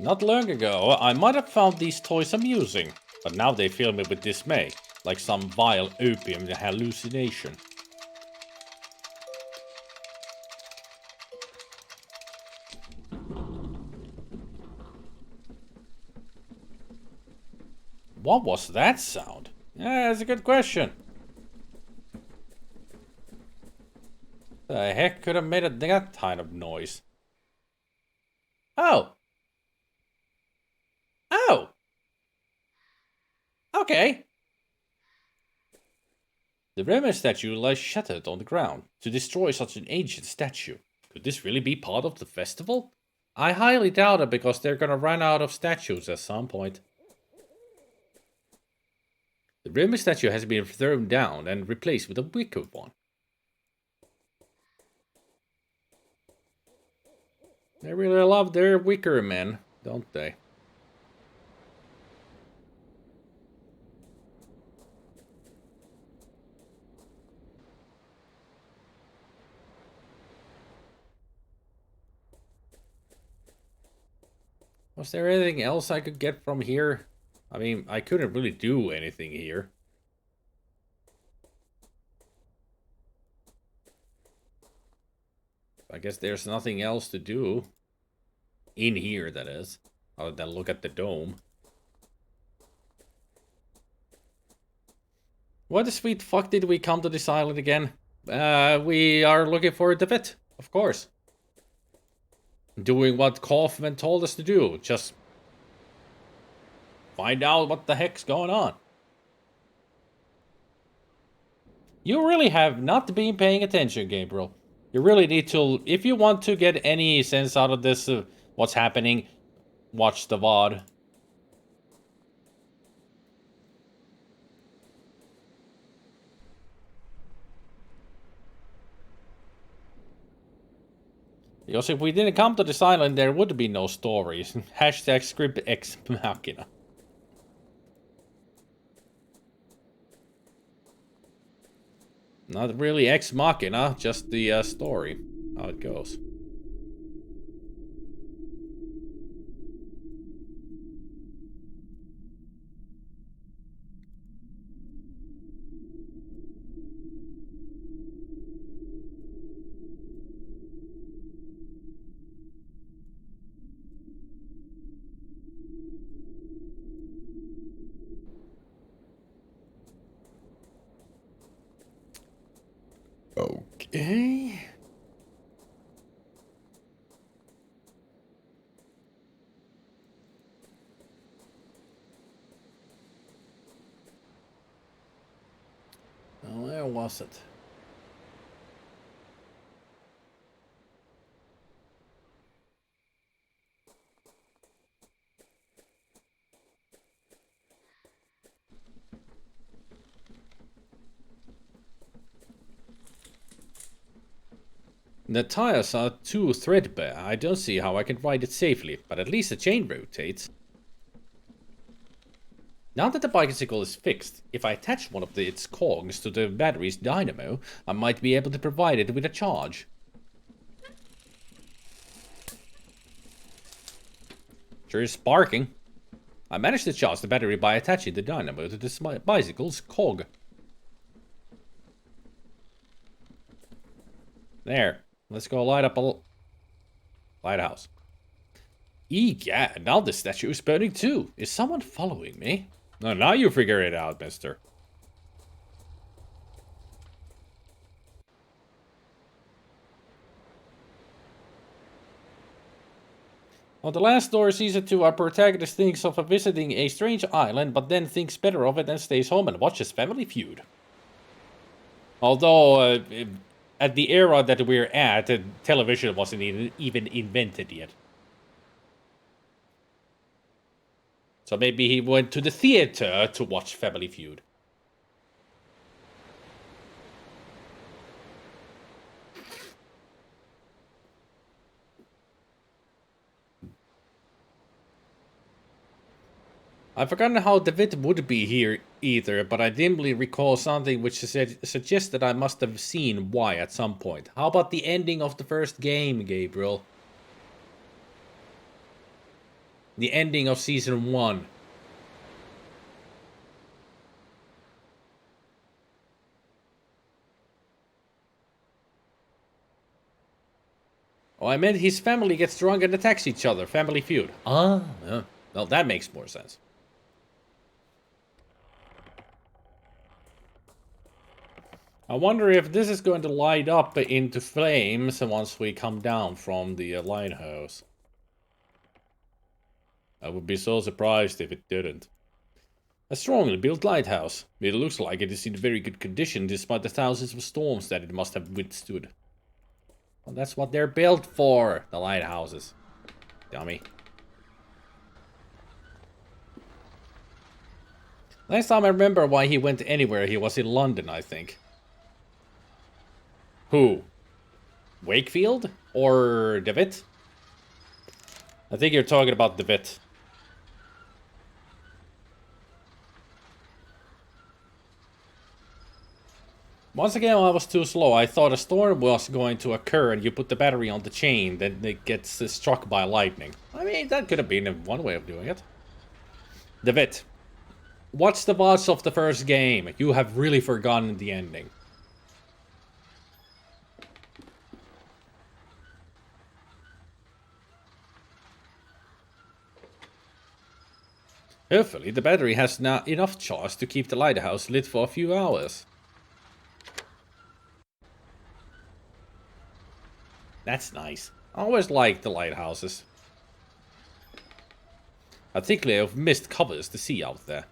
Not long ago, I might have found these toys amusing, but now they fill me with dismay, like some vile opium hallucination. What was that sound? Yeah, that's a good question. The heck could have made that kind of noise? Oh! Oh! Okay. The Roman statue lies shattered on the ground. To destroy such an ancient statue, could this really be part of the festival? I highly doubt it because they're gonna run out of statues at some point. The Roman statue has been thrown down and replaced with a wicker one. They really love their wicker men, don't they? Was there anything else I could get from here? I mean, I couldn't really do anything here. I guess there's nothing else to do. In here, that is. Other than look at the dome. What the sweet fuck did we come to this island again? We are looking for a David, of course. Doing what Kaufman told us to do. Just find out what the heck's going on. You really have not been paying attention, Gabriel. You really need to, if you want to get any sense out of this, what's happening, watch the VOD. Because if we didn't come to this island, there would be no stories. Hashtag script ex machina. Not really ex machina, just the story. How it goes. Okay. Where was it? The tires are too threadbare. I don't see how I can ride it safely, but at least the chain rotates. Now that the bicycle is fixed, if I attach one of its cogs to the battery's dynamo, I might be able to provide it with a charge. Sure is sparking. I managed to charge the battery by attaching the dynamo to the bicycle's cog. There. Let's go light up a lighthouse. Egad, now the statue is burning too. Is someone following me? No, now you figure it out, mister. On the last story, season 2, our protagonist thinks of visiting a strange island, but then thinks better of it and stays home and watches Family Feud. Although, at the era that we're at, television wasn't even invented yet. So maybe he went to the theater to watch Family Feud. I've forgotten how David would be here either, but I dimly recall something which suggests that I must have seen why at some point. How about the ending of the first game, Gabriel? The ending of Season 1. Oh, I meant his family gets drunk and attacks each other. Family Feud. Ah, yeah. Well, that makes more sense. I wonder if this is going to light up into flames once we come down from the lighthouse. I would be so surprised if it didn't. A strongly built lighthouse. It looks like it is in very good condition despite the thousands of storms that it must have withstood. Well, that's what they're built for, the lighthouses. Dummy. Last time I remember why he went anywhere, he was in London, I think. Who? Wakefield? Or Devitt? I think you're talking about Devitt. Once again, I was too slow. I thought a storm was going to occur and you put the battery on the chain, then it gets struck by lightning. I mean, that could have been one way of doing it. Devitt. Watch the VODs of the first game. You have really forgotten the ending. Hopefully, the battery has now enough charge to keep the lighthouse lit for a few hours. That's nice. I always like the lighthouses. A thick layer of mist covers the sea out there.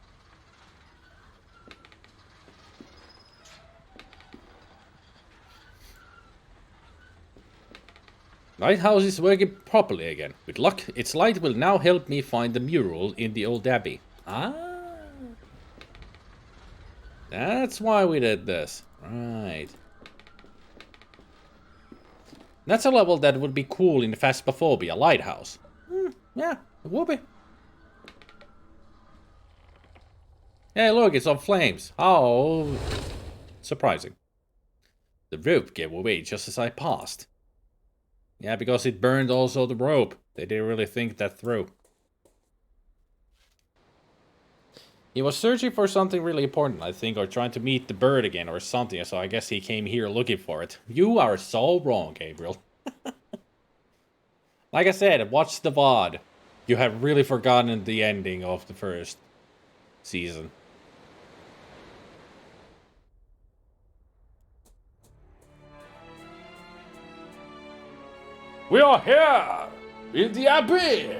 Lighthouse is working properly again. With luck, its light will now help me find the mural in the old abbey. Ah. That's why we did this. Right. That's a level that would be cool in Phasmophobia Lighthouse. Yeah, it would be. Hey, look, it's on flames. How surprising. The rope gave away just as I passed. Yeah, because it burned also the rope. They didn't really think that through. He was searching for something really important, I think, or trying to meet the bird again or something, so I guess he came here looking for it. You are so wrong, Gabriel. Like I said, watch the VOD. You have really forgotten the ending of the first season. We are here in the abbey.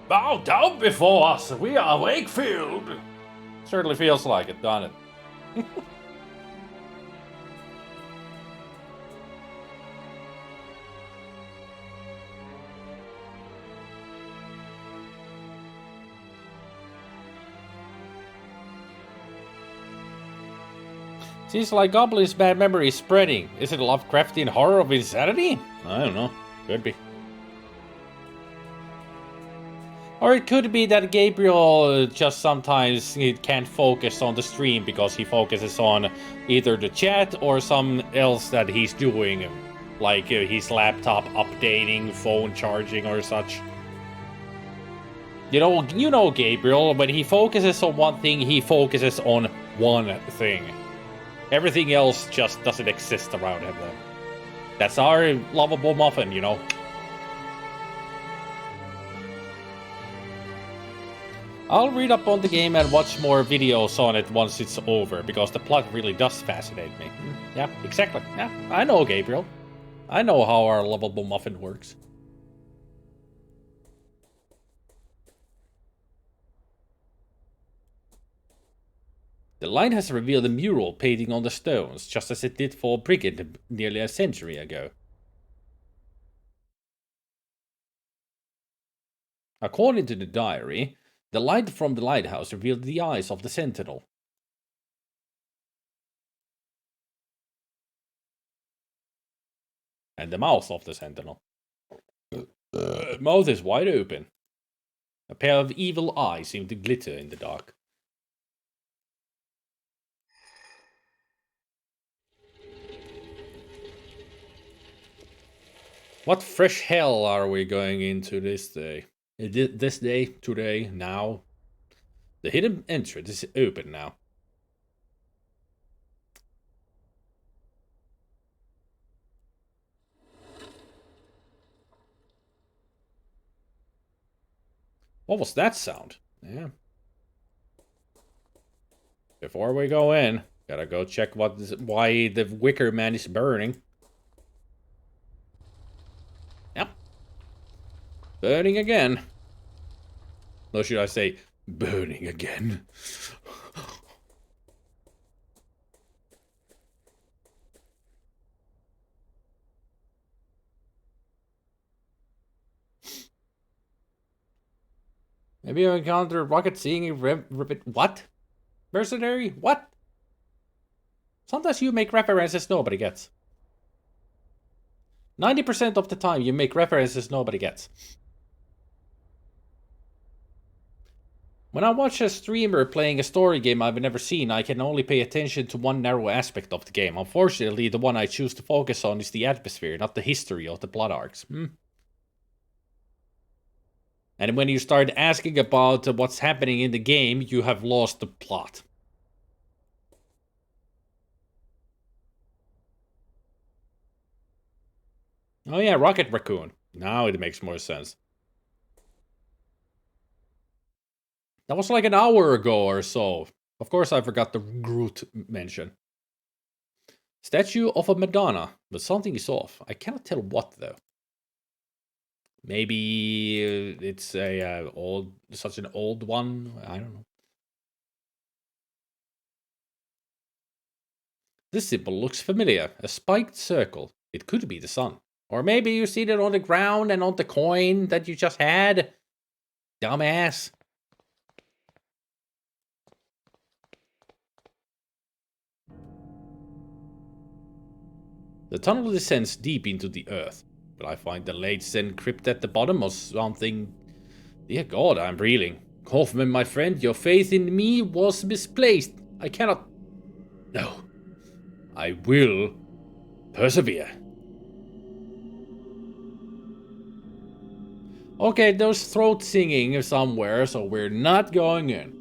Bow down before us. We are Wakefield. Certainly feels like it, doesn't it? Seems like Goblin's bad memory is spreading. Is it a Lovecraftian horror of insanity? I don't know. Could be. Or it could be that Gabriel just sometimes can't focus on the stream because he focuses on either the chat or something else that he's doing. Like his laptop updating, phone charging or such. You know Gabriel, when he focuses on one thing, he focuses on one thing. Everything else just doesn't exist around him, though. That's our lovable muffin, you know. I'll read up on the game and watch more videos on it once it's over, because the plot really does fascinate me. Yeah, exactly. Yeah, I know, Gabriel. I know how our lovable muffin works. The light has revealed a mural painting on the stones, just as it did for Brigid nearly a century ago. According to the diary, the light from the lighthouse revealed the eyes of the sentinel. And the mouth of the sentinel. Mouth is wide open. A pair of evil eyes seem to glitter in the dark. What fresh hell are we going into this day? This day, today, now? The hidden entrance is open now. What was that sound? Yeah. Before we go in, gotta go check why the wicker man is burning. Yep. Burning again. Or should I say, burning again? Maybe you encounter a rocket seeing what? Mercenary? What? Sometimes you make references nobody gets. 90% of the time you make references nobody gets. When I watch a streamer playing a story game I've never seen, I can only pay attention to one narrow aspect of the game. Unfortunately, the one I choose to focus on is the atmosphere, not the history of the plot arcs. And when you start asking about what's happening in the game, you have lost the plot. Oh yeah, Rocket Raccoon. Now it makes more sense. That was like an hour ago or so. Of course I forgot the Groot mention. Statue of a Madonna, but something is off. I cannot tell what though. Maybe it's a such an old one. I don't know. This symbol looks familiar. A spiked circle. It could be the sun. Or maybe you see it on the ground and on the coin that you just had. Dumbass. The tunnel descends deep into the earth. But I find the late Zen crypt at the bottom or something. Dear God, I'm reeling. Kaufman, my friend, your faith in me was misplaced. I cannot... No. I will Persevere. Okay, there's throat singing somewhere, so we're not going in.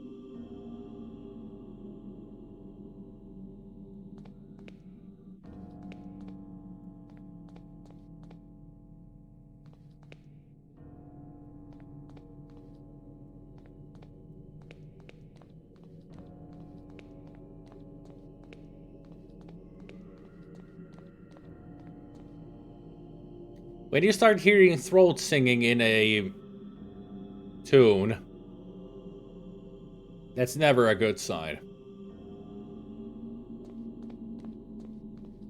When you start hearing throat singing in a tune, that's never a good sign.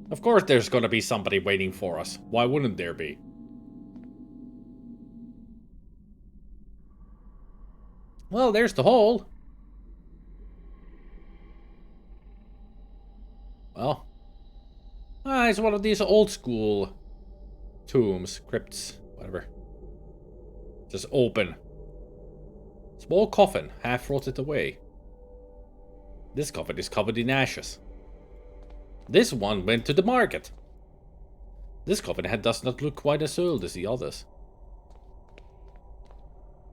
Of course there's gonna be somebody waiting for us. Why wouldn't there be? Well, there's the hole. Well. It's one of these old school tombs, crypts, whatever. Just open. Small coffin, half rotted away. This coffin is covered in ashes. This one went to the market. This coffin does not look quite as old as the others.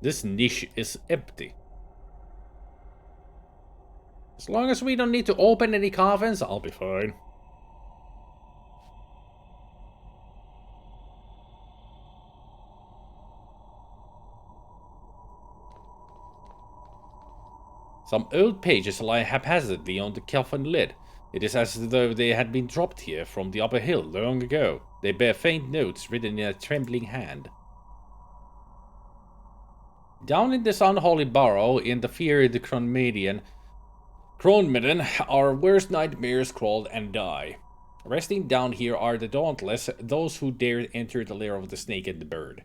This niche is empty. As long as we don't need to open any coffins, I'll be fine. Some old pages lie haphazardly on the coffin lid. It is as though they had been dropped here from the upper hill long ago. They bear faint notes written in a trembling hand. Down in this unholy burrow, in the feared Cronmidden, our worst nightmares crawl and die. Resting down here are the dauntless, those who dare enter the lair of the snake and the bird.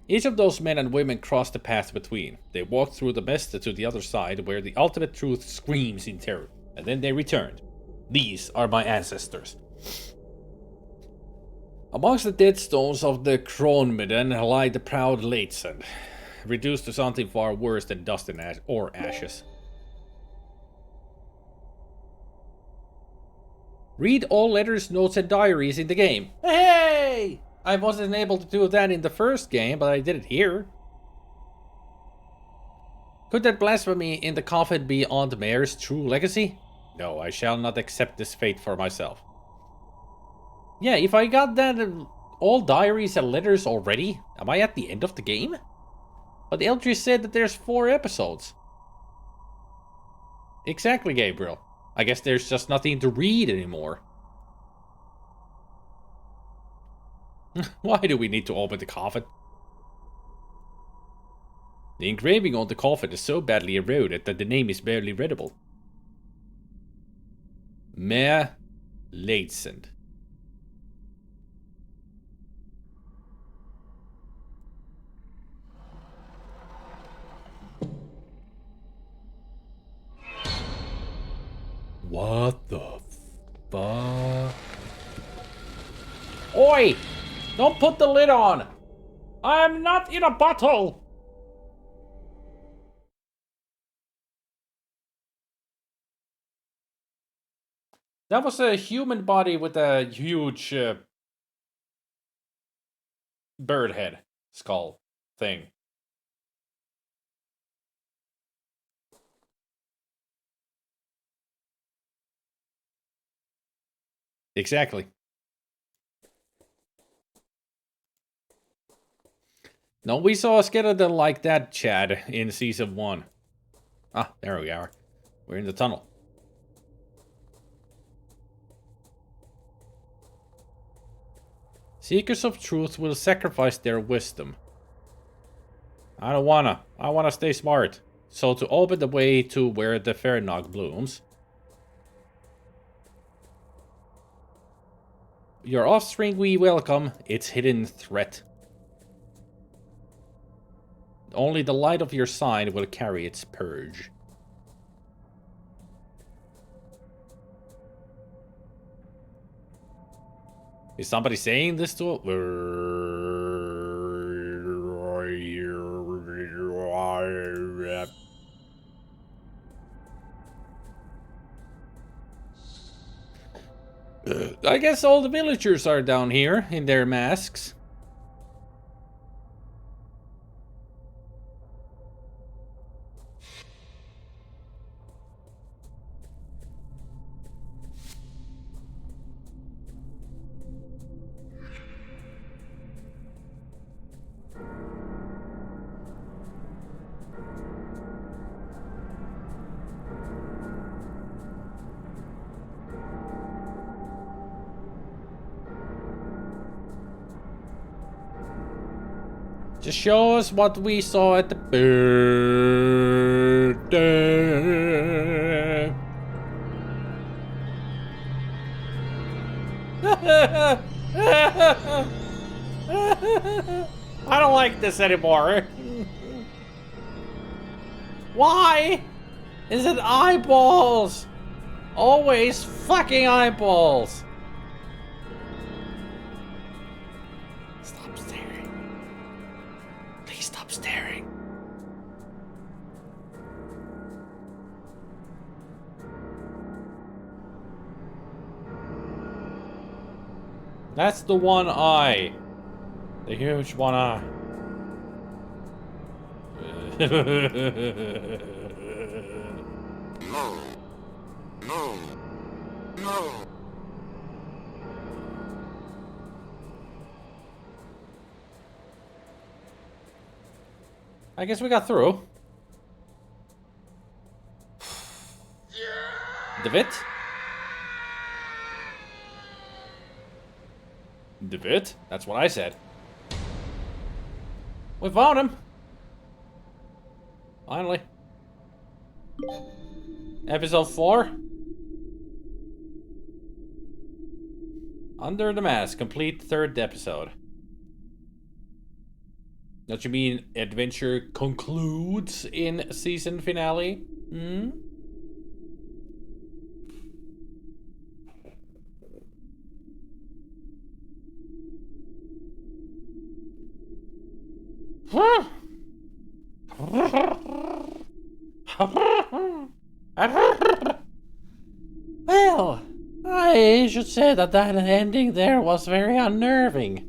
Each of those men and women crossed the path between. They walked through the mist to the other side, where the ultimate truth screams in terror. And then they returned. These are my ancestors. Amongst the dead stones of the Cronmidden lie the proud Latesand, reduced to something far worse than dust and ashes. Read all letters, notes, and diaries in the game. Hey! I wasn't able to do that in the first game, but I did it here. Could that blasphemy in the coffin be Aunt Mare's true legacy? No, I shall not accept this fate for myself. Yeah, if I got that all diaries and letters already, am I at the end of the game? But Eldridge said that there's 4 episodes. Exactly, Gabriel. I guess there's just nothing to read anymore. Why do we need to open the coffin? The engraving on the coffin is so badly eroded that the name is barely readable. Mare Latesand. What the fuck? Oi! Don't put the lid on! I'm not in a bottle! That was a human body with a huge bird head skull thing. Exactly. No, we saw a skeleton like that, Chad, in Season 1. Ah, there we are. We're in the tunnel. Seekers of truth will sacrifice their wisdom. I don't wanna. I wanna stay smart. So to open the way to where the Fernog blooms. Your offspring we welcome, its hidden threat. Only the light of your sign will carry its purge. Is somebody saying this to I guess all the villagers are down here in their masks. Just show us what we saw at the birthday. I don't like this anymore. Why is it eyeballs? Always fucking eyeballs. Stop staring. Please stop staring. That's the one eye. The huge one eye. No. No. No. I guess we got through. David? David? That's what I said. We found him. Finally. Episode 4. Under the Mask. Complete 3rd episode. Don't you mean adventure concludes in season finale? Hmm? Well, I should say that ending there was very unnerving.